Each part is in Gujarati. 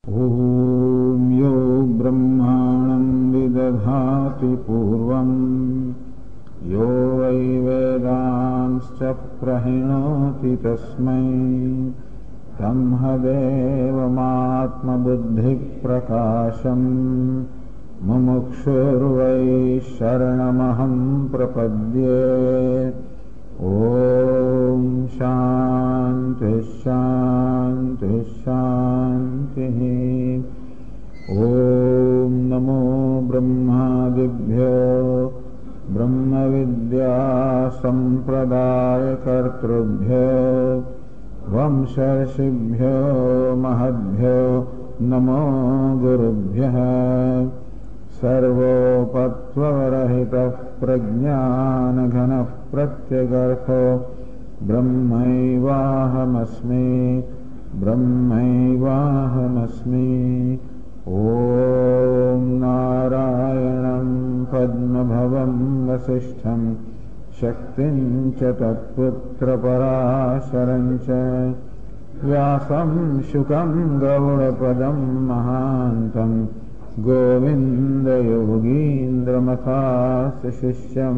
ॐ यो ब्रह्माणं विदधाति पूर्वं यो वै वेदांश्च प्रणोति तस्मै ब्रह्मदेवमात्मबुद्धिप्रकाशं मुमुक्षुर्वै शरणमहं प्रपद्ये। ॐ शान्ति शान्ति शान्तिः। ॐ नमो ब्रह्मादिभ्यो ब्रह्मविद्यासम्प्रदायकर्तृभ्यो वंशर्षिभ्यो महद्भ्यो नमो गुरुभ्यः। सर्वोपत्वरहितः प्रज्ञानघनः प्रत्यगर्थो ब्रह्मैवाहमस्मि ब्रह्मैवाहमस्मि। ॐ नारायणं पद्मभवं वसिष्ठं शक्तिं च तत्पुत्रपराशरं च व्यासं शुकं गौडपदं महान्तं गोविन्दयोगीन्द्रमखास्य शिष्यं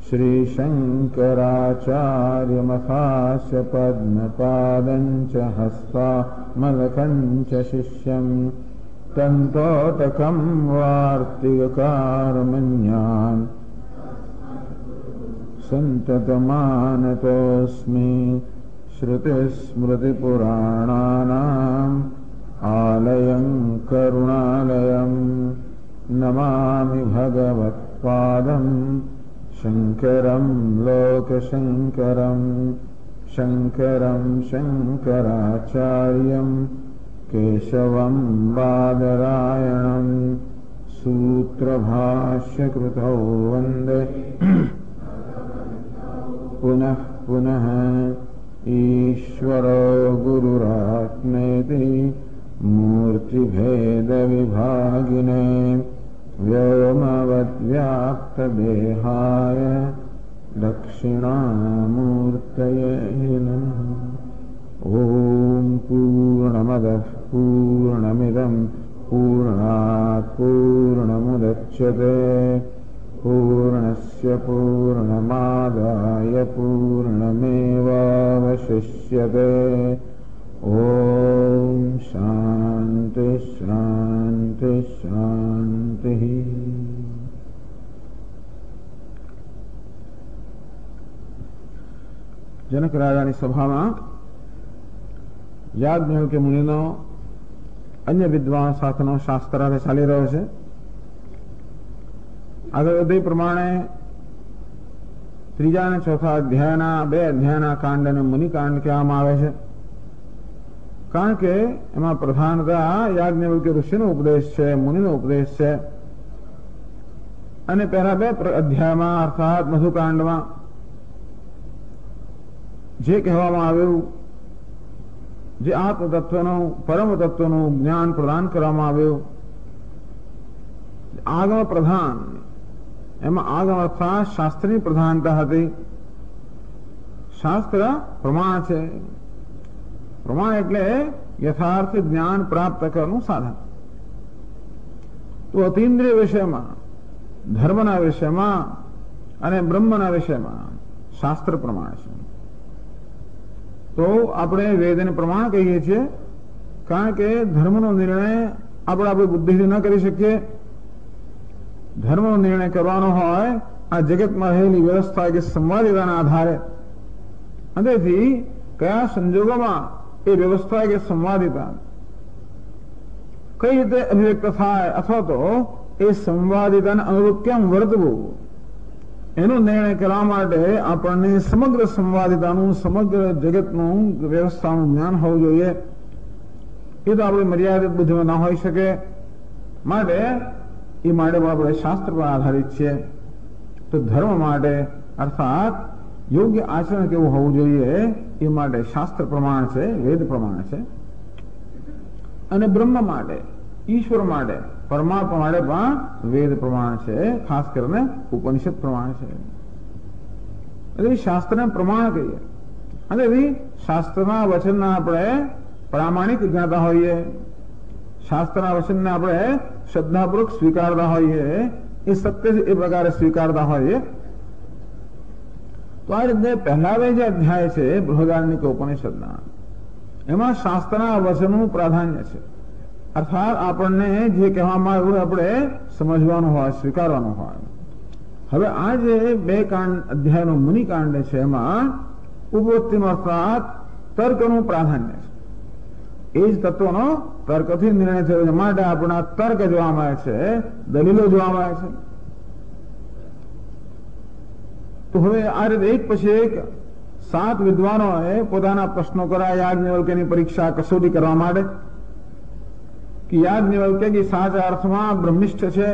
श्रीशङ्कराचार्यमखास्य पद्मपादं च हस्तामलकं च शिष्यं तन्तोटकं वार्तिककारमन्यान् सन्ततमानतोऽस्मि। श्रुतिस्मृतिपुराणानाम् आलयं करुणालयं नमामि भगवत्पादं शङ्करं लोकशङ्करं शङ्करं शङ्कराचार्यं केशवं बादरायणं सूत्रभाष्यकृतौ वन्दे पुनः पुनः। ईश्वरो गुरुरात्मेति मूर्तिभेदविभागिने व्योमवद्व्याप्तदेहाय दक्षिणामूर्तये नमः। ॐ पूर्णमदः पूर्णमिदं पूर्णात् पूर्णमुदच्यते पूर्णस्य पूर्णमादाय पूर्णमेवावशिष्यते। ॐ शान्ति शान्ति शान्तिः। जनक राजानी सभाમાં યાજ્ઞવલ્ક્ય મુનિનો અન્ય વિદ્વાન સાથેનો શાસ્ત્રાર્થ ચાલી રહ્યો છે. આગળ વધે પ્રમાણે ત્રીજા અને ચોથા અધ્યાયના બે અધ્યાયના કાંડને મુનિકાંડ કહેવામાં આવે છે, કારણ કે એમાં પ્રધાનતા યાજ્ઞવલ્ક્ય ઋષિનો ઉપદેશ છે, મુનિનો ઉપદેશ છે. અને પહેલા બે અધ્યાયમાં અર્થાત મધુકાંડમાં જે કહેવામાં આવ્યું, જે આત્મતત્વનું પરમ તત્વનું જ્ઞાન પ્રદાન કરવામાં આવ્યું, આગમ પ્રધાન, એમાં આગમ અર્થાત શાસ્ત્રની પ્રધાનતા હતી. શાસ્ત્ર પ્રમાણ છે. પ્રમાણ એટલે યથાર્થ જ્ઞાન પ્રાપ્ત કરવાનું સાધન. તો અતીન્દ્રિય વિષયમાં, ધર્મના વિષયમાં અને બ્રહ્મના વિષયમાં શાસ્ત્ર પ્રમાણ છે. તો આપણે વેદને પ્રમાણ કહીએ છીએ, કારણ કે ધર્મનો નિર્ણય આપણે આપણી બુદ્ધિથી ન કરી શકીએ. ધર્મનો નિર્ણય કરવાનો હોય આ જગતમાં રહેલી વ્યવસ્થા કે સંવાદિતાના આધારે, અને તેથી કયા સંજોગોમાં એ વ્યવસ્થા કે સંવાદિતા કઈ રીતે અભિવ્યક્ત થાય અથવા તો એ સંવાદિતાને અનુરૂપ કેમ વર્તવું, એનો નિર્ણય કરવા માટે આપણને સમગ્ર સંવાદિતાનું, સમગ્ર જગતનું, વ્યવસ્થાનું જ્ઞાન હોવું જોઈએ. એ તો આપણે મર્યાદિત બુદ્ધિમાં ના હોઈ શકે. માટે એ માટે આપણે શાસ્ત્ર પર આધારિત છીએ. તો ધર્મ માટે અર્થાત યોગ્ય આચરણ કેવું હોવું જોઈએ એ માટે શાસ્ત્ર પ્રમાણ છે, વેદ પ્રમાણ છે. અને બ્રહ્મ માટે, ઈશ્વર માટે, પરમાત્મા માટે પણ વેદ પ્રમાણ છે, ખાસ કરીને ઉપનિષદ પ્રમાણ છે. એટલે શાસ્ત્રને પ્રમાણ કહીએ. અને શાસ્ત્રના વચનના આપણે પ્રામાણિક જ્ઞાતા હોઈએ. શાસ્ત્રના વચનને આપણે શ્રદ્ધાપૂર્વક સ્વીકારતા હોઈએ, એ સત્ય એ પ્રકારે સ્વીકારતા હોઈએ, તો આ રીતે પહેલા બે જે અધ્યાય છે બૃહદારણ્યક ઉપનિષદના, એમાં શાસ્ત્રના વચનનું પ્રાધાન્ય છે. અર્થાત આપણને જે કહેવામાં આવ્યું આપણે સમજવાનું હોય, સ્વીકારવાનું હોય. હવે આ જે બે અધ્યાયનો મુનિકાંડ છે એમાં ઉપવૃત્તિનો અર્થાત તર્કનું પ્રાધાન્ય છે. એ જ તત્વનો તર્કથી નિર્ણય થયો છે માટે આપણા તર્ક જોવામાં આવે છે, દલીલો જોવામાં આવે છે. તો હવે આ રીતે એક પછી એક 7 વિદ્વાનોએ પોતાના પ્રશ્નો કર્યા યાજ્ઞવલ્ક્યની પરીક્ષા કસોટી કરવા માટે કે યાજ્ઞવલ્ક્ય કે સાચા અર્થમાં બ્રહ્મિષ્ઠ છે,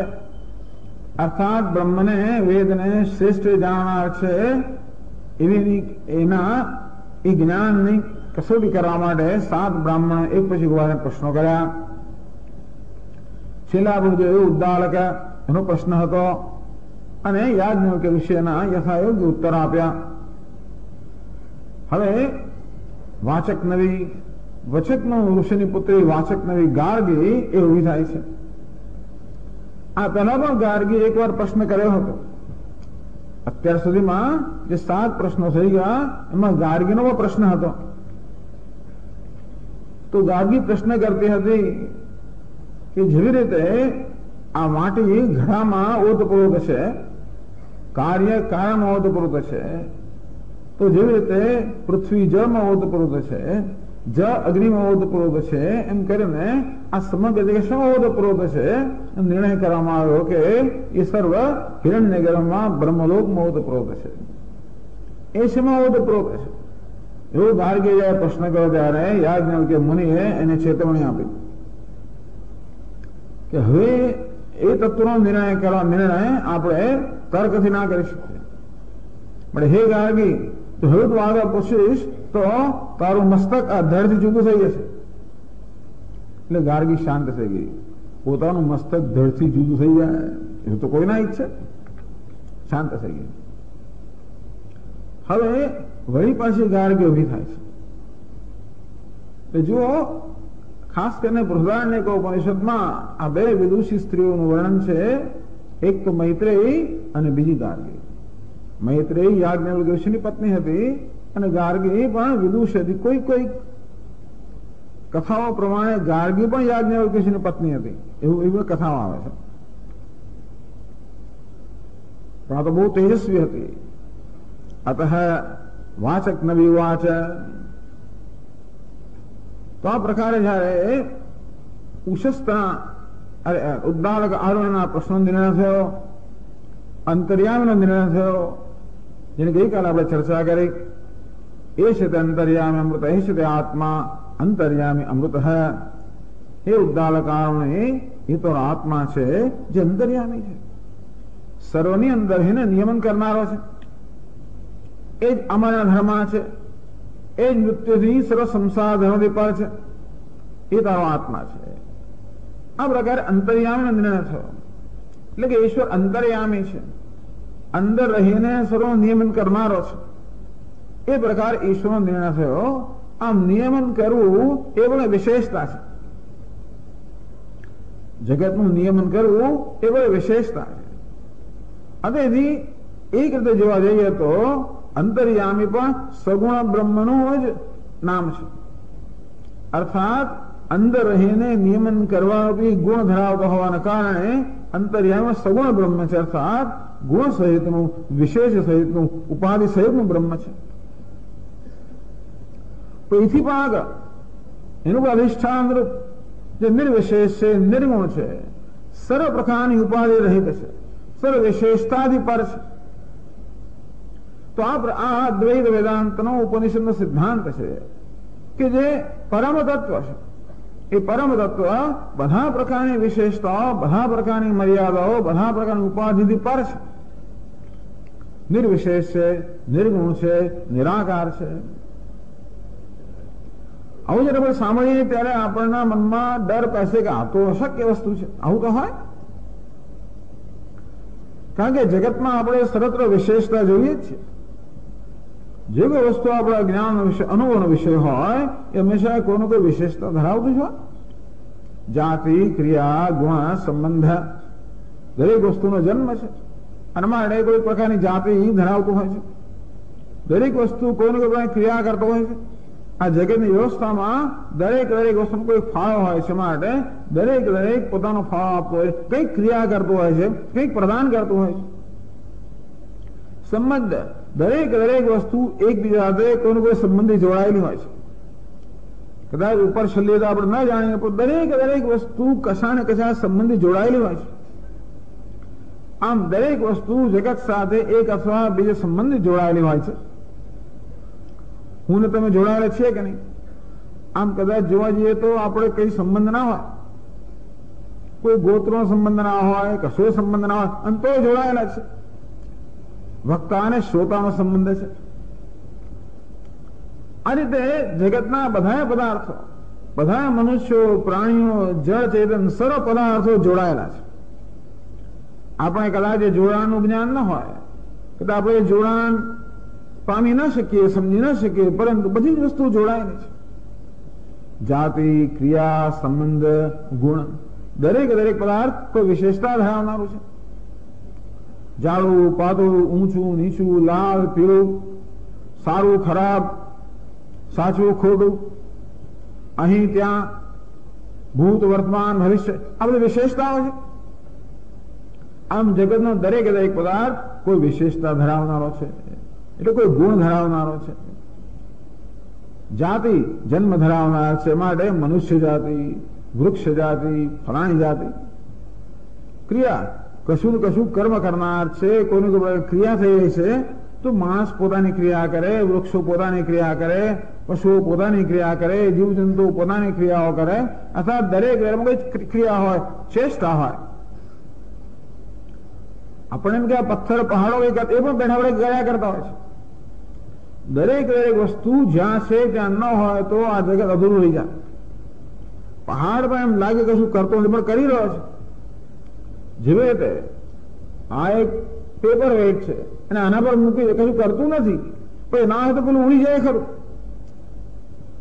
અર્થાત બ્રહ્મને વેદને શ્રેષ્ઠ જાણનાર છે, એવી એના એ જ્ઞાનની કસોટી કરવા માટે 7 બ્રાહ્મણો એક પછી પ્રશ્નો કર્યા. છેલ્લા બધું એવું ઉદ્દાલક એનો પ્રશ્ન હતો અને યાજ્ઞવલ્ક્ય વિષયના યથાયોગ્ય ઉત્તર આપ્યા. હવે વાચક નવી વચકનો ઋષિની પુત્રી વાચક નવી ગાર્ગી એ ઉભી થાય છે. આ પહેલા પણ ગાર્ગી એકવાર પ્રશ્ન કર્યો હતો. અત્યાર સુધીમાં જે 7 પ્રશ્નો થઈ ગયા એમાં ગાર્ગીનો પણ પ્રશ્ન હતો. તો ગાર્ગી પ્રશ્ન કરતી હતી કે જેવી રીતે આ માટી ઘડામાં ઓતપ્રોત છે, કાર્ય કારણમાં ઓતપ્રોત છે, તો જેવી રીતે પૃથ્વી જળમાં ઓતપ્રોત છે, જળ અગ્નિમાં ઓતપ્રોત છે, એમ કરીને આ સમગ્ર જગ્યા શા ઓતપ્રોત છે નિર્ણય કરવામાં આવ્યો કે એ સર્વ હિરણ્ય ગર્ભમાં બ્રહ્મલોકમાં ઓતપ્રોત છે. એ શેમાં ઓતપ્રોત છે એવું ગાર્ગીએ જયારે પ્રશ્ન કર્યો ત્યારે યાજ્ઞવલ્ક્ય મુનિએ એને ચેતવણી આપી કે હવે એ તત્વનો નિર્ણય કરવા આપણે તર્કથી ના કરી શકીએ. પણ હે ગાર્ગી, તો હવે તું આગળ પૂછીશ તો તારું મસ્તક આ ધડથી જુદું થઈ જશે. એટલે ગાર્ગી શાંત થઈ ગઈ. પોતાનું મસ્તક ધડથી જુદું થઈ જાય એવું તો કોઈ ના ઈચ્છે. શાંત થઈ ગઈ. હવે વળી પાછી ગાર્ગી ઉભી થાય છે. જુઓ, ખાસ કરીને બૃહદારણ્યક ઉપનિષદમાં આ બે વિદુષી સ્ત્રીઓનું વર્ણન છે. એક તો મૈત્રેયી અને બીજી ગાર્ગી. મૈત્રેયી યાજ્ઞવલ્ક્ય ઋષિની પત્ની હતી અને ગાર્ગી પણ વિદુષી હતી. કોઈ કથાઓ પ્રમાણે ગાર્ગી પણ યાજ્ઞવલ્ક્ય ઋષિની પત્ની હતી એવું એવી કથાઓ આવે છે. પણ આ તો બહુ તેજસ્વી હતી. અતઃ વાચક નવી વાચ. તો આ પ્રકારે જયારે ઉષસ્તના ઉદ્દાલક આરોહણના પ્રશ્નો નિર્ણય થયો, અંતર્યામીનો નિર્ણય થયો, જેને ગઈકાલે આપણે ચર્ચા કરી. એ છે તે અંતર્યામી અમૃત, એ છે તે આત્મા અંતર્યામી અમૃત. એ ઉદ્દાલક આરોહણે એ તો આત્મા છે જે અંતર્યામી છે, સર્વની અંદર એને નિયમન કરનારો છે. એ જ અમારા ધર્મમાં છે, એ જ મૃત્યુથી સર્વ સંસાર ધર્મથી પર છે. એ તારો આત્મા છે. આ પ્રકારે અંતર્યામીનો નિર્ણય થયો. એટલે કે ઈશ્વર અંતર્યામી છે, અંદર રહીને સર્વ નિયમન કરનારો છે. એ પ્રકારે ઈશ્વરનો નિર્ણય થયો. આમ નિયમન કરવું એ પણ વિશેષતા છે. જગતનું નિયમન કરવું એ પણ વિશેષતા છે. તેથી એક રીતે જોવા જઈએ તો અંતર્યામી પણ સગુણ બ્રહ્મનું જ નામ છે. અર્થાત અંદર રહીને નિયમન કરવાથી ગુણ ધરાવતો હોવાના કારણે અંતર્યામી સગુણ બ્રહ્મ છે. અર્થાત ગુણ સહિતનું, વિશેષ સહિતનું, ઉપાધિ સહિતનું બ્રહ્મ છે. તો એથી પણ આગળ એનું અધિષ્ઠાન રૂપ જે નિર્વિશેષ છે, નિર્ગુણ છે, સર્વ પ્રકારની ઉપાધિ રહિત છે, સર્વ વિશેષતાથી પર છે. તો આ દ્વૈત વેદાંતનો ઉપનિષદનો સિદ્ધાંત છે કે જે પરમ તત્વ છે, એ પરમ તત્વ બધા પ્રકારની વિશેષતાઓ, બધા પ્રકારની મર્યાદાઓ, બધા પ્રકારની ઉપાધિથી પર છે. નિર્વિશેષ છે, નિર્ગુણ છે, નિરાકાર છે. આવું જયારે આપણે સાંભળીએ ત્યારે આપણના મનમાં ડર પેસે કે આ તો અશક્ય વસ્તુ છે. આવું તો હોય? કારણ કે જગતમાં આપણે સર્વત્ર વિશેષતા જોઈએ જ છીએ. જે કોઈ વસ્તુ આપણા જ્ઞાનનો વિષય, અનુભવનો વિષય હોય એ હંમેશા કોઈનો કોઈ વિશેષતા ધરાવતું જ હોય. જાતિ, ક્રિયા, ગુણ, સંબંધ દરેક વસ્તુનો જન્મ છે. અને માટે કોઈ પ્રકારની જાતિ ધરાવતું હોય છે. દરેક વસ્તુ કોઈને કોઈ પ્રકારની ક્રિયા કરતો હોય છે. આ જગતની વ્યવસ્થામાં દરેક વસ્તુનો કોઈ ફાળો હોય છે. માટે દરેક પોતાનો ફાળો આપતો હોય, કંઈક ક્રિયા કરતો હોય છે, કંઈક પ્રદાન કરતું હોય છે. સંબંધ દરેક વસ્તુ એકબીજા સાથે કોઈને કોઈ સંબંધી જોડાયેલી હોય છે. કદાચ ઉપર છેલ્લે તો આપણે ન જાણીએ પણ દરેક વસ્તુ કશા ને કશા સંબંધી જોડાયેલી હોય છે. આમ દરેક વસ્તુ જગત સાથે એક અથવા બીજા સંબંધી જોડાયેલી હોય છે. હું ને તમે જોડાયેલા છીએ કે નહીં? આમ કદાચ જોવા જઈએ તો આપણે કઈ સંબંધ ના હોય, કોઈ ગોત્રનો સંબંધ ના હોય, કશો સંબંધ ના હોય, અને તો જોડાયેલા છે. વક્તા અને શ્રોતાનો સંબંધ છે. આ રીતે જગતના બધા પદાર્થો, બધા મનુષ્યો, પ્રાણીઓ, જળ ચેતન સર્વ પદાર્થો જોડાયેલા છે. આપણે કદાચ એ જોડાણનું જ્ઞાન ન હોય, કદાચ આપણે જોડાણ પામી ન શકીએ, સમજી ન શકીએ, પરંતુ બધી જ વસ્તુ જોડાયેલી છે. જાતિ, ક્રિયા, સંબંધ, ગુણ દરેક પદાર્થ કોઈ વિશેષતા ધરાવનારું છે. જાડું, પાતળું, ઊંચું, નીચું, લાલ, પીળું, સારું, ખરાબ, સાચું, ખોટું, અહીં ત્યાં, ભૂત, વર્તમાન, ભવિષ્ય આ બધી વિશેષતાઓ છે. આમ જગતનો દરેક પદાર્થ કોઈ વિશેષતા ધરાવનારો છે, એટલે કોઈ ગુણ ધરાવનારો છે. જાતિ જન્મ ધરાવનાર છે. માટે મનુષ્ય જાતિ, વૃક્ષ જાતિ, ફલાણી જાતિ. ક્રિયા કશું કર્મ કરનાર છે. કોઈની કોઈ ક્રિયા થઈ રહી છે તો માણસ પોતાની ક્રિયા કરે, વૃક્ષો પોતાની ક્રિયા કરે, પશુઓ પોતાની ક્રિયા કરે, જીવજંતુ પોતાની ક્રિયાઓ કરે. અથવા દરેક કોઈ ક્રિયા હોય, ચેષ્ટા હોય. આપણે એમ કે પથ્થર, પહાડો એ પણ બેઠા બેઠા ગયા કરતા હોય છે. દરેક વસ્તુ જ્યાં છે ત્યાં ન હોય તો આ જગત અધૂરું રહી જાય. પહાડ પણ એમ લાગે કશું કરતો નથી પણ કરી રહ્યો છે. જેવી રીતે આ એક પેપર વેઇટ છે અને આના પર મૂકી કશું કરતું નથી, પણ ના હોય તો પેલું ઉડી જાય ખરું.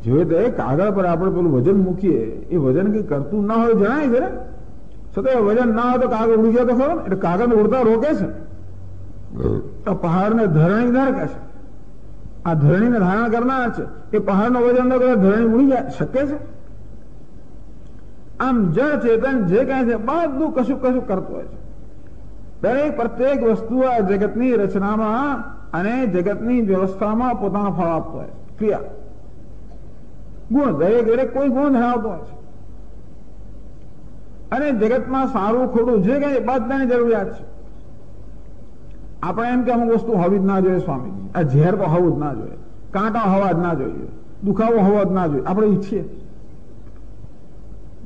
જેવી રીતે કાગળ પર આપણે પેલું વજન મૂકીએ, એ વજન કઈ કરતું ના હોય જણાય છે ને, છતાં વજન ના હોય તો કાગળ ઉડી જાય તો ખરો. એટલે કાગળને ઉડતા રોકે છે. પહાડને ધરણી ધરકે છે. આ ધરણીને ધારણ કરનાર છે. એ પહાડનો વજન ન કરે ધરણી ઉડી જાય શકે છે? આમ જળ ચેતન જે કાંઈ છે બધું કશું કરતું હોય છે. પ્રત્યેક વસ્તુ આ જગતની રચનામાં અને જગતની વ્યવસ્થામાં પોતાનો ફાળો આપતો હોય છે. ક્રિયા, ગુણ દરેક કોઈ ગુણ ધરાવતો હોય છે. અને જગતમાં સારું ખોટું જે કઈ બધાની જરૂરિયાત છે. આપણે એમ કે અમુક વસ્તુ હોવી જ ના જોઈએ સ્વામીજી, આ ઝેર તો હોવું જ ના જોઈએ, કાંટા હોવા જ ના જોઈએ, દુખાવો હોવો જ ના જોઈએ, આપણે ઈચ્છીએ.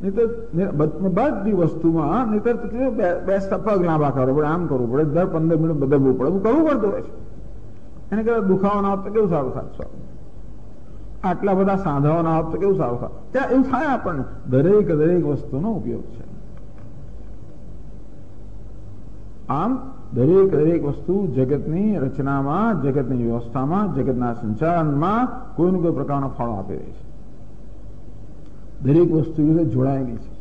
બધી વસ્તુમાં બેસતા પગ લાંબા કરવો પડે, આમ કરવું પડે, દર 15 મિનિટ બદલવું પડે, કરવું પડતું હોય છે. એને કદાચ દુખાવો ના હોત તો કેવું સારું થાય? આટલા બધા સાંધાઓ ના હોત તો કેવું સારું થાય? ત્યાં એવું થાય આપણને. દરેક વસ્તુનો ઉપયોગ છે. આમ દરેક વસ્તુ જગતની રચનામાં, જગતની વ્યવસ્થામાં, જગતના સંચાલનમાં કોઈનો કોઈ પ્રકારનો ફાળો આપી રહી છે. દરેક વસ્તુ જોડાયેલી છે.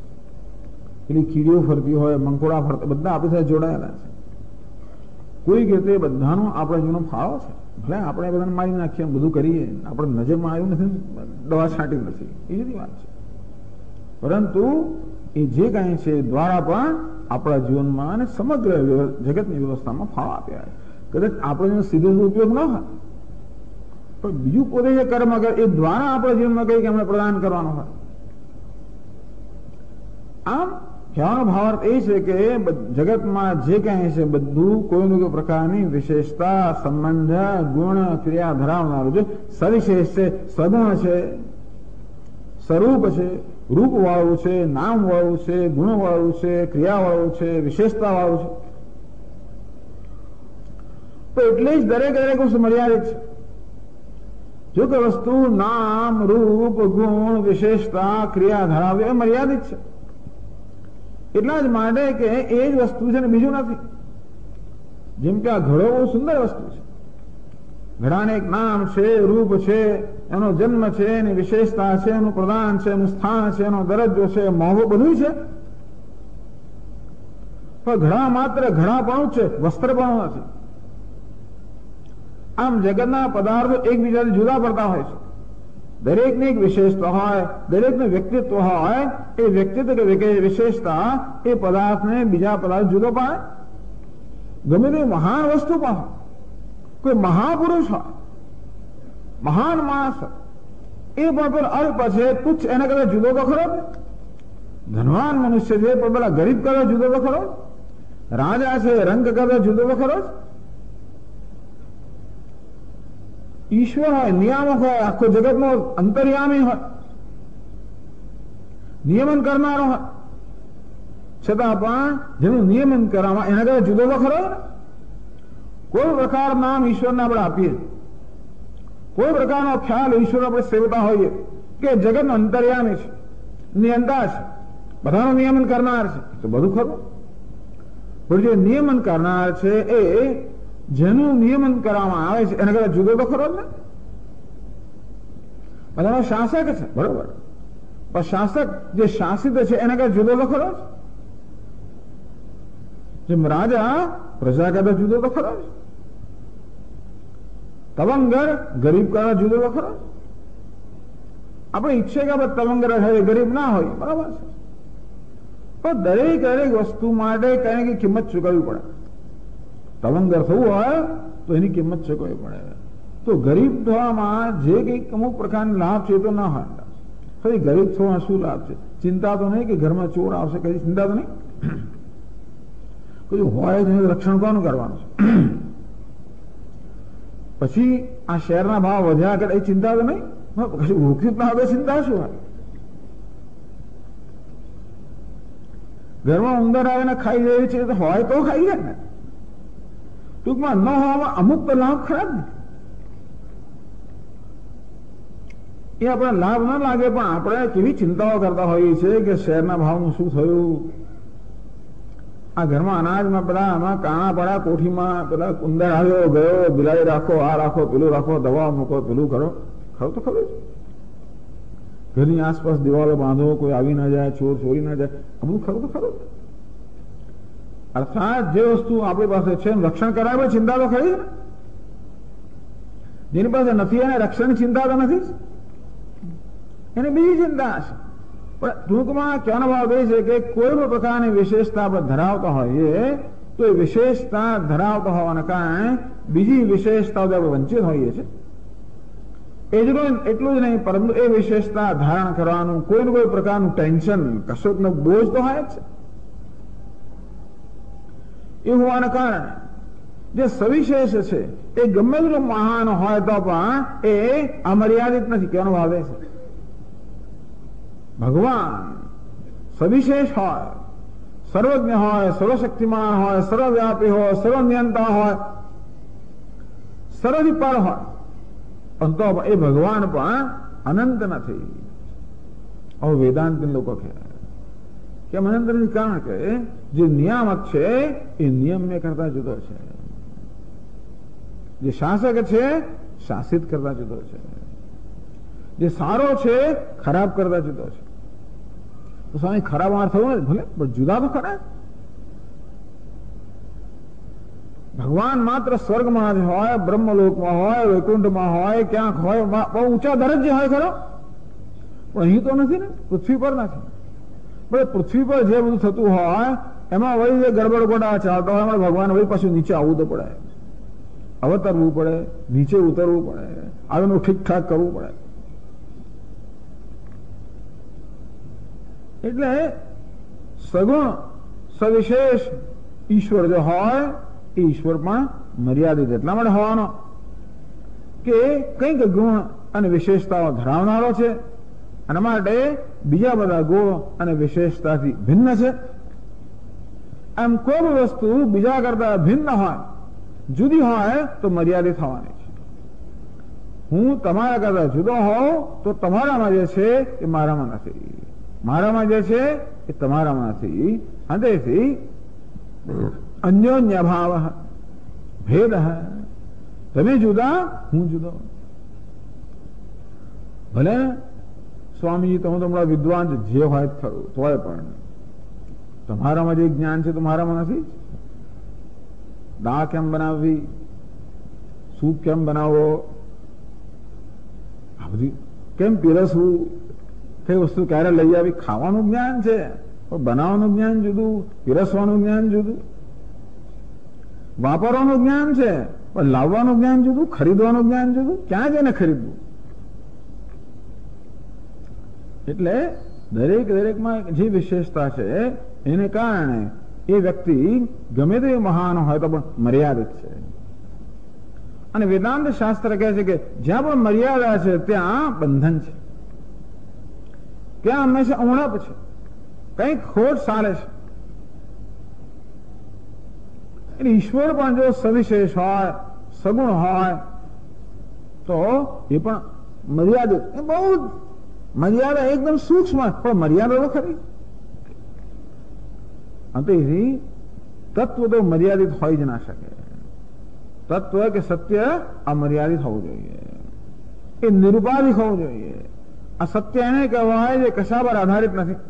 પેલી કીડીઓ ફરતી હોય, મંકોડા ફરતા, બધા આપણી સાથે જોડાયેલા છે. કોઈક રીતે બધાનો આપણા જીવનનો ફાળો છે. ભલે આપણે બધાને મારી નાખીએ, બધું કરીએ, આપણે નજરમાં આવ્યું નથી, દવા છાંટી નથી, એ જુદી વાત છે. પરંતુ એ જે કાંઈ છે દ્વારા પણ આપણા જીવનમાં અને સમગ્ર જગતની વ્યવસ્થામાં ફાળો આપ્યા. કદાચ આપણો સીધો ઉપયોગ ન હોય પણ બીજું પોતે જે કર્મ કરે એ દ્વારા આપણા જીવનમાં કંઈક એમણે પ્રદાન કરવાનો હોય. આમ કહેવાનો ભાવાર્થ એ છે કે જગતમાં જે કાંઈ છે બધું કોઈને કોઈ પ્રકારની વિશેષતા, સંબંધ, ગુણ, ક્રિયા ધરાવનારું છે. સવિશેષ છે, સગુણ છે, સ્વરૂપ છે, રૂપ વાળું છે, નામ વાળું છે, ગુણ વાળું છે, ક્રિયા વાળું છે, વિશેષતા વાળું છે. તો એટલે જ દરેક વસ્તુ મર્યાદિત છે. જો કે વસ્તુ નામ, રૂપ, ગુણ, વિશેષતા, ક્રિયા ધરાવે એ મર્યાદિત છે. એટલા જ માટે કે એ જ વસ્તુ છે ને બીજું નથી. જેમ કે આ ઘડો બહુ સુંદર વસ્તુ છે. ઘડાને એક નામ છે, રૂપ છે, એનો જન્મ છે, એની વિશેષતા છે, એનું પ્રદાન છે, એનું સ્થાન છે, એનો દરજ્જો છે, મોહ બધું છે. પણ ઘડા માત્ર ઘડાપણું છે, વસ્ત્રપણું નથી. આમ જગતના પદાર્થો એકબીજાથી જુદા પડતા હોય છે. દરેકની એક વિશેષતા હોય, દરેકનું વ્યક્તિત્વ હોય. એ વ્યક્તિત્વ કે વિશેષતા એ પદાર્થને બીજા પદાર્થ જુદો પાડે. ગમે તે મહાન વસ્તુ પણ હોય, કોઈ મહાપુરુષ હોય, મહાન માણસ એ પણ અલ્પ છે, તુચ્છ, એના કરતા જુદો તો ખરો જ. ધનવાન મનુષ્ય છે પણ પેલા ગરીબ કરતા જુદો તો ખરો જ. રાજા છે રંગ કરતા જુદો તો ખરો જ. ઈશ્વર હોય, નિયામક હોય, આખો જગતનો અંતર્યામી હોય, નિયમન કરનારો હોય, છતાં પણ જેનું નિયમન કરવામાં એના કરતા જુદો તો ખરો ને. કોઈ પ્રકાર નામ ઈશ્વરને આપણે આપીએ, કોઈ પ્રકારનો ખ્યાલ ઈશ્વર આપણે સેવતા હોઈએ કે જગતનો અંતર્યામી છે, નિયંતા છે, બધાનું નિયમન કરનાર છે, તો બધું ખરું. પણ જે નિયમન કરનાર છે એ જેનું નિયમન કરવામાં આવે છે એના કરતા જુદો તો ખરો જ ને. બધાનો શાસક છે, બરોબર, પણ શાસક જે શાસિત છે એના કરતા જુદો તો ખરો જ. જેમ રાજા પ્રજા કરતા જુદો તો ખરો જ. તવંગર ગરીબ કરતા જુદો તો ખરો. આપણે ઈચ્છે કે આપણે તવંગર હોય, ગરીબ ના હોય, બરાબર છે, પણ દરેક વસ્તુ માટે કઈ કઈ કિંમત ચૂકવવી પડે. તવંગર થવું હોય તો એની કિંમત ચૂકવવી પડે. તો ગરીબ થવામાં જે કંઈક અમુક પ્રકારના લાભ છે તો ના હોય. ખાલી ગરીબ થવામાં શું લાભ છે? ચિંતા તો નહીં કે ઘરમાં ચોર આવશે, કઈ ચિંતા તો નહીં. કોઈ હોય તો રક્ષણ કોનું કરવાનું છે? પછી આ શેરના ભાવ વધ્યા કરે એ ચિંતા તો નહીં. કશું રોક્યું ના હવે ચિંતા શું હોય? ઘરમાં ઉંદર આવીને ખાઈ જાય છે તો હોય તો ખાઈ જાય ને. ટૂંકમાં ન હોવામાં અમુક તો લાભ ખરા ને. એ આપણે લાભ ના લાગે પણ આપણે કેવી ચિંતાઓ કરતા હોઈએ છીએ કે શેરના ભાવનું શું થયું. આ ઘરમાં અનાજમાં પેલા આમાં કાણા પડ્યા, કોઠીમાં પેલા ઉંદર આવ્યો ગયો, બિલાડી રાખો, આ રાખો, પેલું રાખો, દવા મૂકો, પેલું કરો. ખરું તો ખરું. ઘરની આસપાસ દિવાલો બાંધો, કોઈ આવી ના જાય, ચોર ચોરી ના જાય, આ બધું ખરું તો ખરું. અર્થાત જે વસ્તુ આપણી પાસે છે રક્ષણ કરાવે ચિંતા તો ખરી ને. જેની પાસે નથી એને રક્ષણની ચિંતા તો નથી, એને બીજી ચિંતા છે. પણ ટૂંકમાં કહેવાનો ભાવ એ છે કે કોઈ પણ પ્રકારની વિશેષતા આપણે ધરાવતા હોઈએ તો એ વિશેષતા ધરાવતા હોવાના કારણે બીજી વિશેષતાઓ આપણે વંચિત હોઈએ છીએ. એટલું જ નહીં, પરંતુ એ વિશેષતા ધારણ કરવાનું કોઈ ને કોઈ પ્રકારનું ટેન્શન, કશોકનો બોજ તો હોય જ છે. એ હોવાના કારણે જે સવિશેષ છે એ ગમે તેટલું મહાન હોય તો પણ એ અમર્યાદિત નથી. કહેવાનો ભાવ એ છે ભગવાન સવિશેષ હોય, સર્વજ્ઞ હોય, સર્વશક્તિમાન હોય, સર્વવ્યાપી હોય, સર્વનિયંતા હોય, સર્વથી પર હોય, પણ તો એ ભગવાન પણ અનંત નથી. હવે વેદાંત લોકો કહે કેમ અનંત નથી? કારણ કે જે નિયામક છે એ નિયમ્ય કરતા જુદો છે, જે શાસક છે શાસિત કરતા જુદો છે, જે સારો છે ખરાબ કરતા જુદો છે. તો સ્વામી ખરાબ અર્થ થયો ને ભલે, પણ જુદા તો ખરા. ભગવાન માત્ર સ્વર્ગમાં જ હોય, બ્રહ્મલોકમાં હોય, વૈકુંઠમાં હોય, ક્યાંક હોય, બહુ ઊંચા દરજ્જે હોય ખરો, પણ અહીં તો નથી ને, પૃથ્વી પર નથી. પણ પૃથ્વી પર જે બધું થતું હોય એમાં વળી જે ગડબડ ગોડા ચાલતો હોય એમાં ભગવાન વળી પાછું નીચે આવવું તો પડે, અવતરવું પડે, નીચે ઉતરવું પડે, આવીનું ઠીકઠાક કરવું પડે. એટલે સગુણ સવિશેષ ઈશ્વર જો હોય એ ઈશ્વર પણ મર્યાદિત એટલા માટે હોવાનો કે કંઈક ગુણ અને વિશેષતાઓ ધરાવનારો છે, અને માટે બીજા બધા ગુણ અને વિશેષતાથી ભિન્ન છે. આમ કોઈ પણ વસ્તુ બીજા કરતા ભિન્ન હોય, જુદી હોય તો મર્યાદિત થવાની છે. હું તમારા કરતા જુદો હોઉં તો તમારામાં જે છે એ મારામાં નથી, મારામાં જે છે એ તમારામાં નથી. અંતેથી અન્યોન્ય ભાવ ભેદ, તમે જુદા હું જુદો. ભલે સ્વામીજી તમે તમારા વિદ્વાન જે હોય ખરું, તોય પણ તમારામાં જે જ્ઞાન છે તમારામાં નથી. દાળ કેમ બનાવવી, સૂપ કેમ બનાવવો, આ બધી કેમ પીરસવું, કઈ વસ્તુ ક્યારે લઈ આવી, ખાવાનું જ્ઞાન છે, પણ બનાવવાનું જ્ઞાન જુદું, પીરસવાનું જ્ઞાન જુદું. વાપરવાનું જ્ઞાન છે પણ લાવવાનું જ્ઞાન જુદું, ખરીદવાનું જ્ઞાન જુદું. ક્યાં જઈને ખરીદવું? એટલે દરેકમાં જે વિશેષતા છે એને કારણે એ વ્યક્તિ ગમે તે મહાન હોય તો પણ મર્યાદિત છે. અને વેદાંત શાસ્ત્ર કહે છે કે જ્યાં પણ મર્યાદા છે ત્યાં બંધન છે, ત્યાં હંમેશા ઉણપ છે, કંઈક ખોટ ચાલે છે. એટલે ઈશ્વર પણ જો સવિશેષ હોય, સગુણ હોય તો એ પણ મર્યાદિત, એ બહુ મર્યાદા એકદમ સૂક્ષ્મ, પણ મર્યાદા તો ખરી. તેથી તત્વ તો મર્યાદિત હોય જ ના શકે. તત્વ કે સત્ય અમર્યાદિત હોવું જોઈએ, એ નિરુપાધિક હોવું જોઈએ. આ સત્ય એને કહેવાય જે કશા પર આધારિત નથી,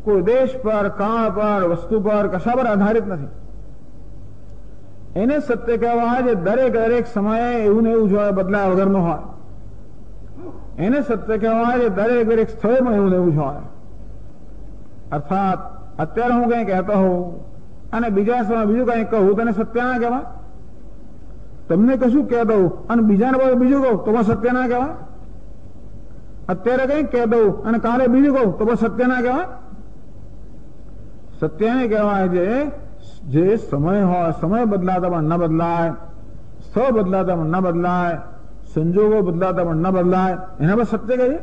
કોઈ દેશ પર, કાળ પર, વસ્તુ પર, કશા પર આધારિત નથી. એને સત્ય કહેવાય જે દરેક સમયે એવું ને એવું જોઈએ, બદલાયા વગરનો હોય. એને સત્ય કહેવાય જે દરેક સ્થળમાં એવું ને એવું હોય. અર્થાત અત્યારે હું કઈ કહેતો હોઉં અને બીજા સમય બીજું કઈ કહું તેને સત્ય ના કહેવાય. તમને કશું કહી દઉં અને બીજાને બાબતે બીજું કહું તો પણ સત્ય ના કહેવાય. અત્યારે કઈ કહી દઉં અને કાલે બીજું કહું તો પણ સત્ય ના કહેવાય. સત્યને કહેવાય જે સમય હોય, સમય બદલાતા પણ ન બદલાય, સ્થળ બદલાતા પણ ન બદલાય, સંજોગો બદલાતા પણ ન બદલાય, એના પર સત્ય કહીએ.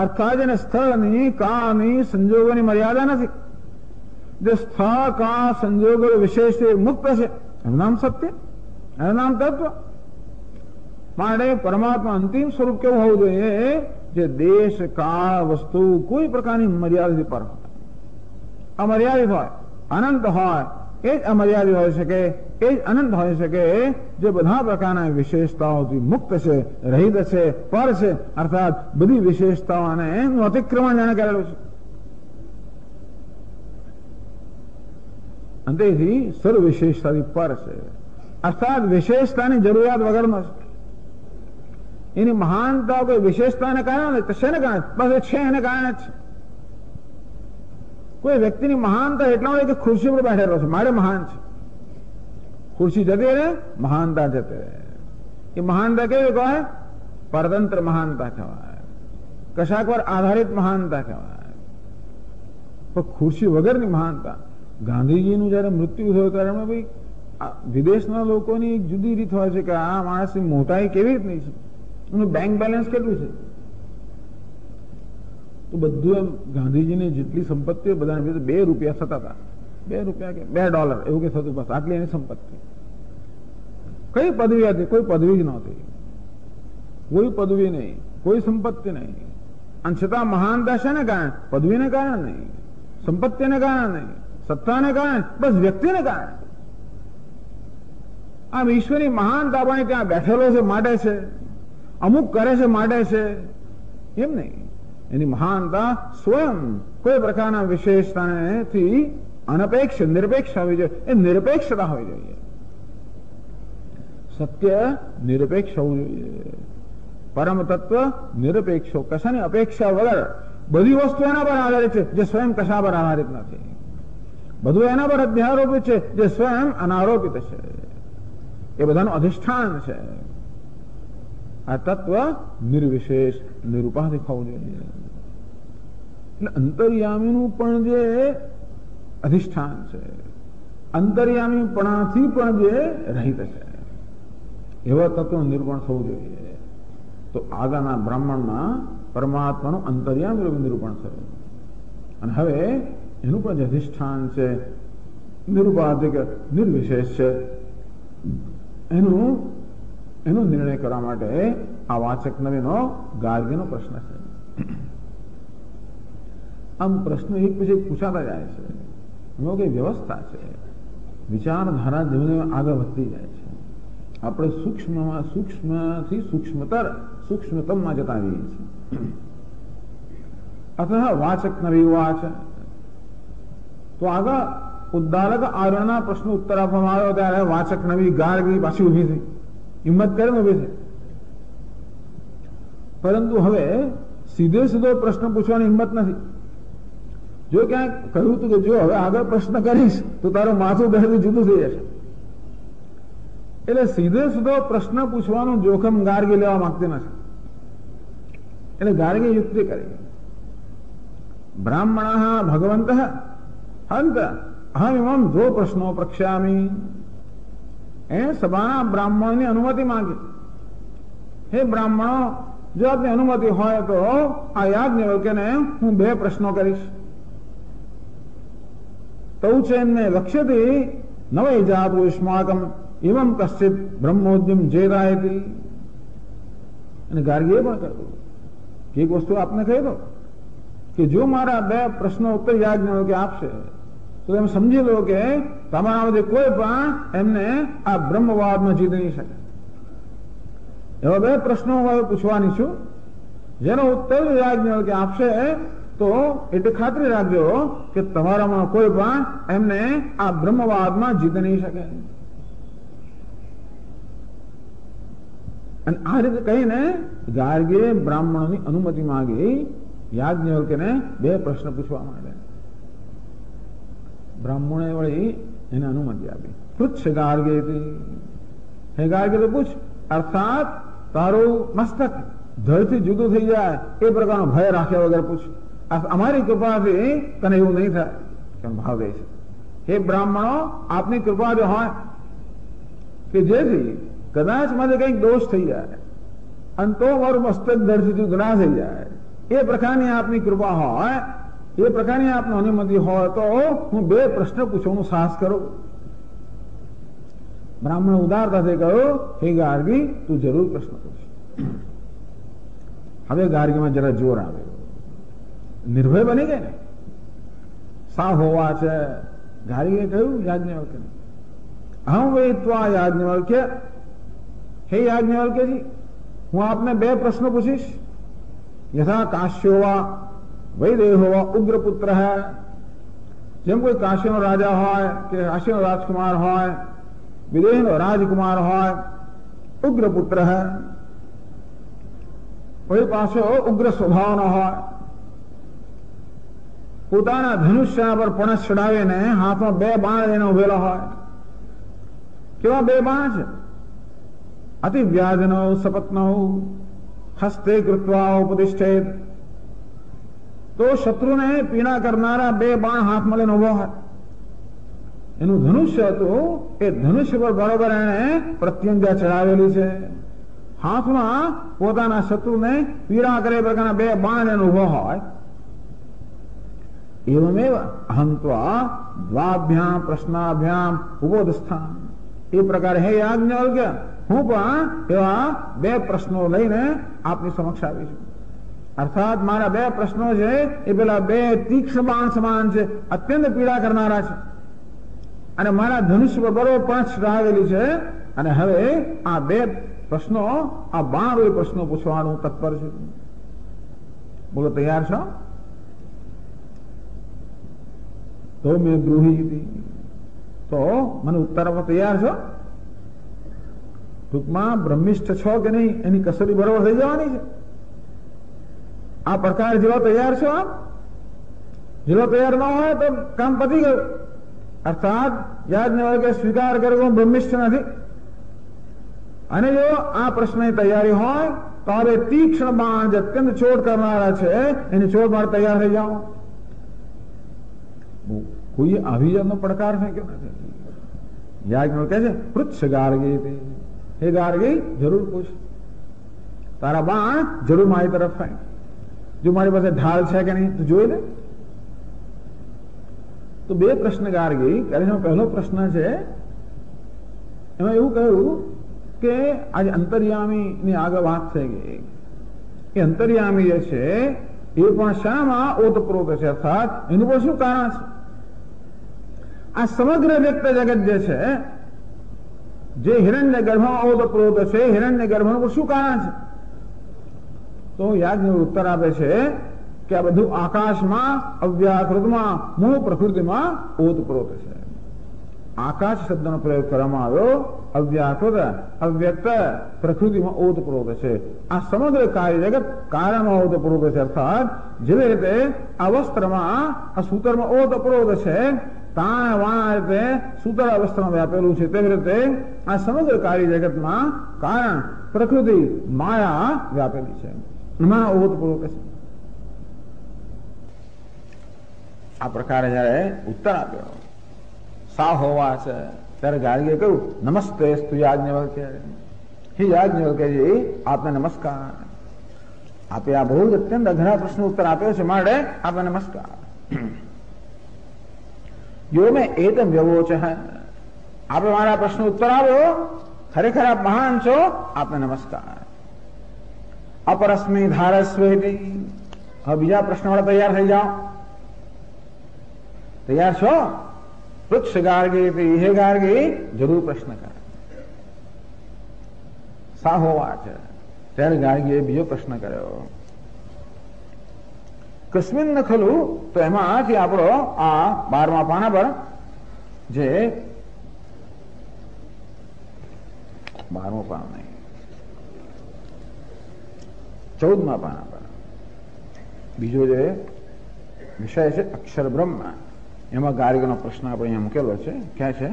અર્થાત એને સ્થળની, કાળની, સંજોગોની મર્યાદા નથી. જે સ્થળ, કાળ, સંજોગો વિશેષ મુક્ત છે એનું નામ સત્ય, એનું નામ તત્વ. માટે પરમાત્મા અંતિમ સ્વરૂપ કેવું હોવું જોઈએ? જે દેશ, કાળ, વસ્તુ કોઈ પ્રકારની મર્યાદાથી પર હોય, અમર્યાદિત હોય, અનંત હોય. એ જ અમર્યાદિત હોઈ શકે, એ જ અનંત હોઈ શકે જે બધા પ્રકારના વિશેષતાઓથી મુક્ત છે, રહિત છે, પર છે. અર્થાત બધી વિશેષતાઓને એનું અતિક્રમણ જાણે કરેલું છે. અંતેથી સર્વ વિશેષતાથી પર છે. અર્થાત વિશેષતાની જરૂરિયાત વગરનો છે. એની મહાનતા કોઈ વિશેષતાને કારણે તો શેને કારણે? બસ એ છે એને કારણે જ છે. કોઈ વ્યક્તિની મહાનતા એટલા હોય કે ખુરશી પર બેઠેલો છે, મારે મહાન છે. ખુરશી જતી રહે, મહાનતા જતી રહે. એ મહાનતા કેવી કહેવાય? પરતંત્ર મહાનતા કહેવાય, કશાક પર આધારિત મહાનતા કહેવાય. પણ ખુરશી વગરની મહાનતા. ગાંધીજીનું જયારે મૃત્યુ થયું ત્યારે એમણે ભાઈ વિદેશના લોકોની એક જુદી રીત હોય છે કે આ માણસની મોટાઈ કેવી રીતની છે, એનું બેંક બેલેન્સ કેટલું છે. તો બધું એમ ગાંધીજીની જેટલી સંપત્તિ બધાને ₹2 થતા હતા. $2 કે $2 એવું કે થતું, બસ આટલી એની સંપત્તિ. કઈ પદવી હતી? કોઈ પદવી જ નહોતી, કોઈ પદવી નહીં, કોઈ સંપત્તિ નહીં. અને છતાં મહાનતા છે ને કારણે? પદવીને કારણે નહીં, સંપત્તિને કારણે નહીં, સત્તાને કારણે, બસ વ્યક્તિને કારણે. આમ ઈશ્વરની મહાનતા પણ ત્યાં બેઠેલો છે માટે છે, અમુક કરે છે માટે છે, એમ નહીં. એની મહાનતા સ્વયં કોઈ પ્રકારના વિશેષતાથી અનપેક્ષ, નિરપેક્ષ હોવી જોઈએ. એ નિરપેક્ષતા હોવી જોઈએ. સત્ય નિરપેક્ષ હોવું જોઈએ. પરમ તત્વ નિરપેક્ષ, કશાની અપેક્ષા વગર. બધી વસ્તુ એના પર આધારિત છે જે સ્વયં કશા પર આધારિત નથી. બધું એના પર અધ્યારોપિત છે જે સ્વયં અનારોપિત છે. એ બધાનું અધિષ્ઠાન છે. આ તત્વ નિર્વિશેષ, નિરુપાધિક હોવું જોઈએ. એટલે અંતર્યામીનું પણ જે અધિષ્ઠાન છે, અંતર્યામીપણાથી પણ જે રહિત છે, એવા તત્વનું નિરૂપણ થવું જોઈએ. તો આગળના બ્રાહ્મણમાં પરમાત્માનું અંતર્યામી નિરૂપણ થયું. અને હવે એનું પણ જે અધિષ્ઠાન છે, નિરુપાધિક, નિર્વિશેષ છે, એનો નિર્ણય કરવા માટે આ વાચક નવીનો ગાર્ગીનો પ્રશ્ન છે. આમ પ્રશ્નો એક પછી એક પૂછાતા જાય છે. એમાં કઈ વ્યવસ્થા છે, વિચારધારા જીવન આગળ વધતી જાય છે. આપણે સૂક્ષ્મમાં સૂક્ષ્મથી સૂક્ષ્મતમમાં જતા રહીએ છીએ. અથ વાચક નવી વાચ. તો આગળ ઉદ્દાલક આરોના પ્રશ્ન ઉત્તર આપવામાં આવ્યો ત્યારે વાચક નવી ગાર્ગી પાછી ઉભી થઈ, હિંમત કરીને ઉભી થઈ. પરંતુ હવે સીધો પ્રશ્ન પૂછવાની હિંમત નથી. જો ક્યાંક કહ્યું હતું કે જો હવે આગળ પ્રશ્ન કરીશ તો તારું માથું બેસથી જુદું થઈ જશે, એટલે સીધો પ્રશ્ન પૂછવાનું જોખમ ગાર્ગી લેવા માંગતી નથી. એટલે ગાર્ગી યુક્તિ કરી, બ્રાહ્મણ ભગવંત હંત અહમ જો પ્રશ્નો પ્રખ્યામી. એ સભાના બ્રાહ્મણની અનુમતિ માંગી. હે બ્રાહ્મણો, જો આપની અનુમતિ હોય તો આ યાજ્ઞવલ્ક્યને હું 2 પ્રશ્નો કરીશ. તૌચેન્ને લક્ષ્યથી નવૈ જાતુ યુષ્માકમ એવમ કશ્ચિત બ્રહ્મોદ્યમ જેરાયતિ. અને ગાર્ગીએ પણ કહ્યું કે એક વસ્તુ આપને કહી દો કે જો મારા 2 પ્રશ્નો ઉત્તર યાજ્ઞવલ્ક્ય આપશે તો તમે સમજી લો કે તમારામાંથી કોઈ પણ એમને આ બ્રહ્મવાદમાં જીતી નહીં શકે. એવા 2 પ્રશ્નો હું પૂછવાની છું, જેનો ઉત્તર યાજ્ઞવલ્ક્ય આપશે તો એટલે ખાતરી રાખજો કે તમારામાં કોઈ પણ એમને આ બ્રહ્મવાદમાં જીતી નહીં શકે. અને આ રીતે કહીને ગાર્ગીએ બ્રાહ્મણોની અનુમતિ માંગી યાજ્ઞવલ્ક્યને 2 પ્રશ્ન પૂછવા માંડ્યા. બ્રાહ્મણે વળી એને અનુમતિ આપી. પૃચ્છ ગાર્ગે, હે ગાર્ગે તો પૂછ, અર્થાત તારું મસ્તક ધરથી જુદું થઈ જાય એ પ્રકારનો ભય રાખ્યા વગર પૂછ. અમારી કૃપાથી તને એવું નહીં થાય. કેમ ભાવ દે છે, હે બ્રાહ્મણો, આપની કૃપા જો હોય કે જેથી કદાચ મારે કંઈક દોષ થઈ જાય અને તો મારું મસ્તક ધરથી જુદું ના થઈ જાય, એ પ્રકારની આપની કૃપા હોય, એ પ્રકારની આપની અનુમતિ હોય તો હું 2 પ્રશ્ન પૂછવાનું સાહસ કરું. બ્રાહ્મણ ઉદારતાથી કહ્યું, હે ગાર્ગી, તું જરૂર પ્રશ્ન પૂછ. હવે ગાર્ગીમાં જરા જોર આવે, નિર્ભય બની ગઈ ને. સા હોવા છે. ગાર્ગીએ કહ્યું યાજ્ઞવલ્ક્યને, અહમ વેત્વા યાજ્ઞવલ્ક્ય, હે યાજ્ઞવલ્ક્યજી, હું આપને 2 પ્રશ્નો પૂછીશ. યથા કાશ્યો વા વૈદેહો વા ઉગ્રપુત્ર હૈ. જેમ કોઈ કાશીનો રાજા હોય કે કાશીનો રાજકુમાર હોય, વિદેહનો રાજકુમાર હોય, ઉગ્રપુત્ર હૈ, કોઈ પાછો ઉગ્ર સ્વભાવનો હોય, પોતાના ધનુષ્ય પર પણસ ચડાવીને હાથમાં 2 બાણ લઈને ઉભેલો હોય. કેવા 2 બાણ છે? અતિવ્યાજનો સપત્નો હસ્તે કૃત્વા ઉપતિષ્ઠેત. તો શત્રુને પીડા કરનારા 2 બાણ હાથમાં લઈને ઉભો હોય. એનું ધનુષ્ય હતું, એ ધનુષ્ય પર બરોબર એને પ્રત્યંજા ચડાવેલી છે. હાથમાં પોતાના શત્રુને પીડા કરે પ્રકારના 2 બાણ લઈને ઉભો હોય. એવમેવ અહંત્વા દ્વાભ્યામ પ્રશ્નાભ્યામ ઉબોધસ્થાન. એ પ્રકારે હે યાજ્ઞવલ્ક્ય, હું પણ એવા 2 પ્રશ્નો લઈને આપની સમક્ષ આવી છું. અર્થાત મારા 2 પ્રશ્નો છે એ પેલા 2 તીક્ષ્ણ બાણ સમાન છે, અત્યંત પીડા કરનારા છે, અને મારા ધનુષ્ય પર બરોબર પણસ ચડાવેલી છે. અને હવે આ 2 પ્રશ્નો, આ 12 પ્રશ્નો પૂછવાનું તત્પર છે. બોલો, તૈયાર છો? તો મેં ગૃહી હતી, તો મને ઉત્તર આપવા તૈયાર છો? ટૂંકમાં બ્રહ્મિષ્ઠ છો કે નહીં એની કસોટી બરોબર થઈ જવાની છે. આ પ્રકાર જેવા તૈયાર છો આપ? જેવો તૈયાર ન હોય તો કામ પતી ગયું. અર્થાત યાજ્ઞવલ્ક્ય સ્વીકાર કર્યો બ્રહ્મિષ્ઠ નથી. અને જો આ પ્રશ્નની તૈયારી હોય તો હવે તીક્ષ્ણ બાણ જે અત્યંત ચોટ કરનારા છે એની ચોટ માટે તૈયાર થઈ જાઓ. કોઈ આવી જાતનો પડકાર ફેંક્યો નથી. યાજ્ઞવલ્ક્ય કહે છે, પૃચ્છ ગાર્ગી, હે ગાર્ગી, જરૂર પૂછ. તારા બાણ જરૂર મારી તરફ ફેંક. જો મારી પાસે ઢાળ છે કે નહીં તો જોઈ લે. તો 2 પ્રશ્ન ગાર્ગી કરે છે. પહેલો પ્રશ્ન છે, એમાં એવું કહ્યું કે આજે અંતર્યામી ની આગળ વાત થઈ ગઈ. એ અંતર્યામી જે છે એ પણ શામાં ઓતપ્રોત છે, અર્થાત એનું પણ શું કારણ છે? આ સમગ્ર વ્યક્ત જગત જે છે જે હિરણ્ય ગર્ભમાં ઓતપ્રોત છે, હિરણ્ય ગર્ભનું શું કારણ છે? તો યાજ્ઞવલ્ક્ય ઉત્તર આપે છે કે આ બધું આકાશમાં, અવ્યાકૃતમાં, મૂળ પ્રકૃતિમાં ઓતપ્રોત છે. આકાશ શબ્દનો પ્રયોગ કરવામાં આવ્યો. અવ્યાકૃત, અવ્યક્ત પ્રકૃતિમાં ઓતપ્રોત છે. આ સમગ્ર કાર્ય જગત કારણમાં ઓતપ્રોત છે. અર્થાત જેવી રીતે આ વસ્ત્રમાં, આ સૂતરમાં ઓતપ્રોત છે, તાણ વાણા રીતે સૂતર આ વસ્ત્રમાં વ્યાપેલું છે, તેવી રીતે આ સમગ્ર કાર્ય જગતમાં કારણ પ્રકૃતિ માયા વ્યાપેલી છે, એમાં ઓતપ્રોત છે. આ પ્રકારે જયારે ઉત્તર આપ્યો સા હોવા છે ત્યારે ગાર્ગીએ કહ્યું નમસ્તે સ્તુ યાજ્ઞવલ્ક્ય. હે યાજ્ઞવલ્ક્યજી, આપને નમસ્કાર. આપે આ બહુ જ અત્યંત અઘરા પ્રશ્ન ઉત્તર આપ્યો છે, માટે આપને નમસ્કાર. યો મેં એતમ વ્યવોચ હૈ, આપે મારા પ્રશ્ન ઉત્તર આપ્યો, ખરેખર આપ મહાન છો, આપને નમસ્કાર. અપરસ્મી ધારસ્વેતિ. હવે બીજા પ્રશ્ન વાળા તૈયાર થઈ જાઓ. તૈયાર છો? પૃચ્છ ગાર્ગે, હે ગાર્ગે, જરૂર પ્રશ્ન કર. સા હોવા છે ત્યારે ગાર્ગીએ બીજો પ્રશ્ન કર્યો. કસ્મિન ન ખલું, તો એમાંથી આપણો આ 12મા પાના પર, જે 12મું પાનું નહીં, 14મા પાના પર બીજો જે વિષય છે અક્ષર બ્રહ્મ, એમાં ગાર્ગીનો પ્રશ્ન આપણે અહીંયા મૂકેલો છે. ક્યાં છે?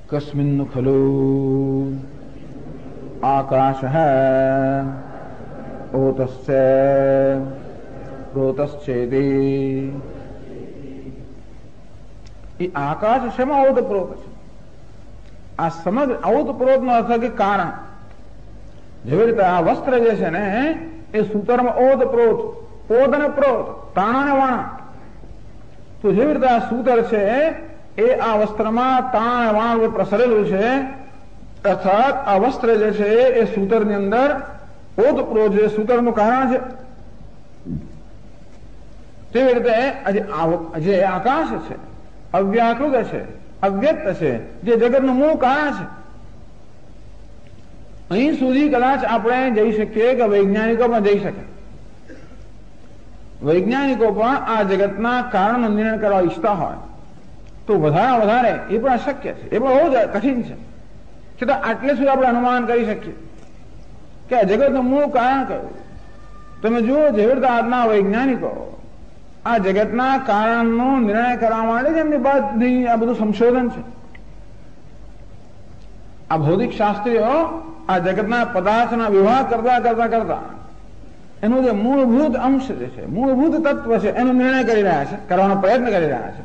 કસ્મિન ખલુ આકાશ ઓતસ્ય પ્રોતશ્ચેદી. એ આકાશ શેમાં ઓતપ્રોત છે? આ સમગ્ર ઓતપ્રોત નો અર્થ કે કારણ. જેવી રીતે આ વસ્ત્ર જે છે ને એ સૂતરમાં ઓતપ્રોત, ઓત અને પ્રોત, તાણા ને વાણા. તો જેવી રીતે આ સૂતર છે એ આ વસ્ત્રમાં તાણ વાણ પ્રસરેલું છે, અર્થાત આ વસ્ત્ર જે છે એ સૂતરની અંદર ઓતપ્રોત છે, સૂતરનું કારણ છે. તેવી રીતે જે આકાશ છે અવ્યાકૃત છે, અવ્યક્ત છે, જે જગતનું મૂળ કારણ છે. અહીં સુધી કદાચ આપણે જઈ શકીએ કે વૈજ્ઞાનિકો પણ જઈ શકે. વૈજ્ઞાનિકો પણ આ જગતના કારણનો નિર્ણય કરવા ઈચ્છતા હોય તો વધારે એ પણ અશક્ય છે, એ પણ બહુ જ કઠિન છે. છતાં આટલે સુધી આપણે અનુમાન કરી શકીએ કે આ જગતનું મૂળ કારણ કયું. તમે જુઓ, જેવી રીતે આજના વૈજ્ઞાનિકો આ જગતના કારણનો નિર્ણય કરવા માટે જ એમની બધી આ બધું સંશોધન છે. આ ભૌતિક શાસ્ત્રીઓ આ જગતના પદાર્થના વિભાગ કરતા એનું જે મૂળભૂત અંશ જે છે, મૂળભૂત તત્વ છે, એનો નિર્ણય કરી રહ્યા છે, કરવાનો પ્રયત્ન કરી રહ્યા છે.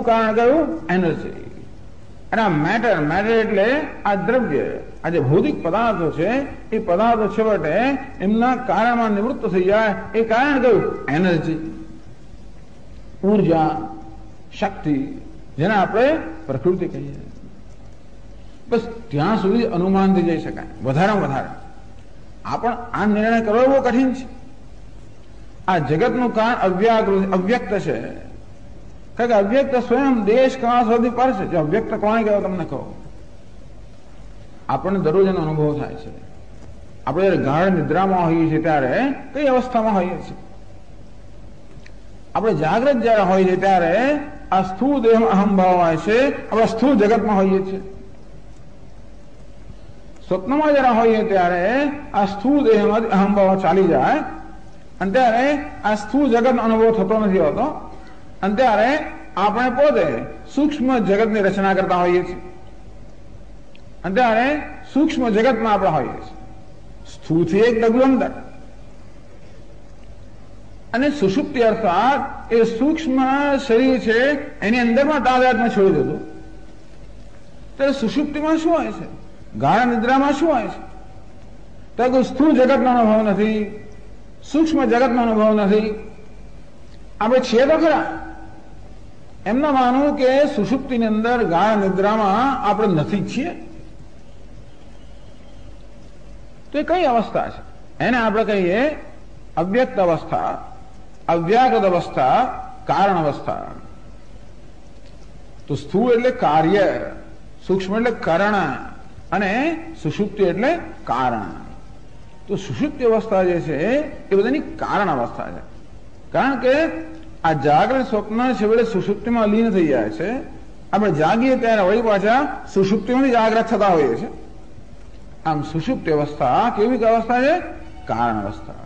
કારણ કયું? એનર્જી. અને આ મેટર એટલે આ દ્રવ્ય, આ જે ભૌતિક પદાર્થો છે એ પદાર્થો છેવટે એમના કારણમાં નિવૃત્ત થઈ જાય. એ કારણ કયું? એનર્જી, ઉર્જા, શક્તિ, જેને આપણે પ્રકૃતિ કહીએ. બસ ત્યાં સુધી અનુમાનથી જઈ શકાય. વધારેમાં વધારે આપણ આ નિર્ણય કરવો બહુ કઠિન છે. આ જગતનું કારણ અવ્યક્ત છે. કારણ કે અવ્યક્ત સ્વયં દેશ કાળ સુધી પર છે. જો અવ્યક્ત કોણે કહેવાય તમને કહો. આપણને દરરોજ એનો અનુભવ થાય છે. આપણે જયારે ગાઢ નિદ્રામાં હોઈએ છીએ ત્યારે કઈ અવસ્થામાં હોઈએ છીએ? આપણે જાગ્રત જયારે હોઈએ છીએ ત્યારે આ સ્થૂળ દેહમાં અહંભાવ હોય છે, આપણે સ્થૂળ જગતમાં હોઈએ છીએ. સ્વપ્નમાં જરા હોઈએ ત્યારે આ સ્થૂળ દેહમાં અહંભાવ ચાલી જાય અને ત્યારે આ સ્થૂળ જગતનો અનુભવ થતો નથી હોતો. અને ત્યારે આપણે પોતે સૂક્ષ્મ જગતની રચના કરતા હોઈએ છીએ અને ત્યારે સૂક્ષ્મ જગતમાં આપણે હોઈએ છીએ. સ્થૂળથી એક ડગલું અંદર. અને સુષુપ્તિ અર્થાત એ સૂક્ષ્મ શરીર છે એની અંદરમાં તાદાત્મ્ય છોડી દીધું. ત્યારે સુષુપ્તિમાં શું હોય છે? ગાઢ નિદ્રામાં શું હોય છે? તો કોઈ સ્થૂળ જગતનો અનુભવ નથી, સૂક્ષ્મ જગતનો અનુભવ નથી. આપણે છીએ તો ખરા. એમને માનવું કે સુષુપ્તિની અંદર ગાઢ નિદ્રામાં આપણે નથી છીએ. તો એ કઈ અવસ્થા છે? એને આપણે કહીએ અવ્યક્ત અવસ્થા, અવ્યાકૃત અવસ્થા, કારણ અવસ્થા. તો સ્થૂળ એટલે કાર્ય, સૂક્ષ્મ એટલે કરણ અને સુષુપ્તિ એટલે કારણ. તો સુષુપ્તિ અવસ્થા જે છે એ બધાની કારણ અવસ્થા છે. કારણ કે આ જાગ્રત સ્વપ્ન છેવટે સુષુપ્તિમાં લીન થઈ જાય છે. આપણે જાગીએ ત્યારે વળી પાછા સુષુપ્તિમાંથી જાગ્રત થતા હોઈએ છીએ. આમ સુષુપ્તિ અવસ્થા કેવી અવસ્થા છે? કારણ અવસ્થા.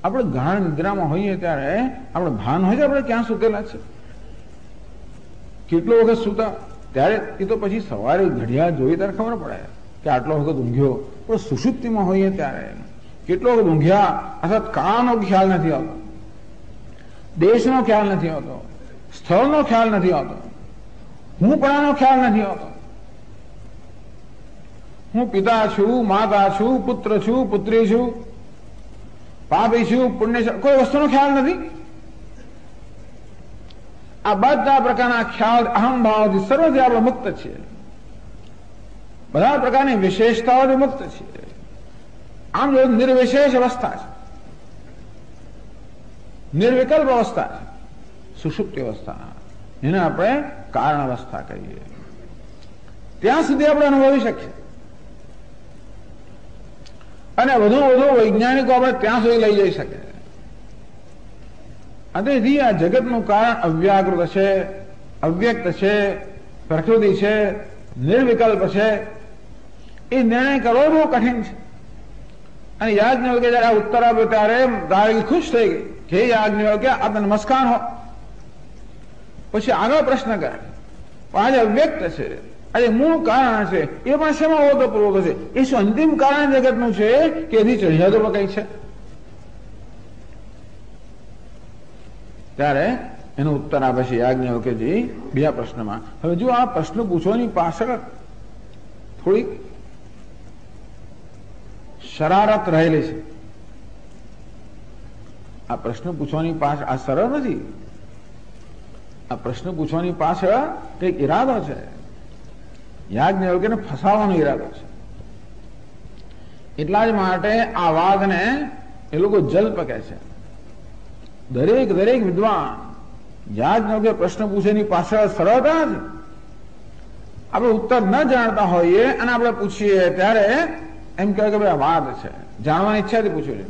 આપણે ગાઢ નિદ્રામાં હોઈએ ત્યારે આપણે ભાન હોય છે આપણે ક્યાં સૂતેલા છે, કેટલો વખત સૂતા, ત્યારે એ તો પછી સવારે ઘડિયાળ જોઈ ત્યારે ખબર પડે કે આટલો વખત ઊંઘ્યો. પણ સુષુપ્તિમાં હોઈએ ત્યારે કેટલો વખત ઊંઘ્યા, અથવા કાળનો ખ્યાલ નથી આવતો, દેશનો ખ્યાલ નથી આવતો, સ્થળનો ખ્યાલ નથી આવતો, હું પણાનો ખ્યાલ નથી આવતો. હું પિતા છું, માતા છું, પુત્ર છું, પુત્રી છું, પાપી છું, પુણ્ય છું, કોઈ વસ્તુનો ખ્યાલ નથી. આ બધા પ્રકારના ખ્યાલ અહમભાવથી સર્વથી આપણે મુક્ત છીએ. બધા પ્રકારની વિશેષતાઓથી મુક્ત છીએ. આમ જો નિર્વિશેષ અવસ્થા છે, નિર્વિકલ્પ અવસ્થા છે સુષુપ્તિ અવસ્થા. એને આપણે કારણ અવસ્થા કહીએ. ત્યાં સુધી આપણે અનુભવી શકીએ અને વધુ વધુ વૈજ્ઞાનિકો આપણે ત્યાં સુધી લઈ જઈ શકે. તેથી આ જગતનું કારણ અવ્યાકૃત છે, અવ્યક્ત છે, પ્રકૃતિ છે, નિર્વિકલ્પ છે. એ નિર્ણય કરવો બહુ કઠિન છે. અને યાજ્ઞવલ્કે જયારે આ ઉત્તર આપ્યો ત્યારે ગાર્ગી ખુશ થઈ ગઈ કે હે યાજ્ઞવલ્કે આપને નમસ્કાર હો. પછી આગળ પ્રશ્ન કરે, આજે અવ્યક્ત છે, આજે મૂળ કારણ છે, એ પણ શેમાં ઓતપ્રોત છે? એ શું અંતિમ કારણ જગતનું છે કે એથી ચઢિયાતો કઈ છે? ત્યારે એનો ઉત્તર આપે છે યાજ્ઞવલ્ક્યજી બીજા પ્રશ્નમાં. હવે જો આ પ્રશ્ન પૂછવાની પાછળ થોડીક શરારત રહેલી છે. આ પ્રશ્ન પૂછવાની પાછળ આ સરળ નથી. આ પ્રશ્ન પૂછવાની પાછળ કઈક ઈરાદો છે. યાજ્ઞવલ્ક્યને ફસાવાનો ઈરાદો છે. એટલા જ માટે આ વાદને એ લોકો જલ્પ કહે છે. દરેક વિદ્વાન યાજ્ઞવલ્ક્ય પ્રશ્ન પૂછેની પાછળ સરળતા નથી. આપણે ઉત્તર ન જાણતા હોઈએ અને આપણે પૂછીએ ત્યારે એમ કહેવાય કે ભાઈ વાદ છે, જાણવાની ઈચ્છાથી પૂછ્યું છે.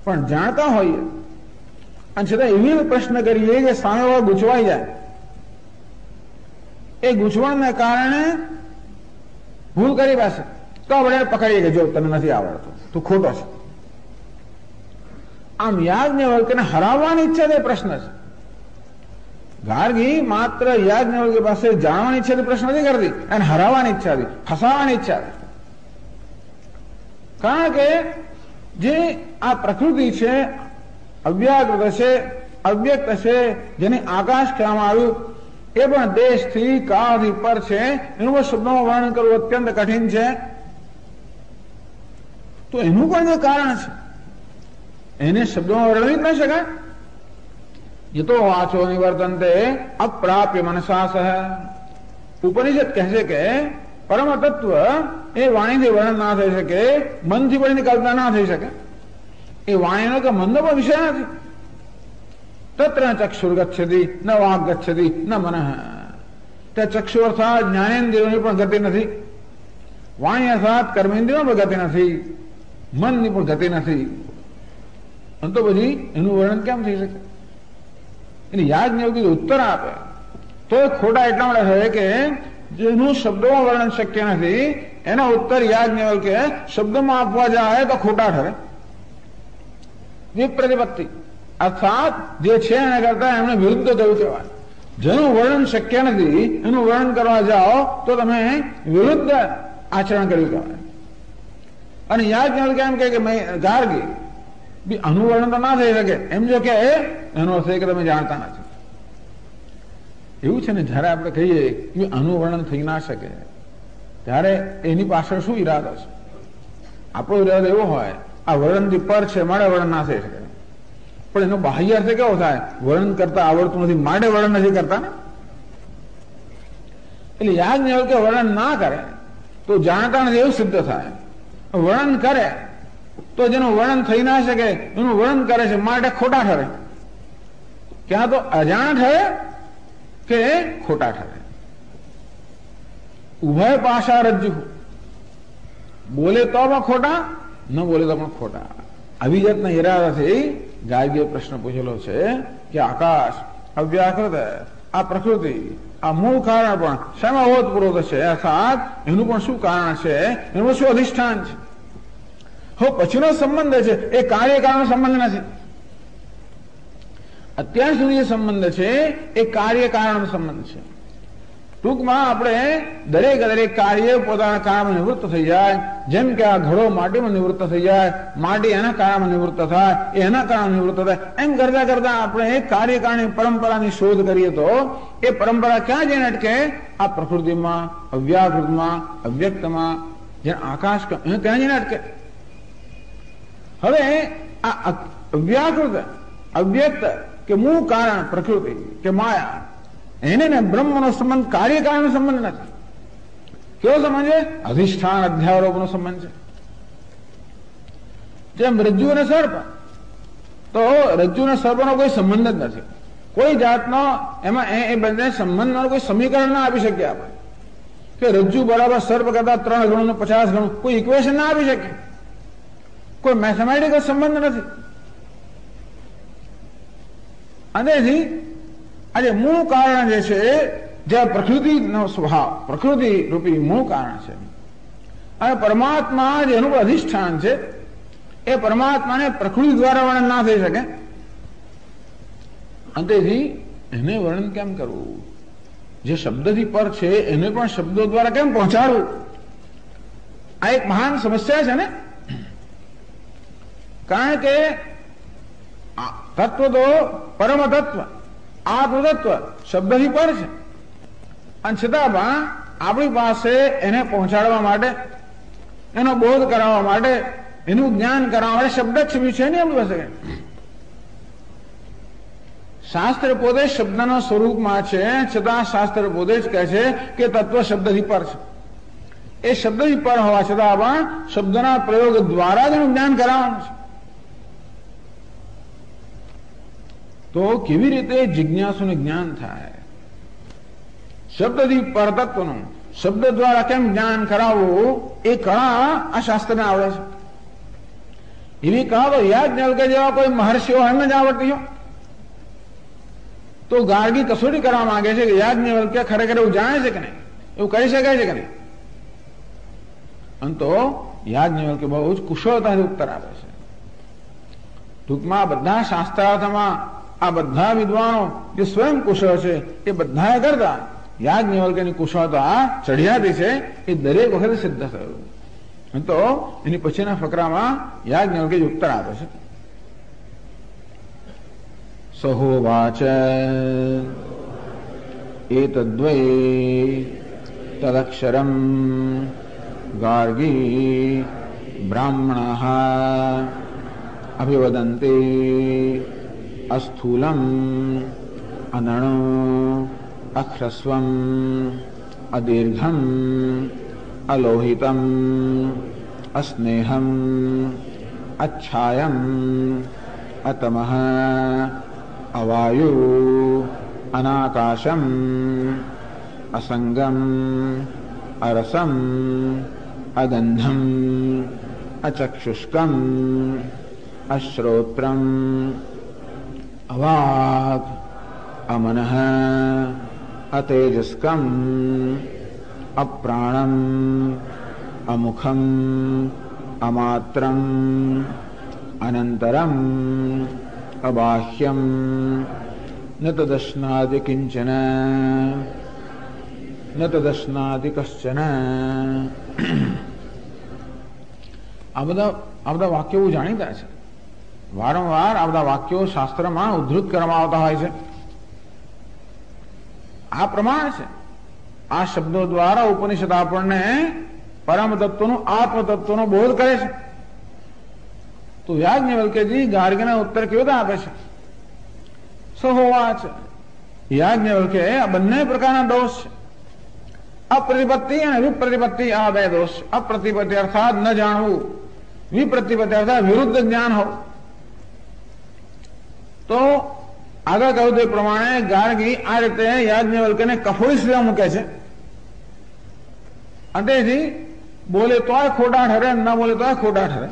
પણ જાણતા હોઈએ અને છતાં એવી પ્રશ્ન કરીએ કે સામેવાળો ગૂંચવાઈ જાય. એ ગૂંચવણને કારણે ભૂલ કરી પાસે તો આપણે પકડીએ કે જો તને નથી આવડતું, તું ખોટો છે. આમ યાજ્ઞવલ્ક્યને હરાવવાની ઈચ્છા તે પ્રશ્ન છે. ગાર્ગી માત્ર યાજ્ઞવલ્ક્ય પાસે જાણવાની ઈચ્છાથી પ્રશ્ન નથી કરતી, અને હરાવવાની ઈચ્છાથી, ફસાવાની ઈચ્છાથી. કારણ કે જે આ પ્રકૃતિ છે, અવ્યાકૃત છે, અવ્યક્ત છે, જેને આકાશ કહેવામાં આવ્યું, એ પણ દેશથી કાળથી પર છે. એનું પણ શબ્દોમાં વર્ણન કરવું અત્યંત કઠિન છે. તો એનું પણ જે કારણ છે એને શબ્દોમાં વર્ણવી જ ન શકાય. યતો વાચો નિવર્તન્તે અપ્રાપ્ય મનસા સહ. ઉપનિષદ કહે છે કે પરમ તત્વ એ વાણીથી વર્ણન ના થઈ શકે, મનથી પણ એની કલ્પના ના થઈ શકે. એ વાણીનો કે મનનો પણ વિષય નથી. તત્ર ચક્ષુર ગચ્છતિ ન વાગ ગચ્છતિ ન મનઃ. તે ચક્ષુ અર્થાત જ્ઞાનેન્દ્રિયોની પણ ગતિ નથી, વાણી અર્થાત કર્મેન્દ્રિયોની પણ ગતિ નથી, મનની પણ ગતિ નથી. અને તો પછી એનું વર્ણન કેમ થઈ શકે? એની યાજ્ઞવલ્ક્ય ઉત્તર આપે તો ખોટા એટલા માટે થાય કે જેનું શબ્દોમાં વર્ણન શક્ય નથી એના ઉત્તર યાજ્ઞવલ્ક્ય શબ્દમાં આપવા જાય તો ખોટા ઠરે. વિપ્રતિપત્તિ અર્થાત જે છે એના કરતા એમને વિરુદ્ધ થયું કહેવાય. જેનું વર્ણન શક્ય નથી એનું વર્ણન કરવા જાઓ તો તમે વિરુદ્ધ આચરણ કર્યું કહેવાય. અને યાજ્ઞવલ્ક્ય એમ કે ગાર્ગી આનું વર્ણન તો ના થઈ શકે એમ જો કે એનો અર્થ કે તમે જાણતા નથી. એવું છે ને, જયારે આપણે કહીએ કે આનું વર્ણન થઈ ના શકે ત્યારે એની પાછળ શું ઈરાદો છે? આપણો ઈરાદો એવો હોય આ વર્ણનથી પર છે મારે વર્ણન ના થઈ શકે, પણ એનો બાહ્ય અર્થ કેવો થાય? વર્ણન કરતા આવડતું નથી માટે વર્ણન નથી કરતા ને. એટલે યાજ્ઞવલ્ક્ય વર્ણન ના કરે તો જાણતા નથી એવું સિદ્ધ થાય. વર્ણન કરે તો જેનું વર્ણન થઈ ના શકે એનું વર્ણન કરે છે માટે ખોટા ઠરે. ક્યાં તો અજાણ ઠરે કે ખોટા ઠરે. ઉભય પાશા રજ્જુ, બોલે તો પણ ખોટા, ન બોલે તો પણ ખોટા. આવી જાતના ઈરાદાથી ગાર્ગીએ પ્રશ્ન પૂછેલો છે કે આકાશ, અવ્યાકૃત, આ પ્રકૃતિ, આ મૂળ કારણ પણ શેમાં ઓતપ્રોત છે, અર્થાત એનું પણ શું કારણ છે, એનું શું અધિષ્ઠાન છે. હવે પછીનો સંબંધ છે એ કાર્યકારણ સંબંધ નથી. અત્યાર સુધી જે સંબંધ છે એ કાર્યકારણ સંબંધ છે. ટૂંકમાં આપણે દરેક કાર્ય પોતાના કારણમાં નિવૃત્ત થઈ જાય. જેમ કે આ ઘડો માટીમાં નિવૃત્ત થઈ જાય, માટી એના કારણમાં નિવૃત્ત થાય, એના કારણે નિવૃત્ત થાય, એમ કરતા કરતા આપણે કાર્યકારણી પરંપરાની શોધ કરીએ તો એ પરંપરા ક્યાં જઈને અટકે? આ પ્રકૃતિમાં, અવ્યાકૃતમાં, અવ્યક્તમાં, જે આકાશ ત્યાં જઈને અટકે. હવે આ અવ્યાકૃત, અવ્યક્ત કે મૂળ કારણ પ્રકૃતિ કે માયા, એને ને બ્રહ્મનો સંબંધ કાર્યકારણનો સંબંધ નથી. કેવો સંબંધ છે? અધિષ્ઠાન અધ્યારોપનો સંબંધ છે. જેમ રજ્જુ અને સર્પ, તો રજ્જુ અને સર્પનો કોઈ સંબંધ જ નથી. કોઈ જાતનો એમાં એ બંને સંબંધનો કોઈ સમીકરણ ના આપી શકીએ આપણે કે રજ્જુ બરાબર સર્પ કરતા 3 ગણું 50 ગણું કોઈ ઇક્વેશન ના આપી શકીએ. કોઈ મેથેમેટિકલ સંબંધ નથી. અંતેથી આજે મૂળ કારણ જે છે, જે પ્રકૃતિનો સ્વભાવ, પ્રકૃતિ રૂપી મૂળ કારણ છે, અને પરમાત્મા જેનું અધિષ્ઠાન છે, એ પરમાત્માને પ્રકૃતિ દ્વારા વર્ણન ના થઈ શકે. અંતેથી એને વર્ણન કેમ કરવું? જે શબ્દથી પર છે એને પણ શબ્દો દ્વારા કેમ પહોંચાડવું? આ એક મહાન સમસ્યા છે ને. કારણ કે તત્વ તો પરમ તત્વ, આત્મતત્વ શબ્દથી પર છે, અને છતાં પણ આપણી પાસે એને પહોંચાડવા માટે, એનો બોધ કરાવવા માટે, એનું જ્ઞાન કરાવવા માટે શબ્દ છબી છે નહીં આપણી પાસે. શાસ્ત્ર પોતે શબ્દના સ્વરૂપમાં છે, છતાં શાસ્ત્ર પોતે જ કહે છે કે તત્વ શબ્દથી પર છે. એ શબ્દથી પર હોવા છતાં પણ શબ્દના પ્રયોગ દ્વારા જ એનું જ્ઞાન કરાવવાનું છે. તો કેવી રીતે જિજ્ઞાસુને જ્ઞાન થાય? શબ્દથી પરતત્વનું શબ્દ દ્વારા કેમ જ્ઞાન કરાવવું, એ કળા આ શાસ્ત્રને આવડે છે. એવી કળા તો યાજ્ઞવલ્ક્ય જેવા કોઈ મહર્ષિઓ એમને જ આવડતી હોય. તો ગાર્ગી કસોટી કરવા માંગે છે કે યાજ્ઞવલ્ક્ય ખરેખર એવું જાણે છે કે નહીં, એવું કરી શકાય છે કે નહીં. અને તો યાજ્ઞવલ્ક્ય બહુ જ કુશળતાથી ઉત્તર આપે છે. ટૂંકમાં બધા શાસ્ત્રાર્થમાં આ બધા વિદ્વાનો જે સ્વયં કુશળ છે એ બધા કરતા યાજ્ઞવલ્ક્યની કુશળતા ચઢિયાતી છે, એ દરેક વખતે સિદ્ધ થયું. તો એની પછીના ફકરામાં યાજ્ઞવલ્ક્ય ઉત્તર આપે છે. સહોવાચ એતદ્વૈ તદક્ષરમ ગાર્ગી બ્રાહ્મણઃ અભિવદન્તે અસ્થૂલમ અનણુ અખ્રસ્વમ અદીર્ઘમ અલોહિતમ અસ્નેહમ અચ્છાયમ અતમઃ અવાયુ અનાકાશમ અસંગમ અરસમ અગંધમ અચક્ષુષ્કમ અશ્રોત્રમ અવાક અમનઃ અતેજસ્કમ અપ્રાણમ અમુખમ અમાત્રમ અનંતરમ અબાહ્યમ ન તદશ્નાતિ કિંચન ન તદશ્નાતિ કશ્ચન. આ બધા વાક્યો જાણીતા છે. વારંવાર આ બધા વાક્યો શાસ્ત્રમાં ઉદ્ધૃત કરવામાં આવતા હોય છે. આ પ્રમાણ છે. આ શબ્દો દ્વારા ઉપનિષદ આપણને પરમ તત્વનો આત્મ તત્વનો બોધ કરે છે. તો યાજ્ઞવલ્ક્યજી ગાર્ગીને ઉત્તર કેવો આપે છે? સહોવાચ. યાજ્ઞવલ્ક્ય આ બંને પ્રકારના દોષ છે. અપ્રતિપત્તિ અને વિપ્રતિપત્તિ, આ બે દોષ. અપ્રતિપત્તિ અર્થાત ન જાણવું, વિપ્રતિપત્તિ અર્થાત વિરુદ્ધ જ્ઞાન હોવું. તો આગળ કહ્યું તે પ્રમાણે ગાર્ગી આ રીતે યાજ્ઞવલ્ક્યને કફોડી સ્થિતિમાં મૂકે છે. અને તેથી બોલે તોય ખોટા ઠરે, ન બોલે તોય ખોટા ઠરે.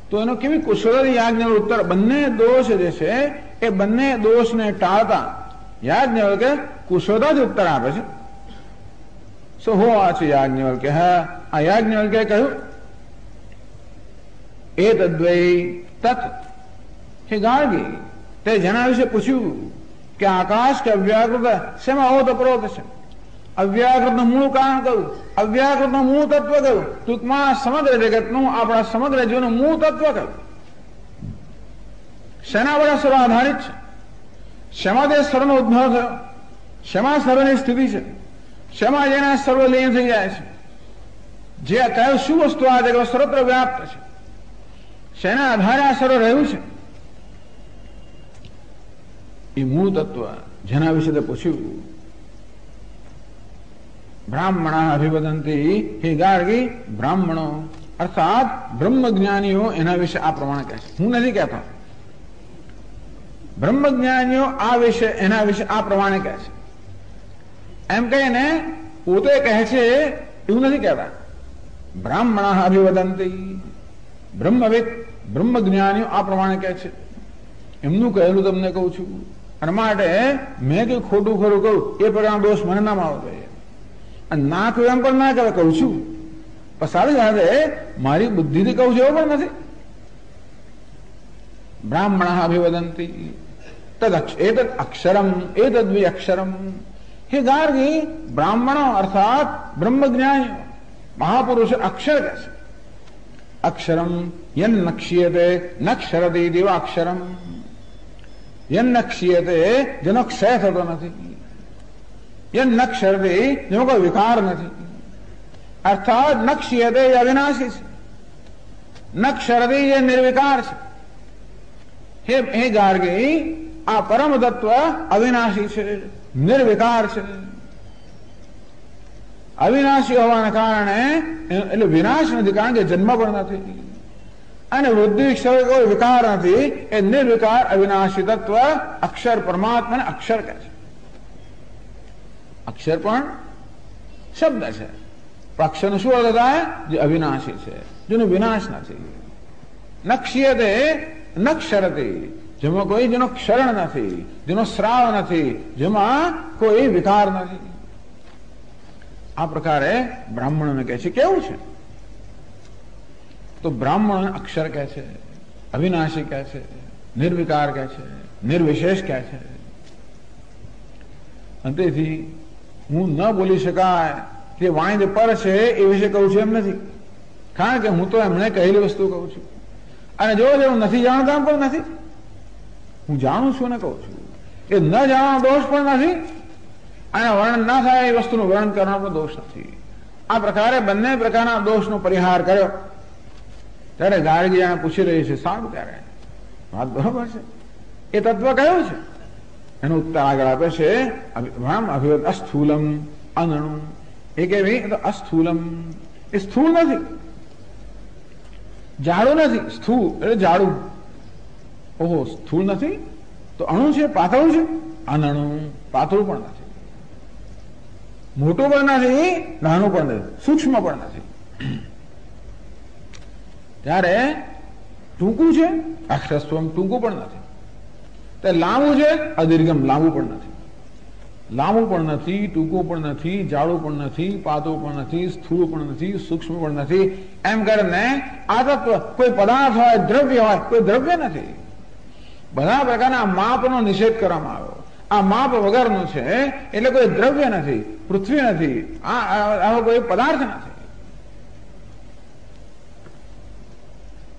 તો એનો કેવી કુશળતાથી યાજ્ઞવલ્ક્ય ઉત્તર, બંને દોષ જે છે એ બંને દોષને ટાળતા યાજ્ઞવલ્ક્ય કુશળતાથી ઉત્તર આપે છે. સો હોવાચ યાજ્ઞવલ્ક્ય, આ યાજ્ઞવલ્ક્યે કહ્યું, એ તદ્વૈ તત, હે ગાર્ગી, તે જેના વિશે પૂછ્યું કે આકાશ કે અવ્યાકૃત શેમાં ઓતપ્રોત છે, અવ્યાકૃતનું મૂળ કારણ કયું, અવ્યાકૃતનું મૂળ તત્વ કયું, ટૂંકમાં સમગ્ર જગતનું, આપણા સમગ્ર જીવનનું મૂળ તત્વ કયું, શેના પર સર્વ આધારિત છે, શેમાં તે સર્વનો ઉદ્ભવ થયો, શેમાં સર્વની સ્થિતિ છે, શેમાં જેના સર્વ લીન થઈ જાય છે, જે કયું શું વસ્તુ આ જગત સર્વત્ર વ્યાપ્ત છે, શેના આધારે આ સર્વ રહ્યું છે, એ મૂળ તત્વ જેના વિશે તે પૂછ્યું. બ્રાહ્મણા અભિવદંતી, હે ગાર્ગી, બ્રાહ્મણો અર્થાત બ્રહ્મજ્ઞાનીઓ એના વિશે આ પ્રમાણે કહે છે. હું નથી કહેતો, બ્રહ્મજ્ઞાનીઓ આ વિશે એના વિશે આ પ્રમાણે કહે છે. એમ કહીને પોતે કહે છે એવું નથી કહેતા. બ્રાહ્મણા અભિવદંતી, બ્રહ્મવિદ બ્રહ્મજ્ઞાનીઓ આ પ્રમાણે કહે છે. એમનું કહેલું તમને કહું છું. અને માટે મેં કઈ ખોટું ખરું કહું એ પ્રકારનો દોષ મને ના આવવો જોઈએ. અને ના કહ્યું એમ પણ ના કહેવાય, કહું છું પણ સારી સાથે મારી બુદ્ધિથી કહું છું એવું પણ નથી. બ્રાહ્મણા અભિવદંતી એતદ અક્ષરમ એતદ્વિ અક્ષરમ, હે ગાર્ગી, બ્રાહ્મણો અર્થાત બ્રહ્મજ્ઞાનીઓ મહાપુરુષ અક્ષર કહે છે. અક્ષરમ યન નક્ષ્યતે નક્ષરતિ દેવ અક્ષરમ, યન નક્ષ્યતે જેનો ક્ષય થતો નથી, યન નક્ષરતિ જેનો કોઈ વિકાર નથી, અર્થાત નક્ષ્યતે એ અવિનાશી છે, નક્ષરતિ એ નિર્વિકાર છે. હે ગાર્ગી, આ પરમ તત્વ અવિનાશી છે, નિર્વિકાર છે. અવિનાશી હોવાના કારણે એટલે વિનાશ નથી, કારણ કે જન્મ પણ નથી અને વૃદ્ધિ કોઈ વિકાર નથી. એ નિર્વિકાર અવિનાશી તત્વ અક્ષર પરમાત્માને અક્ષર કહે છે. અક્ષર પણ શબ્દ છે, પણ અક્ષરનો શું અર્થ થાય? જે અવિનાશી છે, જેનો વિનાશ નથી. નક્ષ્યતે નક્ષરતી, જેમાં કોઈ જેનો ક્ષરણ નથી, જેનો સ્રાવ નથી, જેમાં કોઈ વિકાર નથી. આ પ્રકારે બ્રાહ્મણોને કહે છે. કેવું છે? તો બ્રાહ્મણોને અક્ષર કહે છે, અવિનાશી કહે છે, નિર્વિકાર કહે છે, નિર્વિશેષ કહે છે. અને તેથી હું ન બોલી શકાય કે વાણી જે પર છે એ વિશે કહું છું એમ નથી, કારણ કે હું તો એમણે કહેલી વસ્તુ કહું છું. અને જો હું નથી જાણતા એમ પણ નથી, હું જાણું છું ને કહું છું. એ ન જાણવાનો દોષ પણ નથી અને વર્ણન ના થાય એ વસ્તુનું વર્ણન કરવાનો પણ દોષ નથી. આ પ્રકારે બંને પ્રકારના દોષનો પરિહાર કર્યો. ત્યારે ગાર્ગી જાણે પૂછી રહી છે, સારું, ત્યારે વાત બરોબર છે, એ તત્વ કયું છે? એનો ઉત્તર આગળ આપે છે. અભિવદ અસ્થૂલમ અનણુ. એ કેવી? અસ્થૂલમ એ સ્થૂળ નથી, જાડું નથી. સ્થૂળ એટલે જાડું. ઓહો, સ્થૂળ નથી તો અણુ છે, પાતળું છે. અનણુ પાતળું પણ નથી, મોટું પણ નથી, નાનું પણ નથી, સૂક્ષ્મ પણ નથી. ત્યારે ટૂંકું છે, અક્ષરસ્વમ ટૂંકું પણ નથી. તે લાંબુ છે, અદીર્ઘમ લાંબુ પણ નથી. લાંબુ પણ નથી, ટૂંકું પણ નથી, જાડું પણ નથી, પાતળું પણ નથી, સ્થૂળ પણ નથી, સૂક્ષ્મ પણ નથી. એમ કરીને આ તત્વ કોઈ પદાર્થ હોય, દ્રવ્ય હોય, કોઈ દ્રવ્ય નથી. બધા પ્રકારના માપનો નિષેધ કરવામાં આવ્યો. આ માપ વગરનું છે એટલે કોઈ દ્રવ્ય નથી, પૃથ્વી નથી, આવો કોઈ પદાર્થ નથી.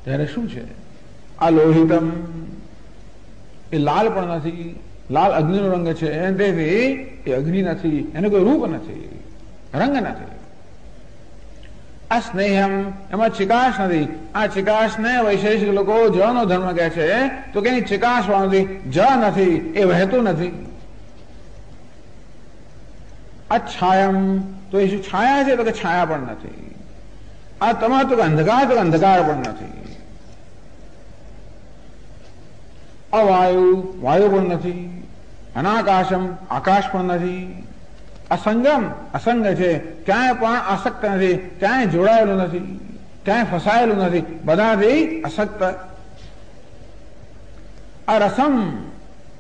ત્યારે શું છે? આ લોહિતમ એ લાલ પણ નથી, લાલ અગ્નિનો રંગ છે, તેથી એ અગ્નિ નથી, એને કોઈ રૂપ નથી, રંગ નથી. આ સ્નેહમ એમાં ચિકાશ નથી. આ ચિકાશને વૈશેષિક લોકો જળનો ધર્મ કહે છે, તો કે ચિકાશ વાળું જળ નથી, એ વહેતું નથી. આ છાયમ તો એ શું છાયા છે? તો કે છાયા પણ નથી. આ તમારું તો અંધકાર, તો અંધકાર પણ નથી. અવાયુ વાયુ પણ નથી. અનાકાશમ આકાશ પણ નથી. અસંગમ અસંગ છે, ક્યાંય પણ આસક્ત નથી, ક્યાંય જોડાયેલું નથી, ક્યાંય ફસાયેલું નથી, બધાથી અસક્ત. અરસમ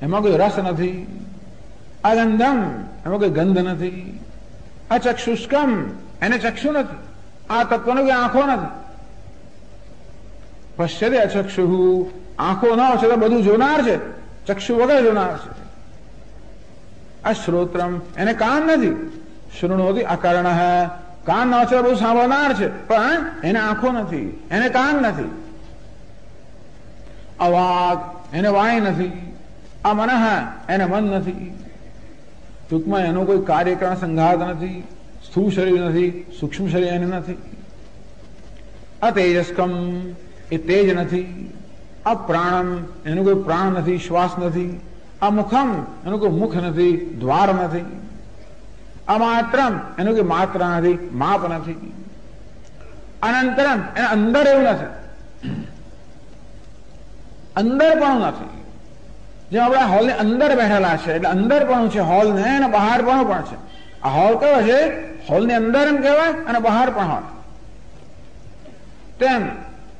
એમાં કોઈ રસ નથી, અગંધમ એમાં કોઈ ગંધ નથી, અચક્ષુષ્કમ એને ચક્ષુ નથી, આ તત્વનો કોઈ આંખો નથી. પશ્યતે અચક્ષુ આંખો ન છે તો બધું જોનાર છે, ચક્ષુ વગર જોનાર છે. અશ્રોત્રમ એને કાન નથી, શૃણોતિ અકર્ણ કાન ન છે બધું સાંભળનાર છે પણ એને આંખો નથી, એને કાન નથી. અવાગ એને વાણી નથી, અમનઃ એને મન નથી. ટૂંકમાં એનો કોઈ કાર્યકારણ સંઘાત નથી, સ્થૂળ શરીર નથી, સૂક્ષ્મ શરીર એને નથી. અતેજસ્કમ એ તેજ નથી, અપ્રાણમ એનું કોઈ પ્રાણ નથી, શ્વાસ નથી, અમુખમ એનું કોઈ મુખ નથી, દ્વાર નથી, અમાત્રમ એનું કોઈ માત્રા નથી, માપ નથી, અનંતરમ એને અંદર એવું નથી, અંદર પણ નથી. જેમ આપણા હોલની અંદર બેઠેલા છે એટલે અંદર પણ છે હોલ ને, અને બહાર પણ છે. આ હોલ કયો છે? હોલની અંદર એમ કહેવાય અને બહાર પણ હોય. તેમ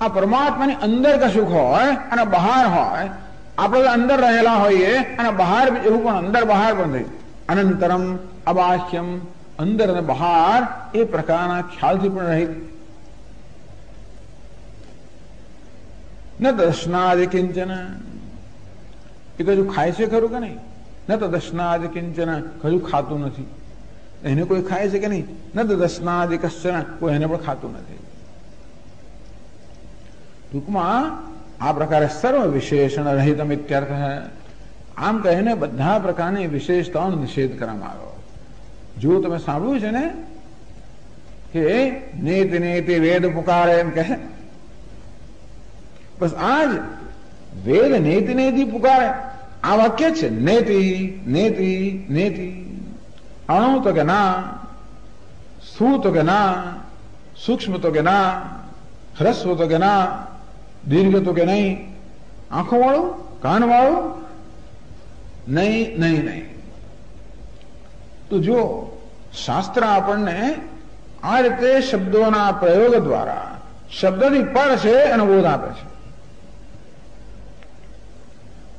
આ પરમાત્માની અંદર કશુંક હોય અને બહાર હોય. આપણે અંદર રહેલા હોઈએ અને બહાર એવું પણ અંદર બહાર પણ થઈ. અનંતરમ અબાહ્યમ અંદર અને બહાર એ પ્રકારના ખ્યાલથી પણ રહી. ન દર્શનાદિ કિંચન એ કજું ખાય છે ખરું કે નહીં? ન તો દર્શનાદિ કિંચન કજું ખાતું નથી. એને કોઈ ખાય છે કે નહીં? ન તો દર્શનાદિ કશ્ચન કોઈ એને પણ ખાતું નથી. ટૂંકમાં આ પ્રકારે સર્વ વિશેષણ રહિતમ ઇત્યર્થ હૈ. આમ કહીને બધા પ્રકારની વિશેષતાઓનો નિષેધ કરવામાં આવ્યો. જો તમે સાંભળ્યું છે ને કે નેતિ નેતિ વેદ પુકારે એમ કહે, બસ આજ વેદ નેતિ નેતિ પુકારે આ વાક્ય છે. નેતિ નેતિ નેતિ. અણુ તો કે ના, સ્થૂળ તો કે ના, સૂક્ષ્મ તો કે ના, હ્રસ્વ તો કે ના, દીર્ઘ તો કે નહીં, આંખો વાળું કાન વાળું નહીં નહીં નહીં. તો જો શાસ્ત્ર આપણને આ રીતે શબ્દોના પ્રયોગ દ્વારા શબ્દની પર છે અને બોધ આપે છે.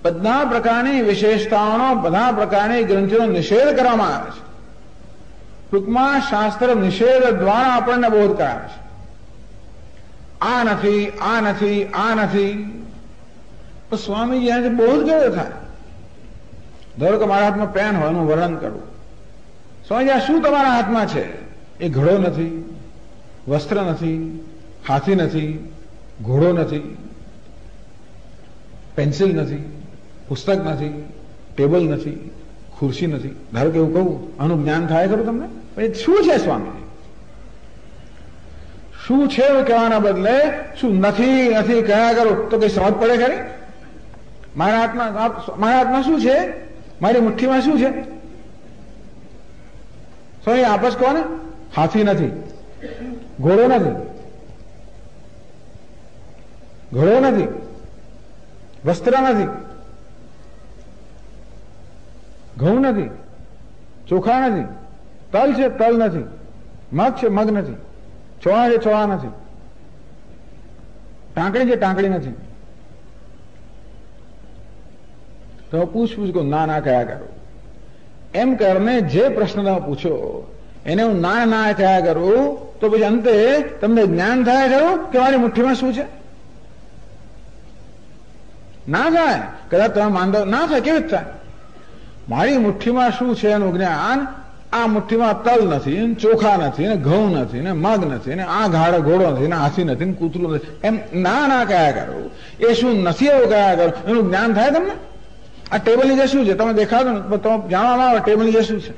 બધા પ્રકારની વિશેષતાઓનો બધા પ્રકારની ગ્રંથિનો નિષેધ કરવામાં આવે છે. ટૂંકમાં શાસ્ત્ર નિષેધ દ્વારા આપણને બોધ કરાવે છે. આ નથી, આ નથી, આ નથી. તો સ્વામીજી આજે બોધ કેવો થાય? ધારો કે મારા હાથમાં પેન હોય, એનું વર્ણન કરું. સ્વામીજી આ શું તમારા હાથમાં છે? એ ઘડો નથી, વસ્ત્ર નથી, હાથી નથી, ઘોડો નથી, પેન્સિલ નથી, પુસ્તક નથી, ટેબલ નથી, ખુરશી નથી. ધારો કે એવું કહું, આનું જ્ઞાન થાય ખરું તમને? શું છે સ્વામીજી? શું છે એવું કહેવાના બદલે શું નથી નથી કયા કરો તો કઈ સમજ પડે ખરી? મારા હાથમાં શું છે? મારી મુઠ્ઠીમાં શું છે? સ્વામી આપસ કહો ને. હાથી નથી, ઘોડો નથી, ઘોડો નથી, વસ્ત્ર નથી, ઘઉં નથી, ચોખા નથી, તલ છે તલ નથી, મગ છે મગ નથી, ચોળા છે ચોળા નથી, ટાંકણી છે ટાંકણી નથી. તો પૂછ કહું ના ના કયા કરું. એમ કરીને જે પ્રશ્ન તમે પૂછો એને હું ના ના કયા કરું તો પછી અંતે તમને જ્ઞાન થાય ખરું કે મારી મુઠ્ઠીમાં શું છે? ના થાય. કદાચ તમે માનતો ના થાય. કેવી રીતે થાય? મારી મુઠ્ઠીમાં શું છે એનું જ્ઞાન. આ મુઠ્ઠીમાં તલ નથી, ચોખા નથી, ને ઘઉં નથી, ને મગ નથી, ને આ ઘોડો નથી, ને હાથી નથી, ને કૂતરું નથી. એમ ના ના કયા કરું. એ શું નથી એવું કયા કરું એનું જ્ઞાન થાય તમને? આ ટેબલ નીચે શું છે તમે દેખાડો ને તમે જાણવામાં આવે ટેબલ નીચે શું છે?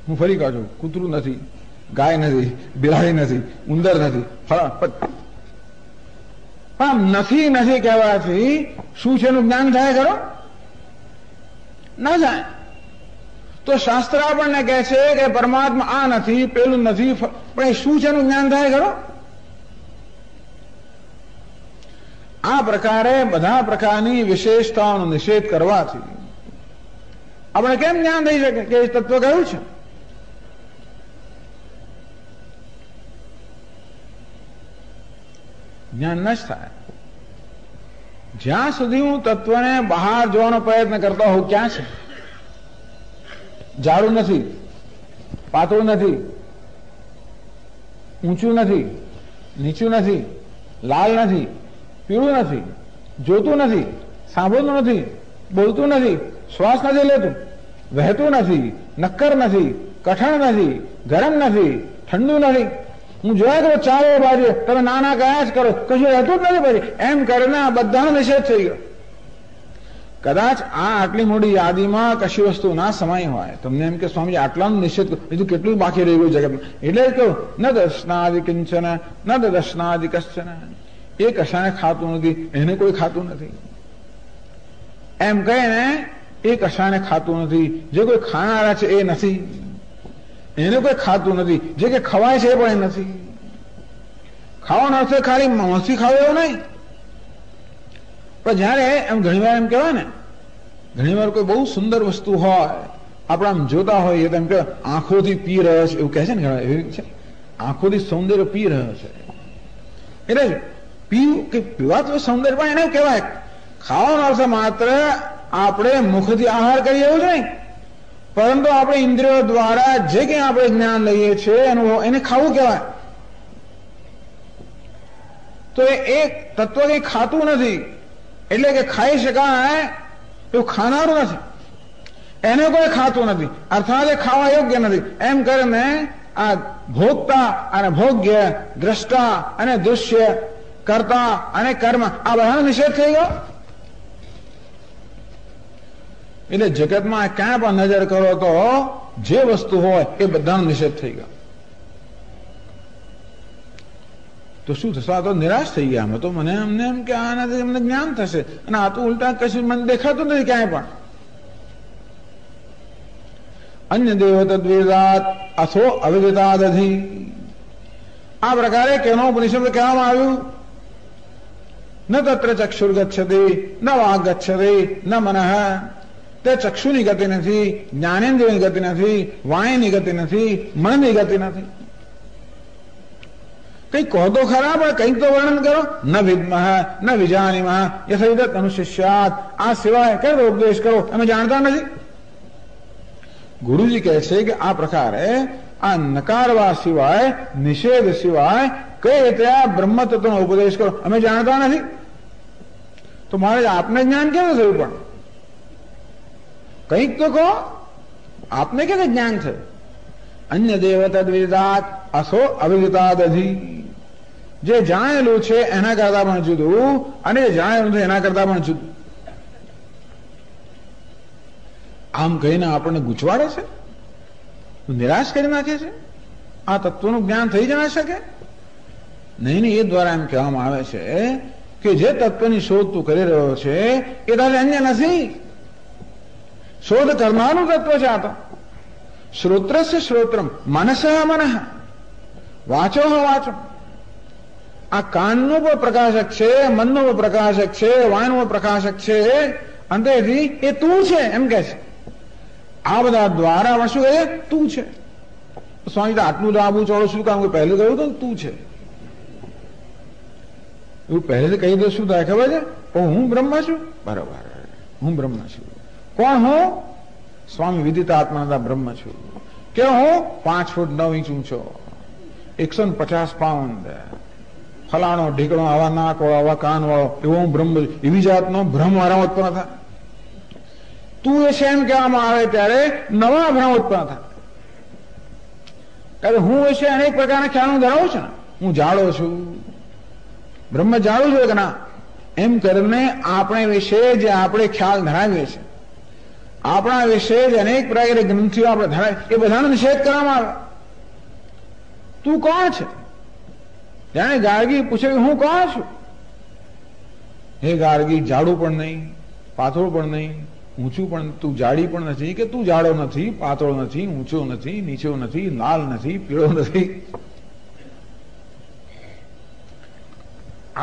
હું ફરી કહું છું, કૂતરું નથી, ગાય નથી, બિલાડી નથી, ઉંદર નથી. પણ નથી નથી કહેવાથી શું છે એનું જ્ઞાન થાય ખરો? ના થાય. તો શાસ્ત્ર આપણને કહે છે કે પરમાત્મા આ નથી, પેલું નથી, પણ એ શું છે એનું જ્ઞાન થાય ખરો? આ પ્રકારે બધા પ્રકારની વિશેષતાઓનો નિષેધ કરવાથી આપણે કેમ જ્ઞાન થઈ શકે કે એ તત્વ કયું છે? જ્ઞાન ન જ થાય જ્યાં સુધી હું તત્વને બહાર જોવાનો પ્રયત્ન કરતો હોઉં. ક્યાં છે? જાડું નથી, પાતળું નથી, ઊંચું નથી, નીચું નથી, લાલ નથી, પીળું નથી, જોતું નથી, સાંભળતું નથી, બોલતું નથી, શ્વાસ નથી લેતું, વહેતું નથી, નક્કર નથી, કઠણ નથી, ગરમ નથી, ઠંડુ નથી. હું જોયા કરો ચારે બાજુ તમે નાના કયા જ કરો, કશું રહેતું જ નથી. પછી એમ કરીને આ બધાનો નિષેધ થઈ ગયો. કદાચ આ આટલી મોટી યાદીમાં કશી વસ્તુ ના સમાય હોય, તમને એમ કે સ્વામી આટલાનો નિષેધ, બીજું કેટલું બાકી રહી ગયું જગતમાં. એટલે જ કહું, ન દર્શનાદિ કિંચન ન દર્શનાદિ કશ્ચન. એ કશાને ખાતું નથી, એને કોઈ ખાતું નથી. એમ કહે ને, એ કશાને ખાતું નથી. જે કોઈ ખાનારા છે એ નથી, એને કોઈ ખાતું નથી. જે કે ખવાય છે એ પણ એ નથી. ખાવાનો અર્થ ખાલી મોંથી ખાવ એવું નહીં. પણ જયારે એમ ઘણી વાર એમ કહેવાય ને, ઘણી વાર કોઈ બહુ સુંદર વસ્તુ હોય, આપણે આમ જોતા હોઈએ તો એમ કે આંખોથી પી રહ્યો છે, એવું કહે છે ને, એવું છે આંખોથી સૌંદર્ય પી રહ્યો છે. એટલે પીવું કે પીવાતું સૌંદર્ય પણ એને કહેવાય. ખાવાનો અર્થ માત્ર આપણે મુખથી આહાર કરીએ એવું જ નહીં, પરંતુ આપણે ઇન્દ્રિયો દ્વારા જે કંઈ આપણે જ્ઞાન લઈએ છીએ એને ખાવું કહેવાય. તો એ તત્વ કંઈ ખાતું નથી, એટલે કે ખાઈ શકાય એવું ખાનારું નથી, એને કોઈ ખાતું નથી, અર્થાત એ ખાવા યોગ્ય નથી. એમ કરીને આ ભોગતા અને ભોગ્ય, દ્રષ્ટા અને દૃશ્ય, કર્તા અને કર્મ, આ બધાનો નિષેધ થઈ ગયો. એટલે જગતમાં ક્યાં પણ નજર કરો તો જે વસ્તુ હોય એ બધાનો નિષેધ થઈ ગયો. તો શું થશે? આ તો નિરાશ થઈ ગયા અમે તો. મને અમને એમ કે આનાથી અમને જ્ઞાન થશે, અને આ તો ઉલટા કશું મને દેખાતું નથી ક્યાંય પણ. અન્ય દેવ તદ્વેદાત અથો અવિદિતાદધિ. આ પ્રકારે કેનો ઉપનિષદ કહેવામાં આવ્યું? ન તત્ર ચક્ષુર ગચ્છતિ ન વાગ ગચ્છતિ ન મનઃ. તે ચક્ષુની ગતિ નથી, જ્ઞાનેન્દ્રિયની ગતિ નથી, વાણીની ગતિ નથી, મનની ગતિ નથી. કઈક કહો તો ખરા, પણ કંઈક તો વર્ણન કરો. ન વિદ્મઃ ન વિજાનીમઃ યથૈદત અનુશિષ્યાત. આ સિવાય કઈ ઉપદેશ કરો, અમે જાણતા નથી. ગુરુજી કહે છે કે આ પ્રકારે આ નકારવા સિવાય, નિષેધ સિવાય કઈ રીતે આ બ્રહ્મ તત્વનો ઉપદેશ કરો, અમે જાણતા નથી. તો મારે આપને જ્ઞાન કેવું થયું? પણ કંઈક તો કહો, આપને કે જ્ઞાન છે. અન્ય દેવ તદ્વિદાત અસો અવિદિતાદધિ. જે જાણેલું છે એના કરતા પણ જુદું, અને જે જાણેલું છે એના કરતા પણ જુદું. આમ કહીને આપણને ગૂંચવાડે છે, નિરાશ કરી નાખે છે. આ તત્વનું જ્ઞાન થઈ જ ના શકે. નહીં, એ દ્વારા એમ કહેવામાં આવે છે કે જે તત્વની શોધ તું કરી રહ્યો છે એ તારે અન્ય નથી, શોધ કરનારું તત્વ છે. આ તો શ્રોત્રસ્ય શ્રોત્રમ મનસઃ મનઃ વાચો વાચો. આ કાનનો પણ પ્રકાશક છે, મનનો પણ પ્રકાશક છે, વાણીનો પણ પ્રકાશક છે. અંતેથી એ તું છે એમ કે છે. આ બધા દ્વારા શું કહે? તું છે. સ્વામી તો આટલું લાંબુ ચોડું શું કામ? પહેલું કહ્યું તો તું છે. એવું પહેલેથી કહી દો શું થાય ખબર છે? હું બ્રહ્મ છું. બરોબર, હું બ્રહ્મ છું. કોણ હું? સ્વામી વિદિતાત્માનંદ બ્રહ્મ છું. કે હું 5 ફૂટ 9 ઇંચ ઊંચો, 150 પાઉન્ડ, ફલાણો ઢીકણો, આવા નાક વાળો, આવા કાન વાળો, એવો હું બ્રહ્મ છું. એવી જાતનો ભ્રમ મારા ઉત્પન્ન થાય. તું એ છે એમ કહેવામાં આવે ત્યારે નવા ભ્રમ ઉત્પન્ન થાય. કારણ હું એ છે અનેક પ્રકારના ખ્યાલ હું ધરાવું છું ને. હું જાડો છું, બ્રહ્મ જાણું છું કે ના, એમ કરીને આપણે વિશે જે આપણે ખ્યાલ ધરાવીએ છીએ, આપણા વિશે જે અનેક પ્રકારની ગ્રંથિઓ આપણે ધરાવીએ, એ બધાનો નિષેધ કરવામાં આવે. તું કોણ છે? જાણે ગાર્ગી પૂછે કે હું કોણ છું? હે ગાર્ગી, જાડું પણ નહીં, પાતળું પણ નહીં, ઊંચું પણ, તું જાડી પણ નથી, કે તું જાડો નથી, પાતળો નથી, ઊંચો નથી, નીચો નથી, લાલ નથી, પીળો નથી.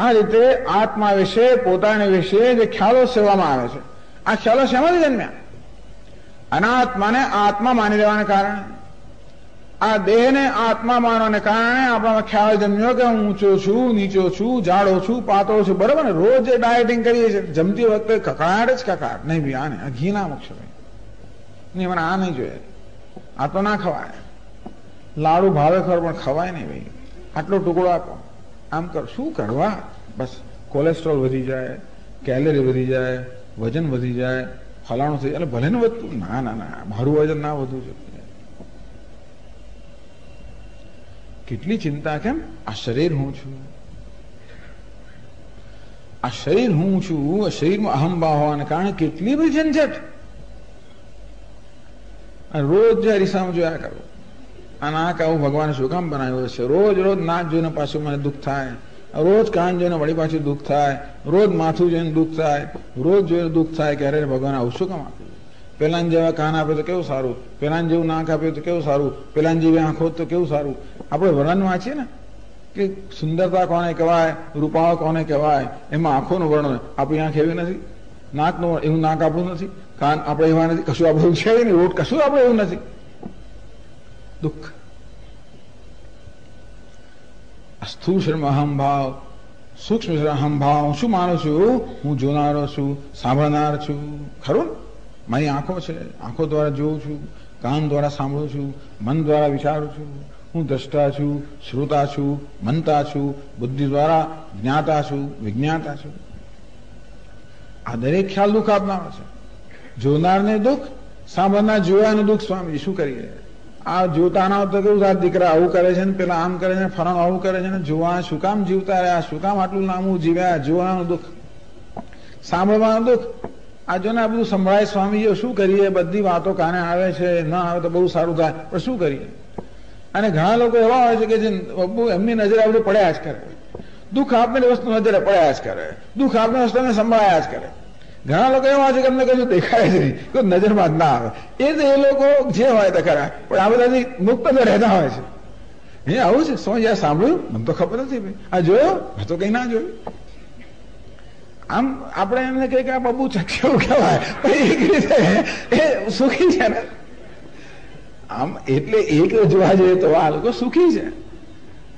આ રીતે આત્મા વિશે, પોતાને વિશે જે ખ્યાલો સેવામાં આવે છે, આ ખ્યાલો શેમાંથી જન્મ્યા? અનાત્માને આત્મા માની લેવાને કારણે, આ દેહને આત્મા માનવાને કારણે આપણામાં ખ્યાલ જમ્યો કે હું ઊંચો છું, નીચો છું, જાડો છું, પાતળો છું. બરાબર ને? રોજ જે ડાયટિંગ કરીએ છીએ, જમતી વખતે કકડાટ જ કકડાટ. નહીં ભાઈ, આને આ ઘી ના મૂકશો ભાઈ, નહીં મને આ નહીં જોઈએ, આ તો ના ખવાય. લાડુ ભાવે ખરો પણ ખવાય નહીં ભાઈ, આટલો ટુકડો આપો, આમ કર. શું કરવા? બસ કોલેસ્ટ્રોલ વધી જાય, કેલરી વધી જાય, વજન વધી જાય, ફલાણું થઈ જાય. એટલે ભલે ને વધતું, ના ના ના, મારું વજન ના વધવું છે. કેટલી ચિંતા. કેમ? આ શરીર હું છું, આ શરીર હું છું. આ શરીરમાં અહંભાવ હોવાને કારણે કેટલી બધી ઝંઝટ. રોજ જે અરીસામાં જોયા કરો, આ નાક આવું ભગવાને શું કામ બનાવ્યું છે? રોજ રોજ નાક જોઈને પાછું મને દુઃખ થાય, રોજ કાન જોઈને વળી પાછું દુઃખ થાય, રોજ માથું જોઈને દુઃખ થાય, રોજ જોઈને દુઃખ થાય કે અરે ભગવાન આવું શું કામ આપ્યું? પેલા જેવા કાન આપે તો કેવું સારું, પેલા જેવું નાક આપ્યું તો કેવું સારું, પેલા જેવી આંખો તો કેવું સારું. આપણે વર્ણન વાંચીએ ને કે સુંદરતા કોને કહેવાય, રૂપાળો કોને કહેવાય, એમાં આંખોનું વર્ણન. આપણી આંખ એવી નથી, નાકનું એવું નાક આપણું નથી, કાન આપણે એવા નથી, કશું આપણે એવું છે નહીં, રોટ કશું આપણે એવું નથી. દુઃખ. સ્થૂળ શરીરમાં અહંભાવ, સૂક્ષ્મ શરીર અહંભાવ. હું શું માનું છું? હું જોનારો છું, સાંભળનાર છું. ખરું ને? મારી આંખો છે, આંખો દ્વારા જોઉં છું, કાન દ્વારા સાંભળું છું, મન દ્વારા વિચારું છું. હું દ્રષ્ટા છું, શ્રોતા છું, મનતા છું, બુદ્ધિ દ્વારા જ્ઞાતા છું, વિજ્ઞાતા છું. આ દરેક ખ્યાલ દુઃખ આપનારો છે. જોનારને દુઃખ, સાંભળનાર જોવાનું દુઃખ. સ્વામીજી શું કરીએ? આ જોતાના તો કેવું થાય, દીકરા આવું કરે છે ને પેલા આમ કરે છે ને ફલાણું આવું કરે છે ને, જોવા શું કામ જીવતા રહ્યા, શું કામ આટલું લાંબુ જીવ્યા? જોવાનું દુઃખ, સાંભળવાનું દુઃખ. આ જો ને આ બધું સંભળાય સ્વામીજીઓ શું કરીએ? બધી વાતો કાને આવે છે, ન આવે તો બહુ સારું થાય, પણ શું કરીએ? અને ઘણા લોકો એવા હોય છે કે જે એમની નજરે આ બધું પડ્યા જ કરે, દુઃખ આપેલી વસ્તુ નજરે પડ્યા જ કરે, દુઃખ આપેલી વસ્તુને સંભળાયા જ કરે. ઘણા લોકો એવા છે કે અમને કશું દેખાય જ નહીં, કોઈ નજરમાં જ ના આવે. એ તો એ લોકો જે હોય તો ખરા, પણ આ બધાથી મુક્ત રહેતા હોય છે. એ આવું છે? સમજ સાંભળ્યું? મને તો ખબર નથી ભાઈ. આ જોયો? મેં તો કઈ ના જોયું. આમ આપણે એમને કહીએ કે આ બબુ ચક્ષુ કહેવાય, એક રીતે એ સુખી છે ને. આમ એટલે એક જોવા જઈએ તો આ લોકો સુખી છે,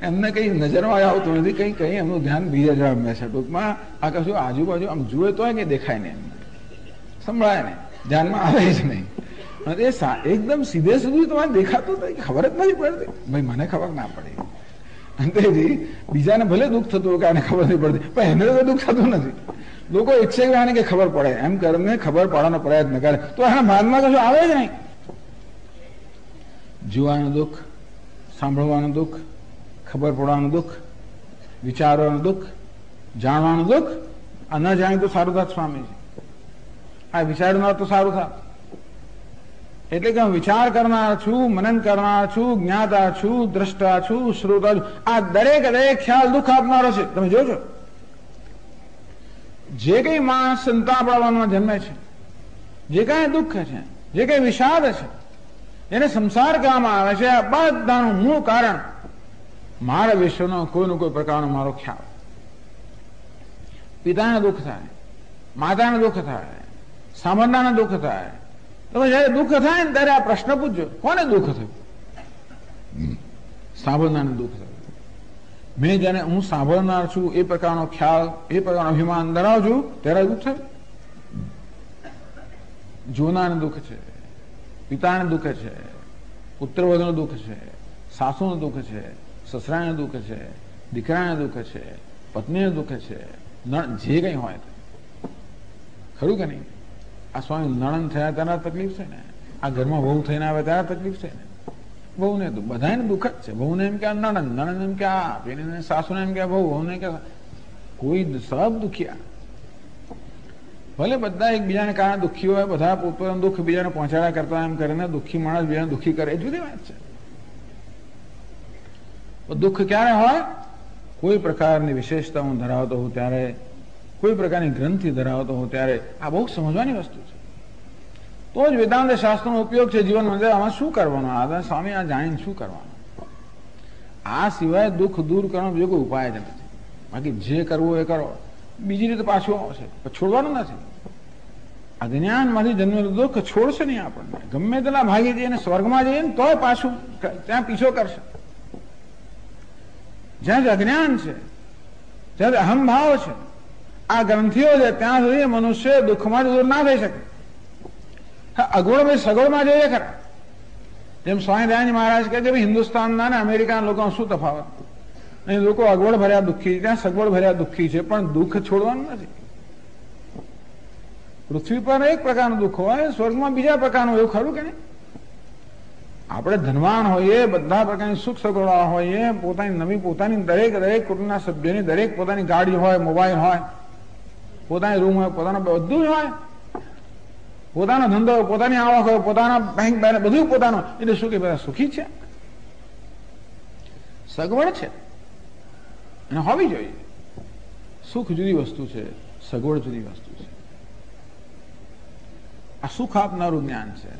એમને કઈ નજરમાં આવતું નથી, કઈ કઈ એમનું ધ્યાન બીજા જવા છે. ટૂંકમાં આ કશું આજુબાજુ આમ જુએ તો કઈ દેખાય નહીં, એમને સંભળાય નહીં, ધ્યાનમાં આવે જ નહીં. એ એકદમ સીધે સીધું તમારે દેખાતું ખબર જ નથી પડતી. ભાઈ મને ખબર ના પડી, અંતેથી બીજાને ભલે દુઃખ થતું હોય કે આને ખબર નહીં પડતી, પણ એને તો દુઃખ થતું નથી. લોકો ઈચ્છે કે આને કે ખબર પડે, એમ કરીને ખબર પાડવાનો પ્રયત્ન કરે તો એના ભાનમાં કશું આવે જ નહીં. જોવાનું દુઃખ, સાંભળવાનું દુઃખ, ખબર પડવાનું દુઃખ, વિચારવાનું દુઃખ, જાણવાનું દુઃખ. આ ન જાણે તો સારું થાત સ્વામીજી, આ વિચારનાર તો સારું થાત. એટલે કે હું વિચાર કરનાર છું, મનન કરનાર છું, જ્ઞાતા છું, દ્રષ્ટા છું, શ્રોતા છું. આ દરેક દરેક ખ્યાલ દુઃખ આપનારો છે. તમે જોજો, જે કઈ માણસ સંતાપ પાડવામાં જન્મે છે, જે કઈ દુઃખ છે, જે કઈ વિષાદ છે, એને સંસાર કહેવામાં આવે છે, આ બધાનું મૂળ કારણ મારા વિશ્વનો કોઈનો કોઈ પ્રકારનો મારો ખ્યાલ. પિતાને દુઃખ થાય, માતાને દુઃખ થાય, સાંભળનારને દુઃખ થાય. તમે જયારે દુઃખ થાય ને ત્યારે આ પ્રશ્ન પૂછજો, કોને દુઃખ થયું? સાંભળનારને દુઃખ થયું. મેં જેને હું સાંભળનાર છું એ પ્રકારનો ખ્યાલ, એ પ્રકારનો અભિમાન ધરાવું છું, ત્યારે દુઃખ થયું. જોનારને દુઃખ છે, પિતાને દુઃખ છે, પુત્રવધુનું દુઃખ છે, સાસુનું દુઃખ છે, સસરાને દુઃખ છે, દીકરાને દુઃખ છે, પત્નીને દુઃખ છે, જે કઈ હોય ખરું કે નહીં? આ સ્વામી નણંદ થયા ત્યારે તકલીફ છે ને, આ ઘરમાં વહુ થઈને આવે ત્યારે તકલીફ છે ને. વહુને બધાને દુઃખ જ છે. વહુને એમ કે નણંદ, નણંદ એમ કે આ, પેલીને સાસુને એમ કે વહુ, વહુને કે કોઈ સબ દુખિયા. ભલે બધા એકબીજાને કારણે દુઃખી હોય, બધા પોતાનું દુઃખ બીજાને પહોંચાડ્યા કરતા એમ કરીને દુઃખી માણસ બીજાને દુઃખી કરે, એ જુદી વાત છે. દુઃખ ક્યારે હોય? કોઈ પ્રકારની વિશેષતા હું ધરાવતો હોઉં ત્યારે, કોઈ પ્રકારની ગ્રંથિ ધરાવતો હોઉં ત્યારે. આ બહુ સમજવાની વસ્તુ છે. તો જ વેદાંત શાસ્ત્રનો ઉપયોગ છે જીવનમાં. આમાં શું કરવાનું? આ સ્વામી આ જાણીને શું કરવાનું? આ સિવાય દુઃખ દૂર કરવાનો બીજો કોઈ ઉપાય જ નથી. બાકી જે કરવું એ કરો, બીજી રીતે પાછું આવશે, છોડવાનું નથી. અજ્ઞાનમાંથી જન્મેલું દુઃખ છોડશે નહીં આપણને. ગમે તેટલા ભાગી જઈએ, સ્વર્ગમાં જઈએ ને તોય પાછું ત્યાં પીછો કરશે. જ્યાં અજ્ઞાન છે, જ્યાં અહમભાવ છે, આ ગ્રંથિઓ છે, ત્યાં સુધી મનુષ્ય દુઃખમાં દૂર ના થઈ શકે. અગવડ ભાઈ સગવડમાં જોઈએ ખરા. જેમ સ્વામી દયાનંદ મહારાજ કહે છે, હિન્દુસ્તાનના ને અમેરિકાના લોકોમાં શું તફાવત? અહીં લોકો અગવડ ભર્યા દુઃખી, ત્યાં સગવડ ભર્યા દુઃખી છે, પણ દુઃખ છોડવાનું નથી. પૃથ્વી પર એક પ્રકારનું દુઃખ હોય, સ્વર્ગમાં બીજા પ્રકારનું. એવું ખરું કે નહીં? આપણે ધનવાન હોઈએ, બધા પ્રકારની સુખ સગવડતા હોઈએ, પોતાની નવી પોતાની દરેક કુટુંબના સભ્યોની દરેક પોતાની ગાડી હોય, મોબાઈલ હોય, પોતાની રૂમ હોય, પોતાનું બધું જ હોય, પોતાનો ધંધો હોય, પોતાની આવક હોય, પોતાના બેંક બેલેન્સ બધું પોતાનું. એટલે શું કે બધા સુખી છે? સગવડ છે અને હોવી જોઈએ. સુખ જુદી વસ્તુ છે, સગવડ જુદી વસ્તુ છે. આ સુખ આપનારું જ્ઞાન છે,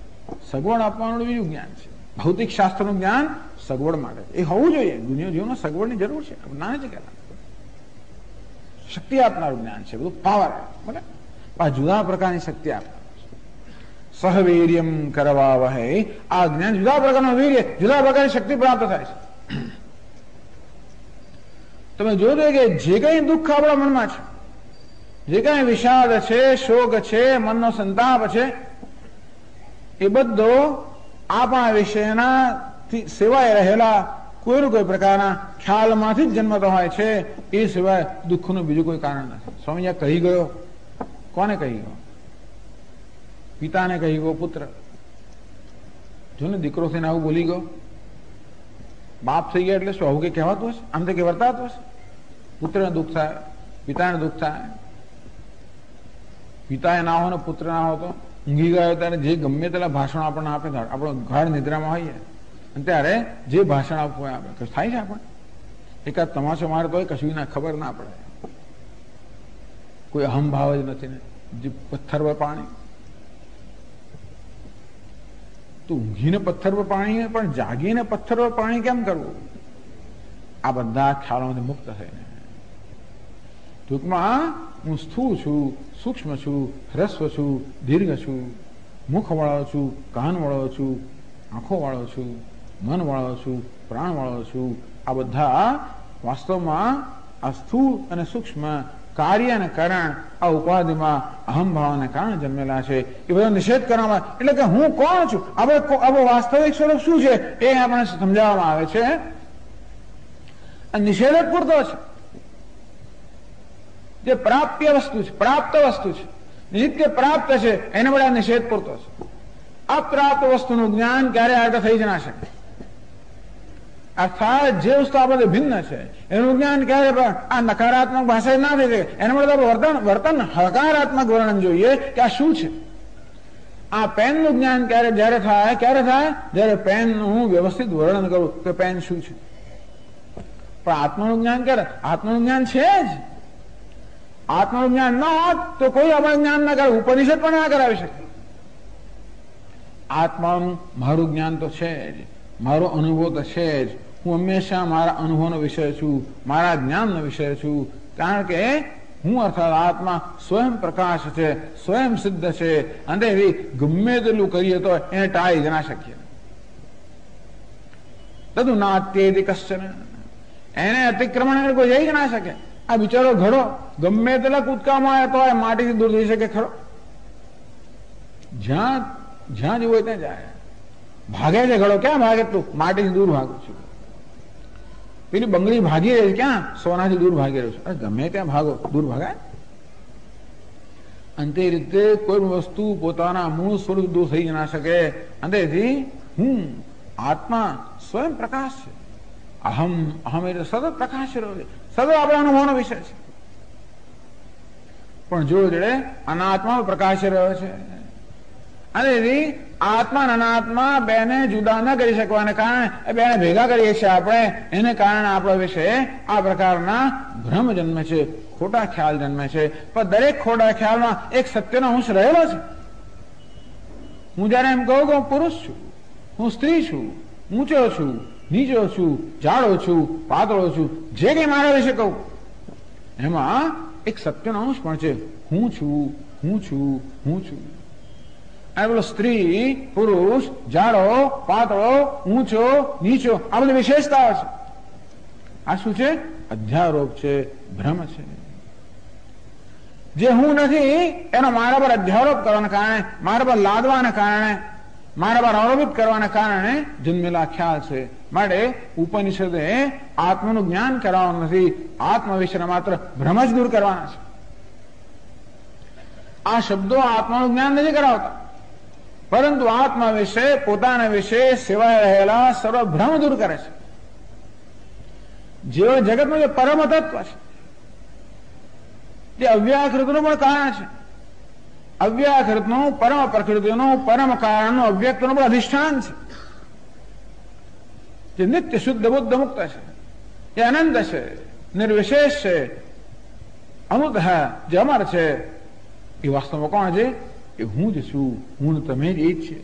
સગવડ આપવાનું બીજું જ્ઞાન છે. ભૌતિક શાસ્ત્રનું જ્ઞાન સગવડ માટે એ હોવું જોઈએ. દુનિયા જીવનમાં સગવડની જરૂર છે. ના નથી કહેતા. શક્તિ આપનારું જ્ઞાન છે, બધું પાવર. બરાબર, આ જુદા પ્રકારની શક્તિ આપનાર સહવીર્યમ કરવા વહે. આ જ્ઞાન જુદા પ્રકારનું વીર્ય, જુદા પ્રકારની શક્તિ પ્રાપ્ત થાય છે. તમે જોજો કે જે કઈ દુઃખ આપણા મનમાં છે, જે કઈ વિષાદ છે, શોક છે, મનનો સંતાપ છે, એ બધો આપણા વિષયના સિવાય રહેલા કોઈ કોઈ પ્રકારના ખ્યાલમાંથી જ જન્મતો હોય છે. એ સિવાય દુઃખનું બીજું કોઈ કારણ નથી. સ્વામી કહી ગયો, કોને કહી ગયો? પિતાને કહી ગયો પુત્ર. જો ને દીકરો થઈને આવું બોલી ગયો, બાપ થઈ ગયા એટલે શું આવું કઈ કહેવાતું હશે? આમ તો કે વર્તાતું હશે? પુત્રને દુઃખ થાય, પિતાને દુઃખ થાય. પિતાએ ના હો ને પુત્ર ના હો તો ઊંઘી ગયો ત્યારે જે ગમે તેટલા ભાષણો આપણને આપે, આપણો ગાઢ નિદ્રામાં હોઈએ અને ત્યારે જે ભાષણ આપવું હોય આપણે થાય છે. આપણે એકાદ તમાશો મારે તો કશું ના ખબર ના પડે. કોઈ અહમભાવ જ નથી ને. જે પથ્થર પર પાણી, તો ઊંઘીને પથ્થર પર પાણી, પણ જાગીને પથ્થર પર પાણી કેમ કરવું? આ બધા ખ્યાલોમાંથી મુક્ત થઈને ટૂંકમાં હું સ્થૂળ છું, સૂક્ષ્મ છું, હ્રસ્વ છું, દીર્ઘ છું, મુખ વાળો છું, કાન વાળો છું, આંખો વાળો છું, મન વાળો છું, પ્રાણ વાળો છું. આ બધા વાસ્તવમાં આ સ્થૂળ અને સૂક્ષ્મ કાર્ય અને કારણ આ ઉપાધિમાં અહમભાવને કારણે જન્મેલા છે. એ બધા નિષેધ કરવામાં, એટલે કે હું કોણ છું, આપણો વાસ્તવિક સ્વરૂપ શું છે એ આપણે સમજાવવામાં આવે છે. નિષેધ જ પૂરતો છે. જે પ્રાપ્ય વસ્તુ છે, પ્રાપ્ત વસ્તુ છે, નિત્ય પ્રાપ્ત છે, એને બધા નિષેધ પૂરતો છે. અપ્રાપ્ત વસ્તુનું જ્ઞાન ક્યારે આગળ થઈ જ ના શકે. અર્થાત જે વસ્તુ આપણે ભિન્ન છે એનું જ્ઞાન ક્યારે પણ આ નકારાત્મક ભાષા ના થઈ શકે. એના માટે વર્તન હકારાત્મક વર્ણન જોઈએ કે આ શું છે. આ પેનનું જ્ઞાન ક્યારે થાય જ્યારે પેનનું વ્યવસ્થિત વર્ણન કરું કે પેન શું છે. પણ આત્માનું જ્ઞાન ક્યારે? આત્માનું જ્ઞાન છે જ. આત્માનું જ્ઞાન ન હોત તો કોઈ આપણે જ્ઞાન ના કરે, ઉપનિષદ પણ ના કરાવી શકે. આત્માનું મારું જ્ઞાન તો છે જ, મારો અનુભવ તો છે જ. હું હંમેશા મારા અનુભવનો વિષય છું, મારા જ્ઞાનનો વિષય છું. કારણ કે હું અર્થાત આત્મા સ્વયં પ્રકાશ છે, સ્વયં સિદ્ધ છે. અને એવી ગમે તેટલું કરીએ તો એને ટાળી જ ના શકીએ. તદુ નાત્યેતિ કશ્ચન, એને અતિક્રમણ કોઈ જઈ જ ના શકે. આ બિચારો ઘડો ગમે તેટલા કૂદકામાં આવ્યો તો માટીથી દૂર થઈ શકે ખરો? જ્યાં જવું હોય ત્યાં જાય. ભાગે છે ઘડો, ક્યાં ભાગે તું? માટીથી દૂર ભાગું છું. પેલી બંગડી ભાગી રહી છે, ક્યાં? સોનાથી દૂર ભાગી રહ્યું છે. ગમે ત્યાં ભાગો, દૂર ભાગાય. અંતે રીતે કોઈ વસ્તુ પોતાના મૂળ સ્વરૂપ દૂર થઈ ના શકે. અંતેથી હું આત્મા સ્વયં પ્રકાશ છે. અહમ એટલે સતત પ્રકાશ રહ્યો છે, સતત આપણા અનુભવનો વિષય છે. પણ જો જોડે અનાત્મા પ્રકાશ રહ્યો છે. અને આત્મા અને અનાત્મા બેને જુદા ન કરી શકવાને કારણે બેને ભેગા કરીએ છીએ આપણે. એને કારણે આપણો વિષય આ પ્રકારના ભ્રમ જન્મે છે, ખોટા ખ્યાલ જન્મે છે. પણ દરેક ખોટા ખ્યાલમાં એક સત્યનો અંશ રહેલો છે. હું જયારે એમ કહું કે હું પુરુષ છું, હું સ્ત્રી છું, ઊંચો છું, નીચો છું, જાડો છું, પાતળો છું, જે કઈ મારા વિશે કહું એમાં એક સત્યનો અંશ પણ છે. હું છું, હું છું, હું છું. અને પેલો સ્ત્રી પુરુષ જાડો પાતળો ઊંચો નીચો આ બધી વિશેષતાઓ છે. આ શું છે? અધ્યારોપ છે, ભ્રમ છે. જે હું નથી એનો મારા પર અધ્યારોપ કરવાના કારણે, મારા પર લાદવાના કારણે, મારા પર આરોપિત કરવાના કારણે જન્મેલા ખ્યાલ છે. માટે ઉપનિષદે આત્માનું જ્ઞાન કરાવવાનું નથી, આત્મા વિશેના માત્ર ભ્રમ જ દૂર કરવાના છે. આ શબ્દો આત્માનું જ્ઞાન નથી કરાવતા, પરંતુ આત્મા વિશે, પોતાના વિશે સેવાય રહેલા સર્વ ભ્રમ દૂર કરે છે. જેઓ જગતનું જે પરમ તત્વ છે, જે અવ્યાકૃતનું પણ કારણ છે, અવ્યાકૃતનું પરમ પ્રકૃતિનું પરમ કારણનું અવ્યક્તનું પણ અધિષ્ઠાન છે, જે નિત્ય શુદ્ધ બુદ્ધ મુક્ત છે, જે અનંત છે, નિર્વિશેષ છે, અમૃત જે અમર છે, એ વાસ્તવમાં કોણ છે? એ હું જ છું, હું તમે જ એ જ છે.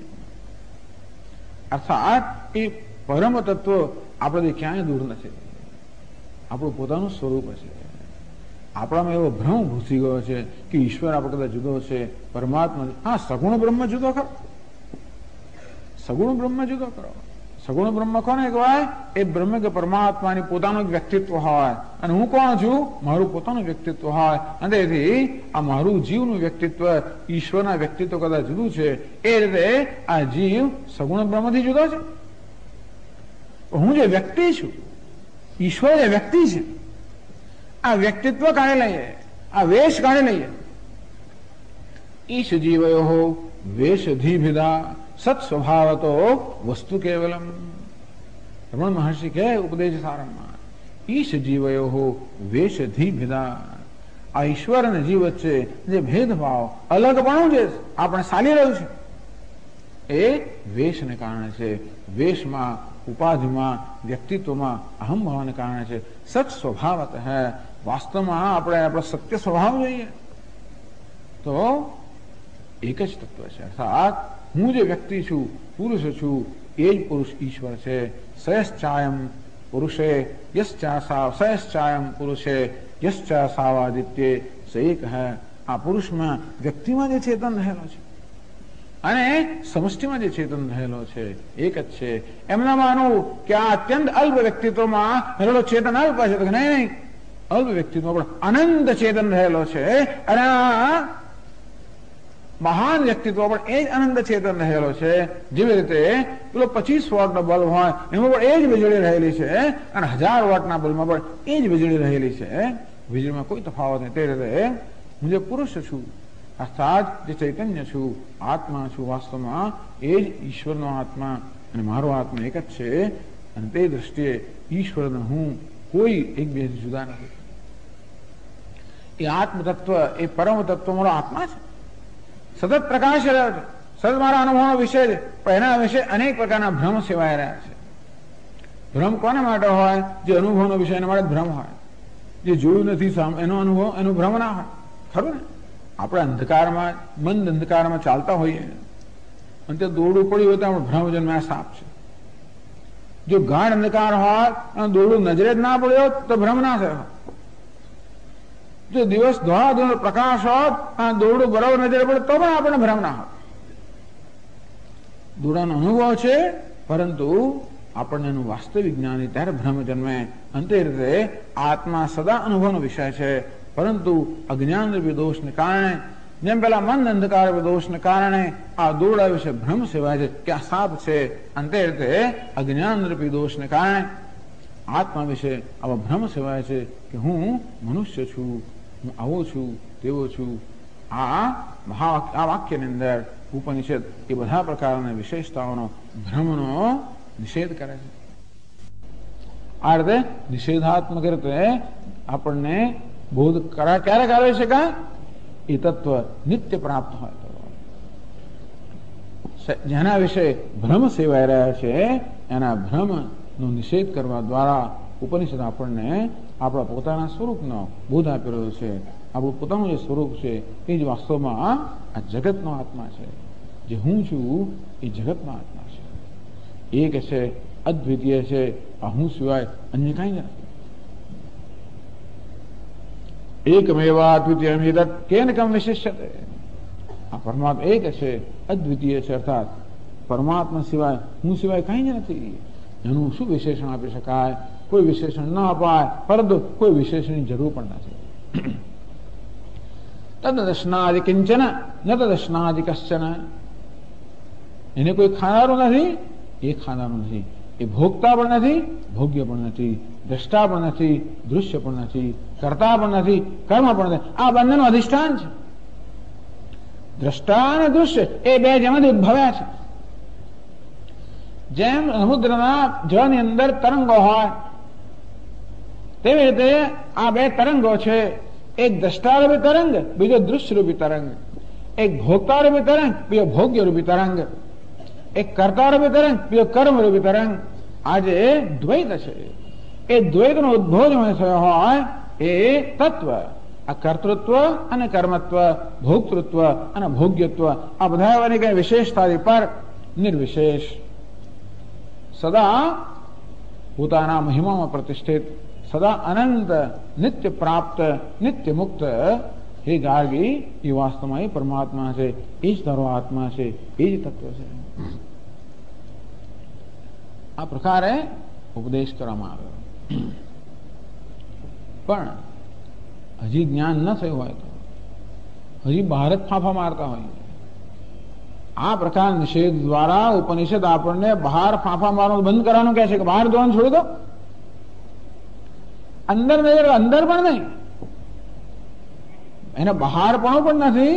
અર્થાત એ પરમ તત્વ આપણે ક્યાંય દૂર નથી, આપણું પોતાનું સ્વરૂપ છે. આપણામાં એવો ભ્રમ ઘૂસી ગયો છે કે ઈશ્વર આપણે કદાચ જુદો છે, પરમાત્મા. હા, સગુણ બ્રહ્મ જુદો કરો, સગુણ બ્રહ્મ જુદો કરો. સગુણ બ્રહ્મ કોને કહેવાય? એ બ્રહ્મ કે પરમાત્માની પોતાનું વ્યક્તિત્વ હોય, અને હું કોણ છું? મારું પોતાનું વ્યક્તિત્વ હોય. અને તેથી આ મારું જીવનું વ્યક્તિત્વ ઈશ્વરના વ્યક્તિત્વ કદાચ જુદું છે, એ રીતે આ જીવ સગુણ બ્રહ્મથી જુદો છે. હું જે વ્યક્તિ છું, ઈશ્વર જે વ્યક્તિ છે, આ વ્યક્તિત્વ કાઢી લઈએ, આ વેશ કાઢી લઈએ. ઈશ જીવયો વેશધિભિદા સત સ્વભાવતો વસ્તુ કેવલમ. રમણ મહર્ષિ કહે ઉપદેશ સારમાં, ઈશ જીવયો વેશધિભિદા. આ ઈશ્વર અને જીવ વચ્ચે જે ભેદભાવ, અલગપણું જે આપણે ચાલી રહ્યું છે, એ વેશને કારણે છે. વેશમાં, ઉપાધિમાં, વ્યક્તિત્વમાં અહમ ભાવને કારણે છે. સત સ્વભાવત હૈ. વાસ્તવમાં આપણે આપણો સત્ય સ્વભાવ જોઈએ તો એક જ તત્વ છે. અર્થાત હું જે વ્યક્તિ છું, પુરુષ છું, એ જ પુરુષ ઈશ્વર છે. સયશ્ચાયમ પુરુષે યશ્ચાસા, સયશ્ચાયમ પુરુષે યશ્ચાસાવાદિત્ય સ એક હૈ. આ પુરુષમાં, વ્યક્તિમાં જે ચેતન રહેલો છે અને સમષ્ટિમાં જે ચેતન રહેલો છે, એક જ છે. એમના માનવું કે આ અત્યંત અલ્પ વ્યક્તિત્વમાં રહેલો ચેતન અલ્પ છે, તો નહીં, અલ્પ વ્યક્તિત્વ પણ અનંત ચેતન રહેલો છે. અને મહાન વ્યક્તિત્વ પણ એ જ અનંત ચેતન રહેલો છે. જેવી રીતે પેલો 25 વોટનો બલ્બ હોય, એમાં પણ એ જ વીજળી રહેલી છે, અને 1000 વોટના બલ્બમાં પણ એ જ વીજળી રહેલી છે. વીજળીમાં કોઈ તફાવત નહીં. તે રીતે હું જે પુરુષ છું, અર્થાત જે ચૈતન્ય છું, આત્મા છું, વાસ્તવમાં એ જ ઈશ્વરનો આત્મા અને મારો આત્મા એક જ છે. અને તે દ્રષ્ટિએ ઈશ્વરને હું કોઈ એકબીજાથી જુદા નથી. એ આત્મ તત્વ, એ પરમ તત્વ મારો આત્મા છે, સતત પ્રકાશ રહ્યો છે, સતત મારા અનુભવનો વિષય છે. પણ એના વિશે અનેક પ્રકારના ભ્રમ સેવાઈ રહ્યા છે. ભ્રમ કોને માટે હોય? જે અનુભવનો વિષય એના માટે ભ્રમ હોય. જે જોયું નથી એનો અનુભવ, એનો ભ્રમ ના હોય. ખરું ને? આપણે અંધકારમાં, મંદ અંધકારમાં ચાલતા હોઈએ અને તે દોરડું પડ્યું હોય તો આપણે ભ્રમ જન્મે સાપ છે. જો ગાઢ અંધકાર હોય અને દોરડું નજરે જ ના પડ્યો તો ભ્રમ ના થયો. જો દિવસ ધોળા પ્રકાશ હોત અને દોરડું બરાબર નજરે પડે તો પણ આપણને ભ્રમ ના હોત. દોરડાનો અનુભવ છે, પરંતુ આપણને એનું વાસ્તવિક જ્ઞાન ત્યારે ભ્રમ જન્મે. અંતે રીતે આત્મા સદા અનુભવનો વિષય છે, પરંતુ અજ્ઞાન રૂપી દોષને કારણે, જેમ પેલા મન અંધકાર રૂપી દોષને કારણે આ દોરડા વિશે ભ્રમ સેવાય છે કે આ સાપ છે. અંતે રીતે અજ્ઞાન રૂપી દોષને કારણે આત્મા વિશે આવા ભ્રમ સેવાય છે કે હું મનુષ્ય છું, હું આવો છું, તેવો છું. આ વાક્યની અંદર ઉપનિષદ એ બધા પ્રકારના વિશેષતાઓનો, ભ્રમનો નિષેધ કરે છે. આ રીતે નિષેધાત્મક રીતે આપણને બોધ ક્યારે કરે છે કે એ તત્વ નિત્ય પ્રાપ્ત હોય તો. જેના વિશે ભ્રમ સેવાઈ રહ્યા છે એના ભ્રમનો નિષેધ કરવા દ્વારા ઉપનિષદ આપણને આપણા પોતાના સ્વરૂપનો બોધ આપી રહ્યો છે. આપણું પોતાનું જે સ્વરૂપ છે એ જ વાસ્તવમાં આ જગતનો આત્મા છે. જે હું છું એ જગતનો આત્મા છે, એક છે, અદ્વિતીય છે. આ હું સિવાય અન્ય કઈ નથી. એકમેવા અદ્વિતીયમ એતત કેન કમ વિશિષ્યતે. આ પરમાત્મા એક છે, અદ્વિતીય છે, અર્થાત પરમાત્મા સિવાય હું સિવાય કઈ જ નથી. એનું શું વિશેષણ આપી શકાય? કોઈ વિશેષણ ન અપાય, પરંતુ કોઈ વિશેષણની જરૂર પણ નથી. તદદર્શનાદિ કિંચન ન તદર્શનાદિ કશ્ચન. એને કોઈ ખાનારું નથી, એ ખાનારું નથી, એ ભોગતા પણ નથી, ભોગ્ય પણ નથી, દ્રષ્ટા પણ નથી, દૃશ્ય પણ નથી, કર્તા પણ નથી, કર્મ પણ નથી. આ બંનેનું અધિષ્ઠાન છે. દ્રષ્ટા અને દૃશ્ય એ બે જેમાંથી ઉદ્ભવ્યા છે. જેમ સમુદ્રના જળની અંદર તરંગો હોય તેવી રીતે આ બે તરંગો છે. એક દ્રષ્ટારૂપી તરંગ, બીજો દૃશ્યરૂપી તરંગ. એક ભોગતારૂપી તરંગ, બીજો ભોગ્યરૂપી તરંગ. એક કર્તારૂપી તરંગ, બીજો કર્મરૂપી તરંગ. આ જે દ્વૈત છે, એ દ્વૈતનો ઉદ્ભવ થયો હોય એ તત્વ, આ કર્તૃત્વ અને કર્મત્વ, ભોક્તૃત્વ અને ભોગ્યત્વ, આ બધા કઈ વિશેષતાથી પર નિર્વિશેષ, સદા પોતાના મહિમામાં પ્રતિષ્ઠિત, સદા અનંત, નિત્ય પ્રાપ્ત, નિત્ય મુક્ત હે ગાર્ગી, એ વાસ્તવમાં એ પરમાત્મા છે, એ જ તારો આત્મા છે, એ જ તત્વ છે. આ પ્રકારે ઉપદેશ કરવામાં આવ્યો. પણ હજી જ્ઞાન ન થયું હોય તો હજી બહાર જ ફાંફા મારતા હોય. આ પ્રકાર નિષેધ દ્વારા ઉપનિષદ આપણને બહાર ફાંફા મારવાનું બંધ કરવાનું કહે છે કે બહાર જવાનું છોડી દો. અંદર નહીં, અંદર પણ નહીં, એને બહાર પણ નથી,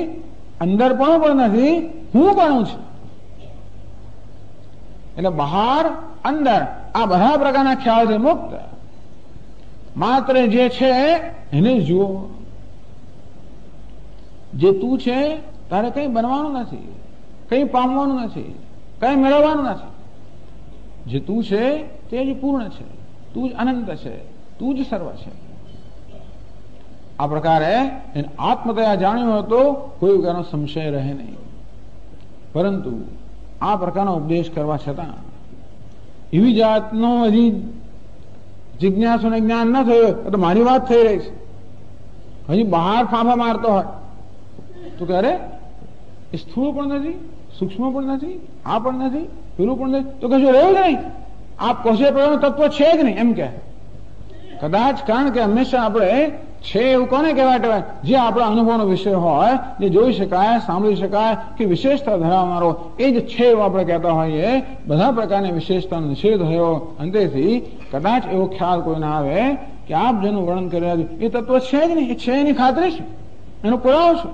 અંદર પણ નથી, હું પણ છું. એટલે બહાર અંદર આ બધા પ્રકારના ખ્યાલથી મુક્ત, માત્ર જે છે એને જુઓ. જે તું છે તારે કઈ બનવાનું નથી, કઈ પામવાનું નથી, કઈ મેળવવાનું નથી. જે તું છે તે જ પૂર્ણ છે, તું જ અનંત છે, તું જ સર્વ છે. આ પ્રકારે આત્મતયા જાણ્યું હતો કોઈ પ્રકારનો સંશય રહે નહીં. પરંતુ આ પ્રકારનો ઉપદેશ કરવા છતાં એવી જાતનો હજી જિજ્ઞાસુને જ્ઞાન ન થયું તો મારી વાત થઈ રહી છે. હજી બહાર ફાંફા મારતો હોય તો કે અરે એ સ્થૂળ પણ નથી, સૂક્ષ્મ પણ નથી, આ પણ નથી, પેલું પણ નથી, તો કશું રહ્યું જ નહીં. આપ કશે પ્રકારનું તત્વ છે જ નહીં એમ કે કદાચ. કારણ કે હંમેશા આપણે છે એવું કોને કહેવાય? જે આપણા અનુભવનો વિષય હોય, જે જોઈ શકાય, સાંભળી શકાય કે વિશેષતા ધરાવનારો, એ જ છે એવું આપણે કહેતા હોઈએ. બધા પ્રકારની વિશેષતાનો નિષેધ થયો અંતેથી કદાચ એવો ખ્યાલ કોઈને આવે કે આપ જેનું વર્ણન કરી રહ્યા છો એ તત્વ છે જ નહીં, એ છે એની ખાતરી છે, એનો પુરાવો છે.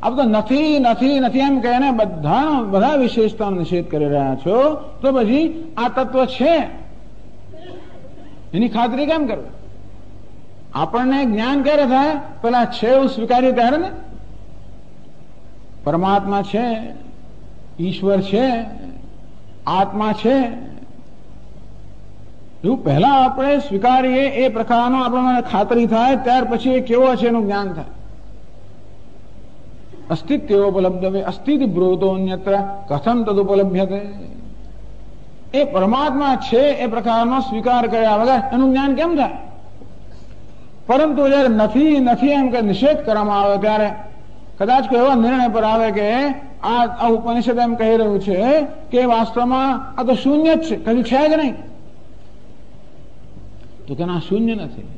આપ તો નથી નથી નથી એમ કહીને બધા વિશેષતાનો નિષેધ કરી રહ્યા છો, તો પછી આ તત્વ છે એની ખાતરી કેમ કરવી? આપણને જ્ઞાન ક્યારે થાય? પેલા છે એવું સ્વીકારીએ ત્યારે ને. પરમાત્મા છે, ઈશ્વર છે, આત્મા છે, એવું પહેલા આપણે સ્વીકારીએ, એ પ્રકારનો આપણને ખાતરી થાય, ત્યાર પછી એ કેવો છે એનું જ્ઞાન થાય. અસ્તિત્વોપલબ્ધ અસ્થિતિ બ્રોતો અન્યત્ર કથમ તદુપલભ્યતે. એ પરમાત્મા છે એ પ્રકારનો સ્વીકાર કર્યા વગર એનું જ્ઞાન કેમ થાય? પરંતુ જયારે નથી નથી એમ કે નિષેધ કરવામાં આવે ત્યારે કદાચ કોઈ એવા નિર્ણય પર આવે કે આ ઉપનિષદ એમ કહી રહ્યું છે કે વાસ્તવમાં આ તો શૂન્ય જ છે, કશું છે જ નહીં, તો કે ના, શૂન્ય નથી,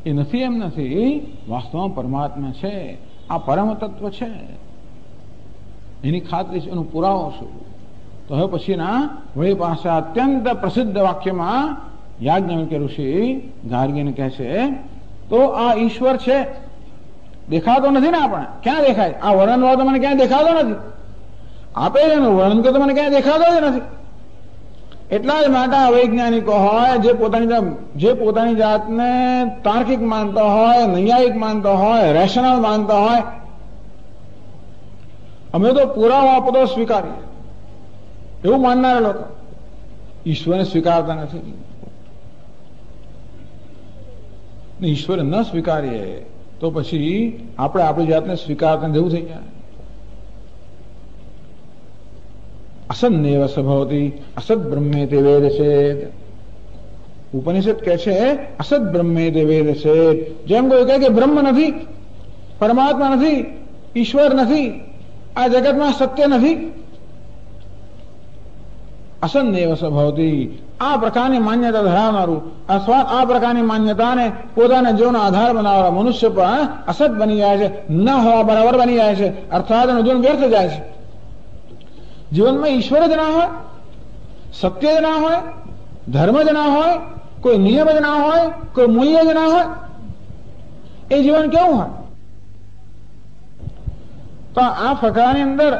એ નથી એમ નથી, વાસ્તવમાં પરમાત્મા છે, આ પરમ તત્વ છે, એની ખાતરી છે, એનો પુરાવો શું? તો હવે પછીના વળી પાસે અત્યંત પ્રસિદ્ધ વાક્યમાં યાજ્ઞવલ્ક્ય ઋષિ ગાર્ગીને કહે છે, તો આ ઈશ્વર છે, દેખાતો નથી ને આપણે? ક્યાં દેખાય? આ વર્ણન તો મને ક્યાંય દેખાતો નથી, આપે એનું વર્ણન તો મને ક્યાંય દેખાતો જ નથી. એટલા જ માટે વૈજ્ઞાનિકો હોય જે પોતાની જાતને તાર્કિક માનતા હોય, નૈયાયિક માનતા હોય, રેશનલ માનતા હોય, અમે તો પુરાવો આપો તો સ્વીકારીએ એવું માનનારા લોકો ઈશ્વરને સ્વીકારતા નથી. ઈશ્વર ન સ્વીકારીએ તો પછી આપણે આપણી જાતને સ્વીકારતા જેવું થઈ જાય. અસન્નેવ સભવતી અસદ બ્રહ્મેતે વેદ છેદ. ઉપનિષદ કહે છે અસદ બ્રહ્મેતે વેદ છેદ. જેમ કોઈ કહે કે બ્રહ્મ નથી, પરમાત્મા નથી, ઈશ્વર નથી, આ જગતમાં સત્ય નથી, અસન્નેવ સ્વભાવતી, આ પ્રકારની માન્યતા ધરાવનારું અથવા આ પ્રકારની માન્યતાને પોતાના જીવનનો આધાર બનાવનારા મનુષ્ય પણ અસત બની જાય છે, ન હોવા બરાબર બની જાય છે, અર્થાત એનું જીવન વ્યર્થ જાય છે. જીવનમાં ઈશ્વર જ ના હોય, સત્ય જ ના હોય, ધર્મ જ ના હોય, કોઈ નિયમ જ ના હોય, કોઈ મૂલ્ય જ ના હોય, એ જીવન કેવું હોય? તો આ પ્રકારની અંદર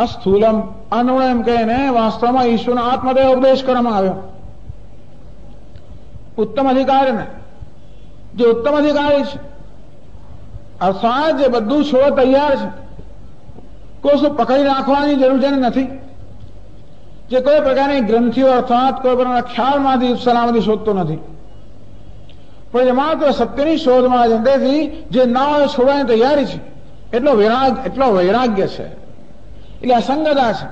અસ્થૂલમ અનુણ એમ કહીને વાસ્તવમાં ઈશ્વરનો આત્મદેવ ઉપદેશ કરવામાં આવ્યો. ઉત્તમ અધિકારીને, જે ઉત્તમ અધિકારી છે, અર્થાત જે બધું છોડવા તૈયાર છે, કોઈ શું પકડી રાખવાની જરૂર છે નથી, જે કોઈ પ્રકારની ગ્રંથિઓ અર્થાત કોઈ પ્રકારના ખ્યાલમાંથી સલામતી શોધતો નથી, પણ જે માત્ર સત્યની શોધમાં છે, તેથી જે ના હોય છોડવાની તૈયારી છે, એટલો વૈરાગ્ય છે, એટલે અસંગતા છે.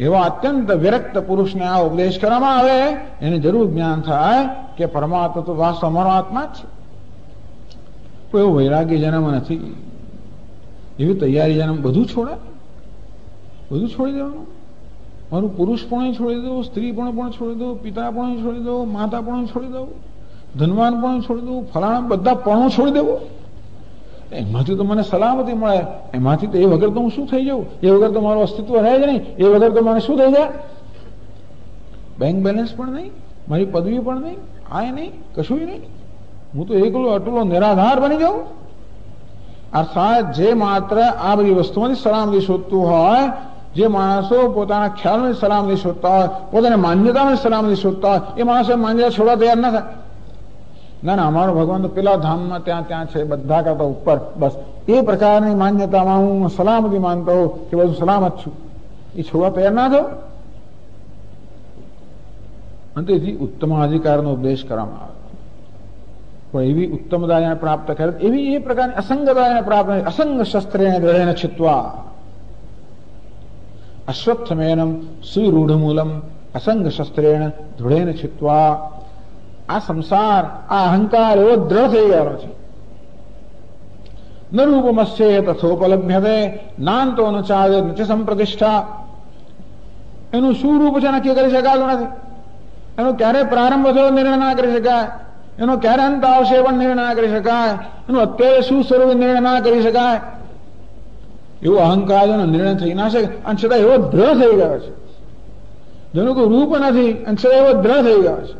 એવા અત્યંત વિરક્ત પુરુષને આ ઉપદેશ કરવામાં આવે, એને જરૂર જ્ઞાન થાય કે પરમાત્મા તો વાસ્તવ અમારો આત્મા જ છે. કોઈ એવો વૈરાગ્ય જન્મ નથી, એવી તૈયારી જન્મ બધું છોડે, બધું છોડી દેવાનું. મારું પુરુષ પણ છોડી દઉં, સ્ત્રી પણ છોડી દઉં, પિતા પણ છોડી દઉં, માતા પણ છોડી દઉં, ધનવાન પણ છોડી દઉં, ફલાણા બધા પણ છોડી દેવું. એમાંથી તો મને સલામતી મળે, એમાંથી તો એ વગર તો હું શું થઈ જાઉં, એ વગર તો મારું અસ્તિત્વ રહે જ નહીં, એ વગર તો મને શું થઈ જાય? બેંક બેલેન્સ પણ નહીં, મારી પદવી પણ નહીં, આ નહીં, કશું નહીં, હું તો એકલો અટલો નિરાધાર બની જાઉં. અર્થાત જે માત્ર આ બધી વસ્તુમાંથી સલામતી શોધતું હોય, જે માણસો પોતાના ખ્યાલની સલામતી શોધતા હોય, પોતાની માન્યતાની સલામતી શોધતા હોય, એ માણસો માન્યતા છોડવા તૈયાર ના થાય. ના, અમારો ભગવાન તો પેલા ધામમાં ત્યાં છે, બધા કરતા ઉપર, બસ એ પ્રકારની માન્યતામાં હું સલામતી માનતો હોઉં કે બધું સલામત છું, એ છોડવા તૈયાર ના થયો. અને તેથી ઉત્તમ અધિકારનો ઉપદેશ કરવામાં આવે, પણ એવી ઉત્તમતા એને પ્રાપ્ત કરે, એવી એ પ્રકારની અસંગતા એને પ્રાપ્ત, અસંગ શસ્ત્રેણ દ્રઢેન છિત્વા અશ્વત્થમેનમ સુરૂઢમૂલમ અસંગ શસ્ત્રેણ દૃઢેન છિત્વા. આ સંસાર, આ અહંકાર એવો દ્રઢ થઈ ગયેલો છે. ન રૂપમસ્ય તથોપલભ્યતે નાંતો ન ચાવે ન ચ સંપ્રતિષ્ઠા. એનું શું રૂપ છે નક્કી કરી શકાતું નથી, એનો ક્યારે પ્રારંભ થયો નિર્ણય ના કરી શકાય, એનો ક્યારે અંત આવશે પણ નિર્ણય ના કરી શકાય, એનું અત્યારે શું સ્વરૂપ નિર્ણય ના કરી શકાય. એવો અહંકાર જેનો નિર્ણય થઈ ના શકે, અને છતાં એવો દ્રઢ થઈ ગયો છે, જેનું કોઈ રૂપ નથી, અને છતાં એવો દ્રઢ થઈ ગયો છે.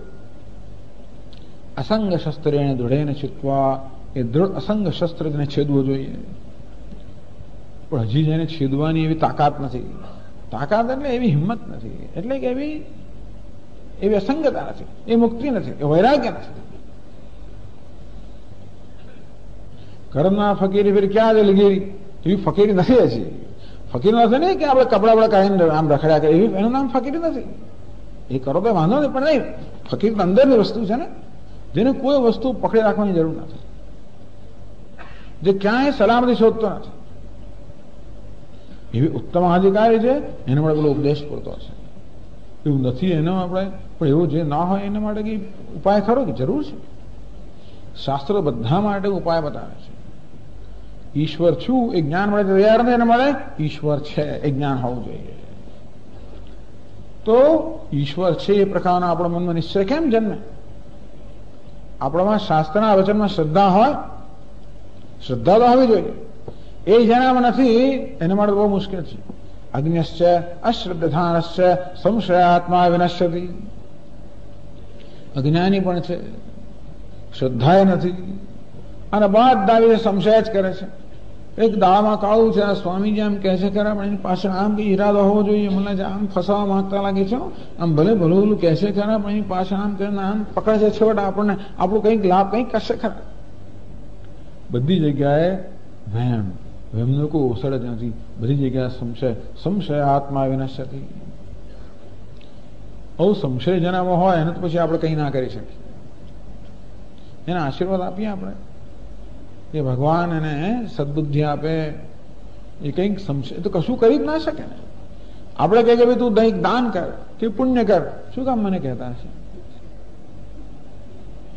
અસંગ શસ્ત્રેણ દૃઢેન છિત્વા, એ દૃઢ અસંગ શસ્ત્રને છેદવો જોઈએ, પણ હજી જેને છેદવાની એવી તાકાત નથી. તાકાત એટલે એવી હિંમત નથી, એટલે કે એવી અસંગતા નથી, એ મુક્તિ નથી, એ વૈરાગ્ય નથી. કર્મના ફકીરી ફિર ક્યાં દિલગીરી, એવી ફકીરી નથી હજી. ફકીર નથી નહીં કે આપણે કપડા બડા કાઢીને આમ રખડ્યા કરે, એનું નામ ફકીરી નથી. એ કરો તો વાંધો નહીં, પણ નહીં, ફકીર તો અંદરની વસ્તુ છે ને, જેને કોઈ વસ્તુ પકડી રાખવાની જરૂર નથી, જે ક્યાંય સલામતી શોધતો નથી. એવી ઉત્તમ અધિકારી છે, એના માટે પેલો ઉપદેશ પૂરતો છે. એવું નથી એનો આપણે, પણ એવું જે ના હોય એના માટે કઈ ઉપાય ખરો કે જરૂર છે? શાસ્ત્રો બધા માટે ઉપાય બતાવે છે. ઈશ્વર છું એ જ્ઞાન મળે તૈયાર નથી, એના માટે ઈશ્વર છે એ જ્ઞાન હોવું જોઈએ. તો ઈશ્વર છે એ પ્રકારનો આપણા મનમાં નિશ્ચય કેમ જન્મે? આપણામાં શાસ્ત્રના વચનમાં શ્રદ્ધા હોય, શ્રદ્ધા તો હોવી જોઈએ. એ જેનામાં નથી એના માટે બહુ મુશ્કેલ છે. અજ્ઞશ્ચ અશ્રદ્ધાનશ્ચ સંશયાત્મા વિનશ્યતિ. અજ્ઞાની પણ છે, શ્રદ્ધાએ નથી, અને બધા વિશે સંશય જ કરે છે. એક દાળમાં કાળું છે, સ્વામીજી આમ કહે છે ખરા, પણ એની પાછળ આમ કઈ ઈરાદો હોવો જોઈએ, મને આમ ફસાવા માંગતા લાગે છે, આમ ભલે ભલું કહે છે ખરા, પણ એની પાછળ આમ કરીને આમ પકડે છે છેવટે આપણને આપણું કંઈક લાભ કંઈક કરશે ખરા. બધી જગ્યાએ વહેમનો કોઈ ઓસડ જ નથી, બધી જગ્યાએ સંશય આત્મા વિનશ્યતિ. બહુ સંશય જેનામાં હોય એને તો પછી આપણે કંઈ ના કરી શકીએ. એના આશીર્વાદ આપીએ આપણે, એ ભગવાન એને સદબુદ્ધિ આપે. એ કંઈક સંશય તો કશું કરી જ ના શકે ને. આપણે કહીએ કે ભાઈ તું દૈનિક દાન કર કે પુણ્ય કર, શું કામ મને કહેતા હશે?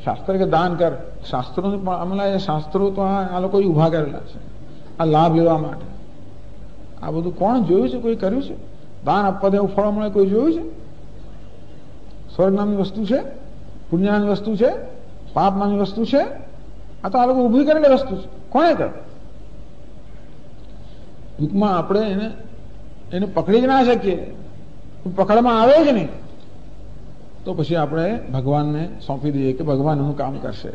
શાસ્ત્ર કે દાન કર, શાસ્ત્રો અમલા શાસ્ત્રો તો આ લોકો ઉભા કરેલા છે આ લાભ લેવા માટે. આ બધું કોણ જોયું છે? કોઈ કર્યું છે? દાન આપવા દેવું ફળ મળે કોઈ જોયું છે? સ્વર્ગ નામની વસ્તુ છે, પુણ્ય નામની વસ્તુ છે, પાપ નામની વસ્તુ છે? આ તો આ લોકો ઉભી કરેલી વસ્તુ છે. કોણે કરે? ટૂંકમાં આપણે એને પકડી જ ના શકીએ, પકડમાં આવે જ નહીં તો પછી આપણે ભગવાનને સોંપી દઈએ કે ભગવાન એનું કામ કરશે.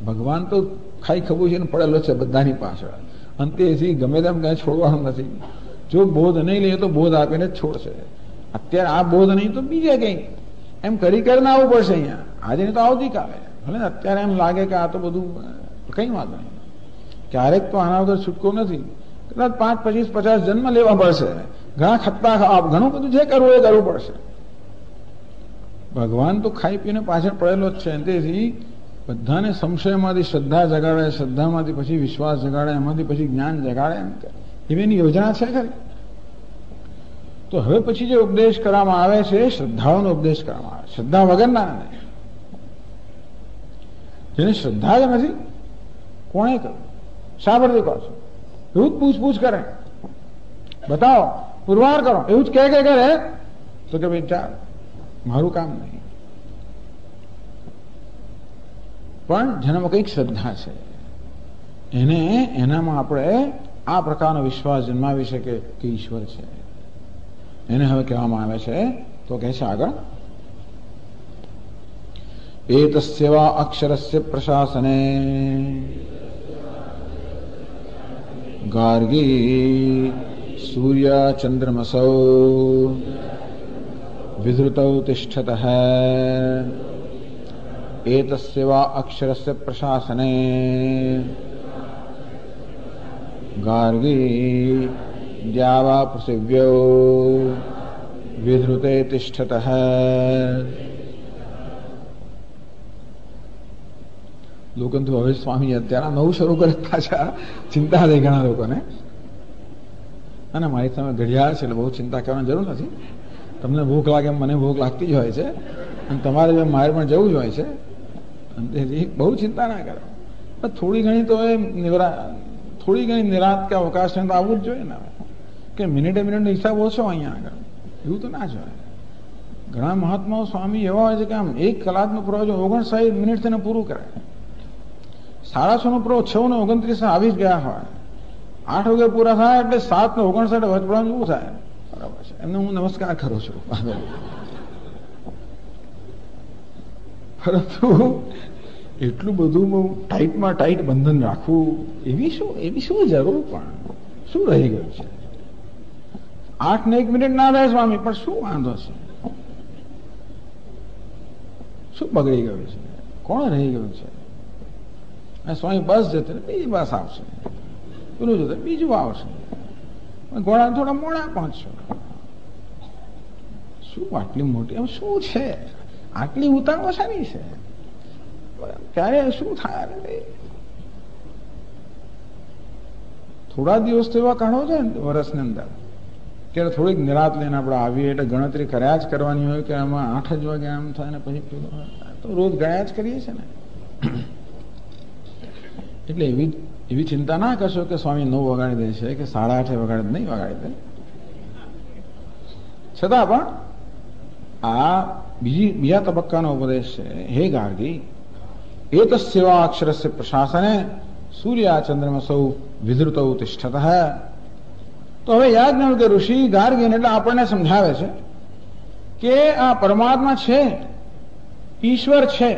ભગવાન તો ખાઈ ખબું છે ને પડેલો છે બધાની પાછળ. અંતે એથી ગમે તેમ કઈ છોડવાનું નથી. જો બોધ નહીં લે તો બોધ આપીને જ છોડશે. અત્યારે આ બોધ નહીં તો બીજે કઈ એમ કરી કરીને આવવું પડશે અહીંયા. આજે નહીં તો આવતીકાલે. ભલે અત્યારે એમ લાગે કે આ તો બધું કઈ વાત નહીં, ક્યારેક તો આના વગર છૂટકો નથી. કદાચ 5, 25, 50 જન્મ લેવા પડશે. ઘણા ખત્તા ઘણું બધું જે કરવું એ કરવું પડશે. ભગવાન તો ખાઈ પીને પાછળ પડેલો જ છે. તેથી બધાને સંશયમાંથી શ્રદ્ધા જગાડે, શ્રદ્ધામાંથી પછી વિશ્વાસ જગાડે, એમાંથી પછી જ્ઞાન જગાડે. એમ કે એવી યોજના છે ખરી. તો હવે પછી જે ઉપદેશ કરવામાં આવે છે એ શ્રદ્ધાઓનો ઉપદેશ કરવામાં આવે. શ્રદ્ધા વગરના નહીં. જેને શ્રદ્ધા જ નથી કોણે કહ્યું? શા પરથી કહો છો? એવું જ પૂછપૂછ કરે, બતાવો, પુરવાર કરો, એવું જ કે કરે તો કે ભાઈ ચાલ મારું કામ નહીં. પણ જેનામાં કંઈક શ્રદ્ધા છે એનામાં આપણે આ પ્રકારનો વિશ્વાસ જન્માવી શકીએ કે ઈશ્વર છે. એને હવે કહેવામાં આવે છે તો કહે છે આગળ, એતસ્યવા અક્ષરસ્ય પ્રશાસને ગાર્ગી સૂર્ય ચંદ્રમસૌ વિધૃતૌ તિષ્ઠતઃ. एतस्यवा अक्षरस्य प्रशासने गार्गी द्यावा पृथिव्यो विधृते तिष्ठतः. लोगों तो હવે સ્વામી અત્યારે નવું શરૂ કરે પાછા ચિંતા થઈ ઘણા લોકોને. અને મારી સામે ઘડિયાળ છે એટલે બહુ ચિંતા કરવાની જરૂર નથી. તમને ભૂખ લાગે મને ભૂખ લાગતી જ હોય છે અને તમારે મારે પણ જવું જ હોય છે. બહુ ચિંતા ના કરો. થોડી ઘણી તો થોડી ઘણી નિરાંત કે અવકાશ તો આવવું જ જોઈએ ને. કે મિનિટે મિનિટનો હિસાબ ઓછો અહીંયા આગળ એવું તો ના જોઈએ. ઘણા મહાત્માઓ સ્વામી એવા હોય છે કે આમ 1 કલાકનું પ્રવચન 59 મિનિટ તેને પૂરું કરે. 6:30 નો પ્રવચન 6:29 આવી જ ગયા હોય. 8 વાગે પૂરા થાય એટલે 7:59 વચપડાનું એવું થાય. બરાબર છે, એમને હું નમસ્કાર કરું છું. પરંતુ એટલું બધું ટાઈટમાં ટાઈટ બંધન રાખવું એવી શું જરૂર? પણ શું રહી ગયું છે? 8 ને 1 મિનિટ ના રહે સ્વામી, પણ શું વાંધો છે? શું બગડી ગયું છે? કોણ રહી ગયું છે? સ્વામી બસ જશે બીજી બસ આવશે, પેલું જશે બીજું આવશે, ઘોડા થોડા મોડા પહોંચશો. શું આટલી મોટી એમ શું છે? આટલી ઉતાવળ શાની છે? ક્યારે શું થાય? થોડા દિવસ તો એવા કાઢો છે ને વર્ષની અંદર ત્યારે થોડીક નિરાત લઈને આપણે આવીએ એટલે ગણતરી કર્યા જ કરવાની હોય કે આમાં 8 જ વાગે આમ થાય ને પછી તો રોજ ગયા જ કરીએ છીએ ને. એટલે એવી ચિંતા ના કરશો કે સ્વામી 9 વગાડી દે છે કે 8:30 વગાડે, નહીં વગાડી દે. છતાં પણ આ બીજા તબક્કાનો ઉપદેશ છે. હે ગાર્ગી, એતસ્યવા અક્ષરસ્ય પ્રશાસને સૂર્ય ચંદ્રમસૌ વિધૃતૌ તિષ્ઠતઃ. તો હવે યાદ ન કે ઋષિ ગાર્ગી એટલે આપણને સમજાવે છે કે આ પરમાત્મા છે, ઈશ્વર છે.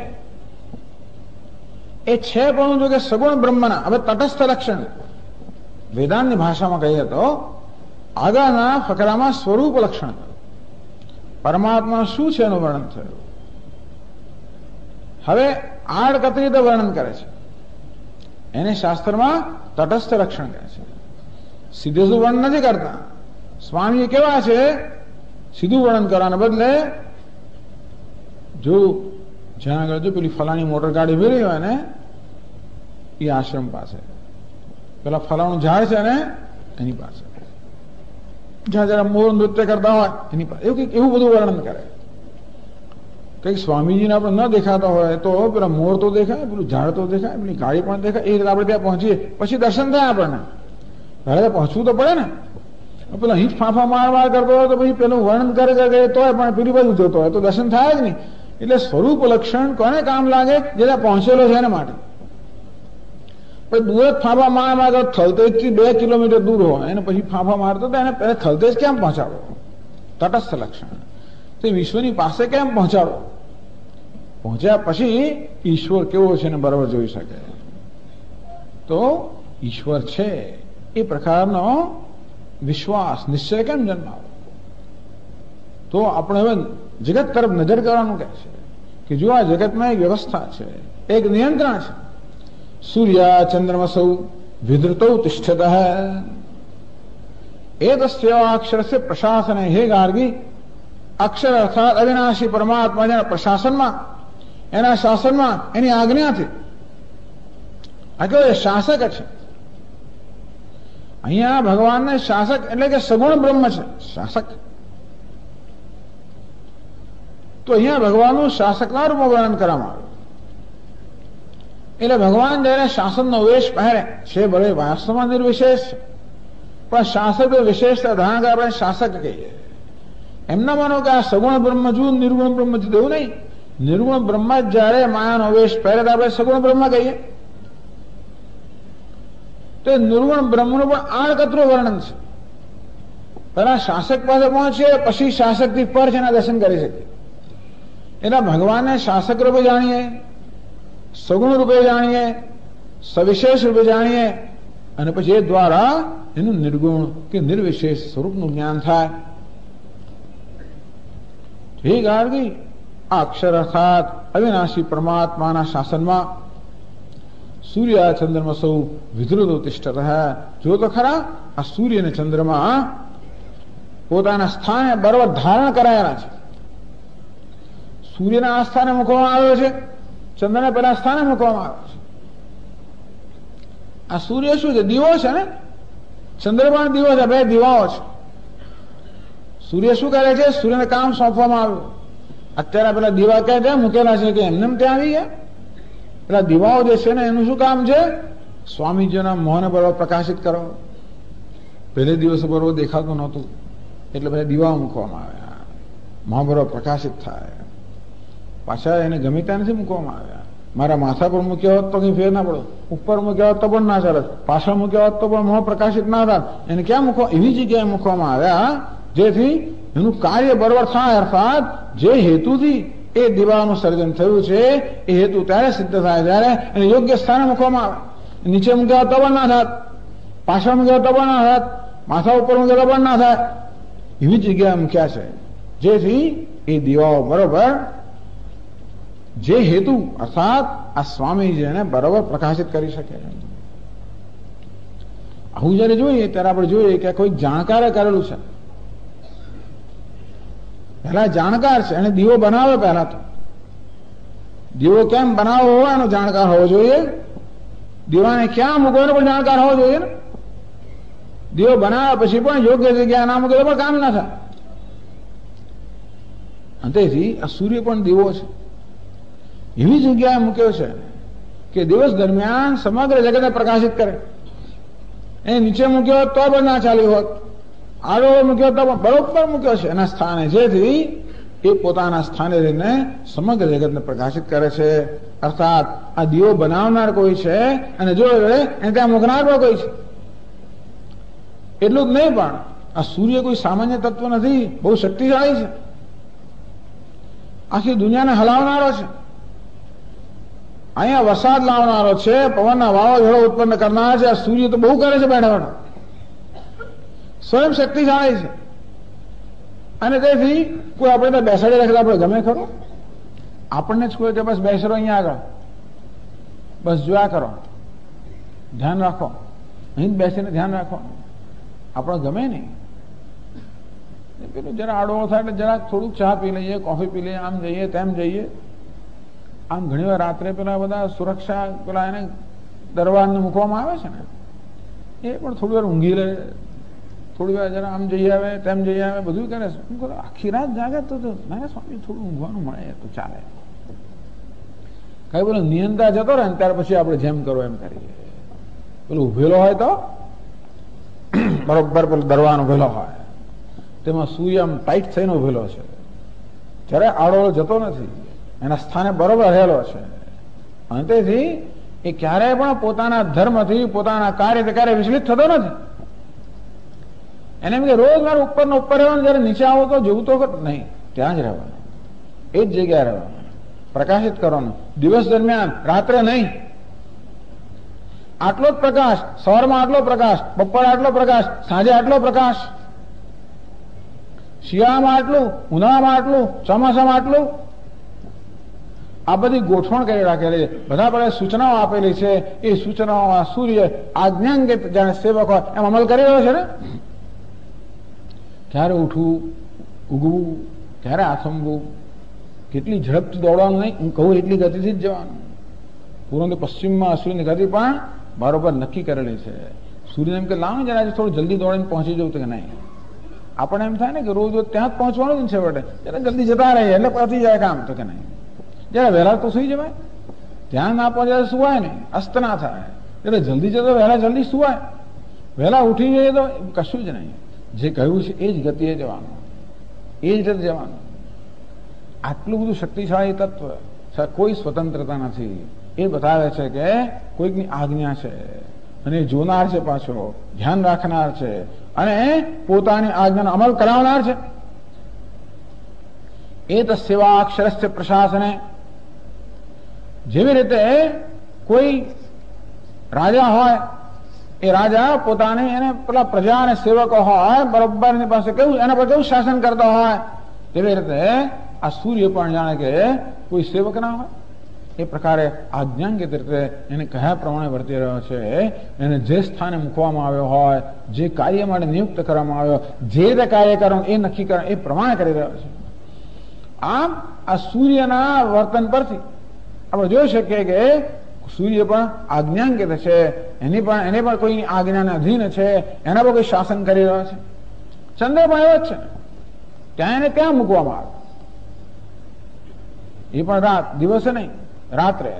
એ છે પણ જો કે સગુણ બ્રહ્મના હવે તટસ્થ લક્ષણ વેદાંતની ભાષામાં કહીએ તો આગળના ફકરામાં સ્વરૂપ લક્ષણ પરમાત્મા શું છે એનું વર્ણન થયું. હવે આડકતરી રીતે વર્ણન કરે છે. એને શાસ્ત્રમાં તટસ્થ લક્ષણ કહે છે. સીધે સીધું વર્ણન નથી કરતા. સ્વામી કેવા છે? સીધું વર્ણન કરવાને બદલે જો જ્યાં આગળ જો પેલી ફલાણી મોટર ગાડી ભરી હોય ને એ આશ્રમ પાસે, પેલા ફલાણું ઝાડ છે ને એની પાસે, જ્યાં જરા મોર નૃત્ય કરતા હોય એની પાસે, એવું બધું વર્ણન કરે. કંઈક સ્વામીજીને આપણે ન દેખાતા હોય તો પેલા મોર તો દેખાય, પેલું ઝાડ તો દેખાય, પેલી ગાડી પણ દેખાય, એ રીતે આપણે ત્યાં પહોંચીએ પછી દર્શન થાય આપણને. પહેલા પહોંચવું તો પડે ને. પેલો અહીં જ ફાંફા માર કરતો હોય તો પછી પેલું વર્ણન કરે તોય પણ પેલી બાજુ જોતો હોય તો દર્શન થાય જ નહીં. એટલે સ્વરૂપ લક્ષણ કોને કામ લાગે? જે ત્યાં પહોંચેલો છે એના માટે. પણ દૂર જ ફાંફા માર થલતેજથી 2 કિલોમીટર દૂર હોય એને પછી ફાંફા મારતો તો એને પહેલા થલતેજ કેમ પહોંચાડો? તટસ્થ લક્ષણ. તે વિશ્વની પાસે કેમ પહોંચાડો? પહોંચ્યા પછી ઈશ્વર કેવો છે એને બરાબર જોઈ શકે. તો ઈશ્વર છે એ પ્રકારનો વિશ્વાસ નિશ્ચય કેમ જન્માવો? તો આપણે હવે જગત તરફ નજર કરવાનું કહે છે કે જો આ જગતમાં એક વ્યવસ્થા છે, એક નિયંત્રણ છે. સૂર્ય ચંદ્રમસૌ વિધૃતૌ તિષ્ઠતઃ એતસ્ય અક્ષરસ્ય પ્રશાસને. હે ગાર્ગી, અક્ષર અર્થાત અવિનાશી પરમાત્મા જેના પ્રશાસનમાં, એના શાસનમાં, એની આજ્ઞાથી આ કેવો શાસક છે. અહીંયા ભગવાનને શાસક એટલે કે સગુણ બ્રહ્મ છે શાસક. તો અહીંયા ભગવાનનું શાસકના રૂપમાં વર્ણન કરવામાં આવ્યું. એટલે ભગવાન જયારે શાસનનો વેશ પહેરે છે, ભલે વાસ્તવમાં નિર્વિશેષ છે, પણ શાસક વિશેષતા ધારણ કરે આપણે શાસક કહીએ. એમના માનો કે આ સગુણ બ્રહ્મ જુદું, નિર્ગુણ બ્રહ્મ જુદું, એવું નહીં. નિર્ગુણ બ્રહ્મ જયારે માયાનો વેશ પહેરે તો આપણે સગુણ બ્રહ્મ કહીએ. તો નિર્ગુણ બ્રહ્મનું પણ આડકતરું વર્ણન છે. પેલા શાસક પાસે પહોંચીએ પછી શાસક થી પર છે એના દર્શન કરી શકીએ. એના ભગવાનને શાસક રૂપે જાણીએ, સગુણ રૂપે જાણીએ, સવિશેષ રૂપે જાણીએ અને પછી એ દ્વારા એનું નિર્ગુણ કે નિર્વિશેષ સ્વરૂપનું જ્ઞાન થાય. હે ગાર્ગી, આ અક્ષર અર્થાત અવિનાશી પરમાત્માના શાસનમાં સૂર્ય ચંદ્રમસૌ વિધૃતો તિષ્ઠતઃ. જો તો ખરા આ સૂર્ય અને ચંદ્રમાં પોતાના સ્થાને બરોબર ધારણ કરાયેલા છે. સૂર્યના આ સ્થાને મૂકવામાં આવ્યો છે, ચંદ્રના પેલા સ્થાને મૂકવામાં આવ્યો છે. આ સૂર્ય શું છે? દીવો છે ને. ચંદ્ર પણ દીવો છે, બે દીવાઓ છે. સૂર્ય શું કરે છે? સૂર્યને કામ સોંપવામાં આવ્યું. અત્યારે પેલા દીવા ક્યાં ત્યાં મૂકેલા છે કે એમને ત્યાં આવી ગયા? પેલા દીવાઓ જે છે ને એનું શું કામ છે? સ્વામીજીના મોહને બરોબર પ્રકાશિત કરો. પહેલે દિવસે બરોબર દેખાતું નહોતું એટલે બધા દીવાઓ મૂકવામાં આવ્યા, મોહ બરોબર પ્રકાશિત થાય. પાછા એને ગમે ત્યાં નથી મૂકવામાં આવ્યા. મારા માથા પર મૂક્યા હોત તો કઈ ફેર ના પડો, ઉપર મૂક્યા હોત તો પણ ના ચાલે, પાછળ મૂક્યા હોત તો પણ મોહ પ્રકાશિત ના થાય. એને ક્યાં મૂકવા? એવી જગ્યાએ મૂકવામાં આવ્યા જેથી એનું કાર્ય બરોબર થાય. અર્થાત જે હેતુથી એ દીવાનું સર્જન થયું છે એ હેતુ ત્યારે સિદ્ધ થાય જ્યારે એને યોગ્ય સ્થાને મૂકવામાં આવે. નીચે મૂક્યા તો પણ ના થાય, પાછળ મૂક્યા તો પણ ના થાય, માથા ઉપર મૂક્યા તો પણ ના થાય. એવી જગ્યાએ મૂક્યા છે જેથી એ દીવાઓ બરોબર જે હેતુ અર્થાત આ સ્વામીજીને બરોબર પ્રકાશિત કરી શકે. આવું જયારે જોઈએ ત્યારે આપણે જોઈએ કે કોઈ જાણકારે કરેલું છે. પહેલા જાણકાર છે એને દીવો બનાવે. પહેલા તો દીવો કેમ બનાવવો હોય એનો જાણકાર હોવો જોઈએ. દીવાને ક્યાં મૂકવાનો પણ જાણકાર હોવો જોઈએ ને. દીવો બનાવ્યા પછી પણ યોગ્ય જગ્યાએ ના મૂકે તો પણ કામ ના થાય. તેથી આ સૂર્ય પણ દીવો છે. એવી જગ્યાએ મૂક્યો છે કે દિવસ દરમિયાન સમગ્ર જગતને પ્રકાશિત કરે. એ નીચે મૂક્યો તો પણ ના ચાલ્યું હોત, આડો મૂક્યો તો પણ બરોબર મૂક્યો છે એના સ્થાને, જેથી એ પોતાના સ્થાને રહીને સમગ્ર જગતને પ્રકાશિત કરે છે. અર્થાત આ દીવો બનાવનાર કોઈ છે અને જો એને ત્યાં મૂકનાર પણ કોઈ છે. એટલું જ નહીં પણ આ સૂર્ય કોઈ સામાન્ય તત્વ નથી, બહુ શક્તિશાળી છે. આખી દુનિયાને હલાવનારો છે. અહીંયા વરસાદ લાવનારો છે, પવનના વાવાઝોડા ઉત્પન્ન કરનાર છે. આ સૂર્ય તો બહુ કરે છે બેઠા બેઠા, સ્વયં શક્તિશાળી છે. અને તેથી કોઈ આપણે બેસાડી રાખે આપણે ગમે ખરું? આપણને જ કોઈ કે બસ બેસરો અહીંયા આગળ, બસ જોયા કરો, ધ્યાન રાખો, અહીં જ બેસીને ધ્યાન રાખો, આપણે ગમે નહીં. પેલું જરા આડો થાય એટલે જરાક થોડુંક ચા પી લઈએ, કોફી પી લઈએ, આમ જઈએ તેમ જઈએ. આમ ઘણી વાર રાત્રે પેલા બધા સુરક્ષા પેલા એને દરવાજને મૂકવામાં આવે છે ને, એ પણ થોડી વાર ઊંઘી લે, થોડી વાર જરા આમ જઈ આવે તેમ જઈ આવે બધું કરે. હું કહું આખી રાત જાગે તો ના સ્વામી થોડું ઊંઘવાનું મળે તો ચાલે. કઈ બોલો નિયંત્રા જતો રહે ને ત્યાર પછી આપણે જેમ કરો એમ કરીએ. પેલો ઉભેલો હોય તો બરોબર પેલો દરવાનો ઉભેલો હોય તેમાં સૂર્ય આમ ટાઈટ થઈને ઉભેલો છે, જ્યારે આડો જતો નથી, એના સ્થાને બરોબર રહેલો છે. અને તેથી એ ક્યારેય પણ પોતાના ધર્મથી પોતાના કાર્યથી ક્યારેય વિચલિત થતો નથી. એને એમ કે રોજ મારે ઉપર ને ઉપર રહેવાનું, જયારે નીચે આવો તો જેવું તો નહીં, ત્યાં જ રહેવાનું, એ જ જગ્યાએ રહેવાનું, પ્રકાશિત કરવાનું દિવસ દરમિયાન, રાત્રે નહીં. આટલો જ પ્રકાશ, સવારમાં આટલો પ્રકાશ, બપોરે આટલો પ્રકાશ, સાંજે આટલો પ્રકાશ, શિયાળામાં આટલું, ઉનાળામાં આટલું, ચોમાસામાં આટલું. આ બધી ગોઠવણ કરી રાખેલી છે, બધા બધા સૂચનાઓ આપેલી છે. એ સૂચનાઓમાં સૂર્ય આજ્ઞાંકિત જાણે સેવક હોય એમ અમલ કરી રહ્યો છે ને. ક્યારે ઉઠવું, ઉગવું, ક્યારે આથમવું, કેટલી ઝડપથી દોડવાનું નહીં, હું કહું એટલી ગતિથી જ જવાનું. પૂર્વ પશ્ચિમમાં સૂર્યની ગતિ પણ બરોબર નક્કી કરેલી છે. સૂર્ય એમ કે લાવો જરા થોડું જલ્દી દોડીને પહોંચી જવું તો કે નહીં. આપણે એમ થાય ને કે રોજ ત્યાં જ પહોંચવાનું જ છે વટે, જરા જલ્દી જતા રહીએ એટલે પહોંચી જાય કામ, તો કે નહીં, જરા વહેલા તો સુઈ જવાય. ત્યાં ના પહોંચે સુવાય નહીં, અસ્ત ના થાય. એટલે જલ્દી જતો વહેલા જલ્દી સુવાય, વહેલા ઉઠી જઈએ તો કશું જ નહીં. જે કહ્યું છે એ જ ગતિએ જવાનું, એ જ રીતે જવાનું. આટલું બધું શક્તિશાળી તત્વ, કોઈ સ્વતંત્રતા નથી. એ બતાવે છે કે કોઈકની આજ્ઞા છે અને જોનાર છે, પાછો ધ્યાન રાખનાર છે અને પોતાની આજ્ઞાનો અમલ કરાવનાર છે. એ તો સેવા અક્ષરસ્ય પ્રશાસને, જેવી રીતે કોઈ રાજા હોય, એ રાજા પોતાની એને પેલા પ્રજા અને સેવકો હોય બરોબર એની પાસે કેવું એના પર કેવું શાસન કરતો હોય, તેવી રીતે આ સૂર્ય પણ જાણે કે કોઈ સેવક ના હોય. એ પ્રકારે આજ્ઞાંકિત રીતે એને કયા પ્રમાણે વર્તી રહ્યો છે, એને જે સ્થાને મૂકવામાં આવ્યો હોય, જે કાર્ય માટે નિયુક્ત કરવામાં આવ્યો, જે રીતે કાર્ય કરવાનું એ નક્કી કરે એ પ્રમાણે કરી રહ્યો છે. આમ આ સૂર્યના વર્તન પરથી આપણે જોઈ શકીએ કે સૂર્ય પણ આજ્ઞાંકિત છે, એને પણ કોઈ આજ્ઞાને અધીન છે, એના પર કોઈ શાસન કરી રહ્યો છે. ચંદ્ર પણ એવો જ છે, ત્યાં એને ક્યાં મૂકવામાં આવે, એ પણ રાત, દિવસે નહીં, રાત્રે.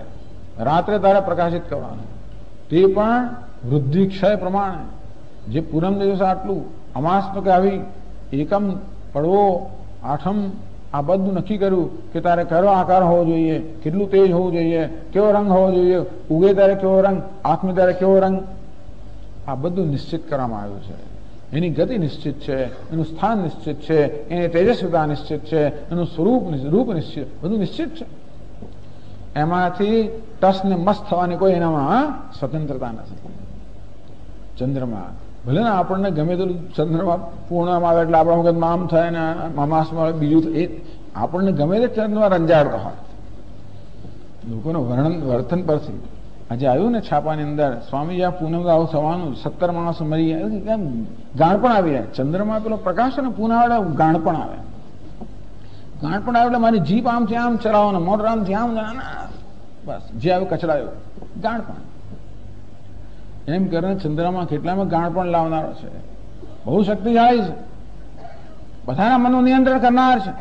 રાત્રે તારે પ્રકાશિત કરવાનું, તે પણ વૃદ્ધિ ક્ષય પ્રમાણે. જે પૂનમ દિવસે આટલું, અમાસ તો કે આવી એકમ, પડવો, આઠમ, આ બધું નક્કી કર્યું કે તારે કયો આકાર હોવો જોઈએ, કેટલું તેજ હોવું જોઈએ, કેવો રંગ હોવો જોઈએ, ઉગે ત્યારે કેવો રંગ, આથમે ત્યારે કેવો રંગ, આ બધું નિશ્ચિત કરવામાં આવ્યું છે. એની ગતિ નિશ્ચિત છે, એનું સ્થાન નિશ્ચિત છે, એની તેજસ્વીતા નિશ્ચિત છે, એનું રૂપ નિશ્ચિત, બધું નિશ્ચિત છે. એમાંથી ટસ ને મસ્ત થવાની કોઈ એનામાં સ્વતંત્રતા નથી. ચંદ્રમાં ભલે ને આપણને ગમે તેટલું ચંદ્રમાં પૂર્ણમાં આવે એટલે આપણા મગજમાં આમ થાય ને અમાસમાં બીજું, એ આપણને ગમે તે ચંદ્રમાં રંજાડતો હોય. લોકોનું વર્તન પરથી આજે આવ્યું ને છાપાની અંદર, સ્વામી આ પૂનમ આવું થવાનું, 17 માણસો મરી ગયા, કેમ ગાણ પણ આવી જાય. ચંદ્રમાં પેલો પ્રકાશ ને પૂનમ આવે ગાણ પણ આવે. ગાણ પણ આવે એટલે મારી જીપ આમથી આમ ચલાવવાનો, મોટર આમથી આમ, બસ જે આવ્યું કચડાયું, ગાણ પણ. એમ કરીને ચંદ્રમાં કેટલામાં ગાણ પણ લાવનારો છે, બહુ શક્તિશાળી છે, બધાના મનનું નિયંત્રણ કરનાર છે.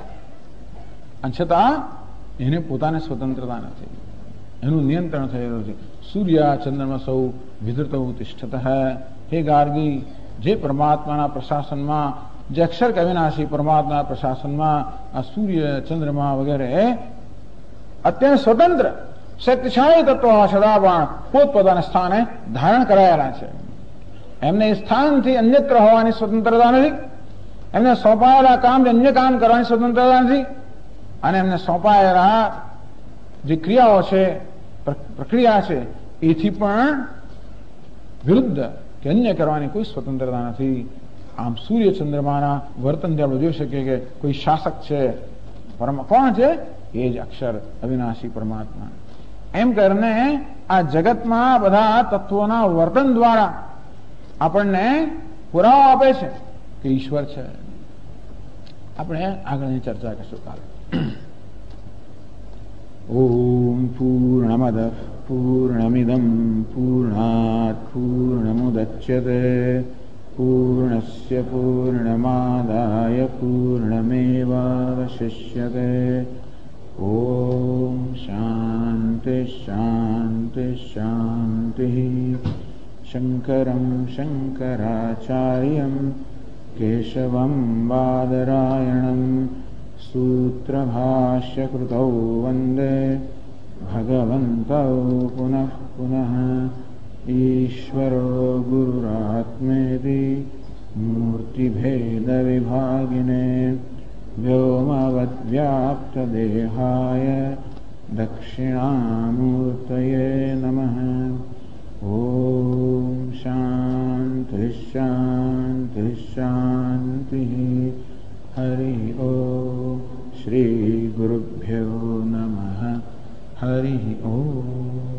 અને છતાં એને પોતાને સ્વતંત્રતા નથી, એનું નિયંત્રણ થયેલું છે. સૂર્ય ચંદ્રમાં સૌ વિધૃત તિષ્ઠત હે ગાર્ગી, જે પરમાત્માના પ્રશાસનમાં, જે અક્ષર કે અવિનાશી પરમાત્મા પ્રશાસનમાં આ સૂર્ય ચંદ્રમા વગેરે અત્યંત સ્વતંત્ર શક્તિશાળી તત્વો સદાપણ પોતપોતાના સ્થાને ધારણ કરાયેલા છે. એમને સ્થાનથી અન્યત્ર હોવાની સ્વતંત્રતા નથી, એમને સોંપાયેલા કામ અન્ય કામ કરવાની સ્વતંત્રતા નથી, અને એમને સોંપાયેલા જે ક્રિયાઓ છે, પ્રક્રિયા છે, એથી પણ વિરુદ્ધ કે અન્ય કરવાની કોઈ સ્વતંત્રતા નથી. આમ સૂર્ય ચંદ્રમાના વર્તનથી આપણે જોઈ શકીએ કે કોઈ શાસક છે, કોણ છે? એ જ અક્ષર અવિનાશી પરમાત્મા. એમ કરીને આ જગતમાં બધા તત્વોના વર્તન દ્વારા આપણને પુરાવો આપે છે કે ઈશ્વર છે. આપણે આગળની ચર્ચા કરીશું કાલે. ઓમ પૂર્ણમદ પૂર્ણમિદમ પૂર્ણાત પૂર્ણમુદચ્યતે पूर्णस्य पूर्णमादाय पूर्णमेवावशिष्यते। ॐ शान्ति शान्ति शान्तिः। शङ्करं शङ्कराचार्यं केशवं बादरायणं सूत्रभाष्यकृतौ वन्दे भगवन्तौ पुनः पुनः। ईश्वरो गुरुरात्मेति मूर्तिभेदविभागिने व्योमवद्व्याप्तदेहाय दक्षिणामूर्तये नमः। ॐ शान्ति शान्ति शान्तिः। हरि ओम। श्री गुरुभ्यो नमः। हरि ओम।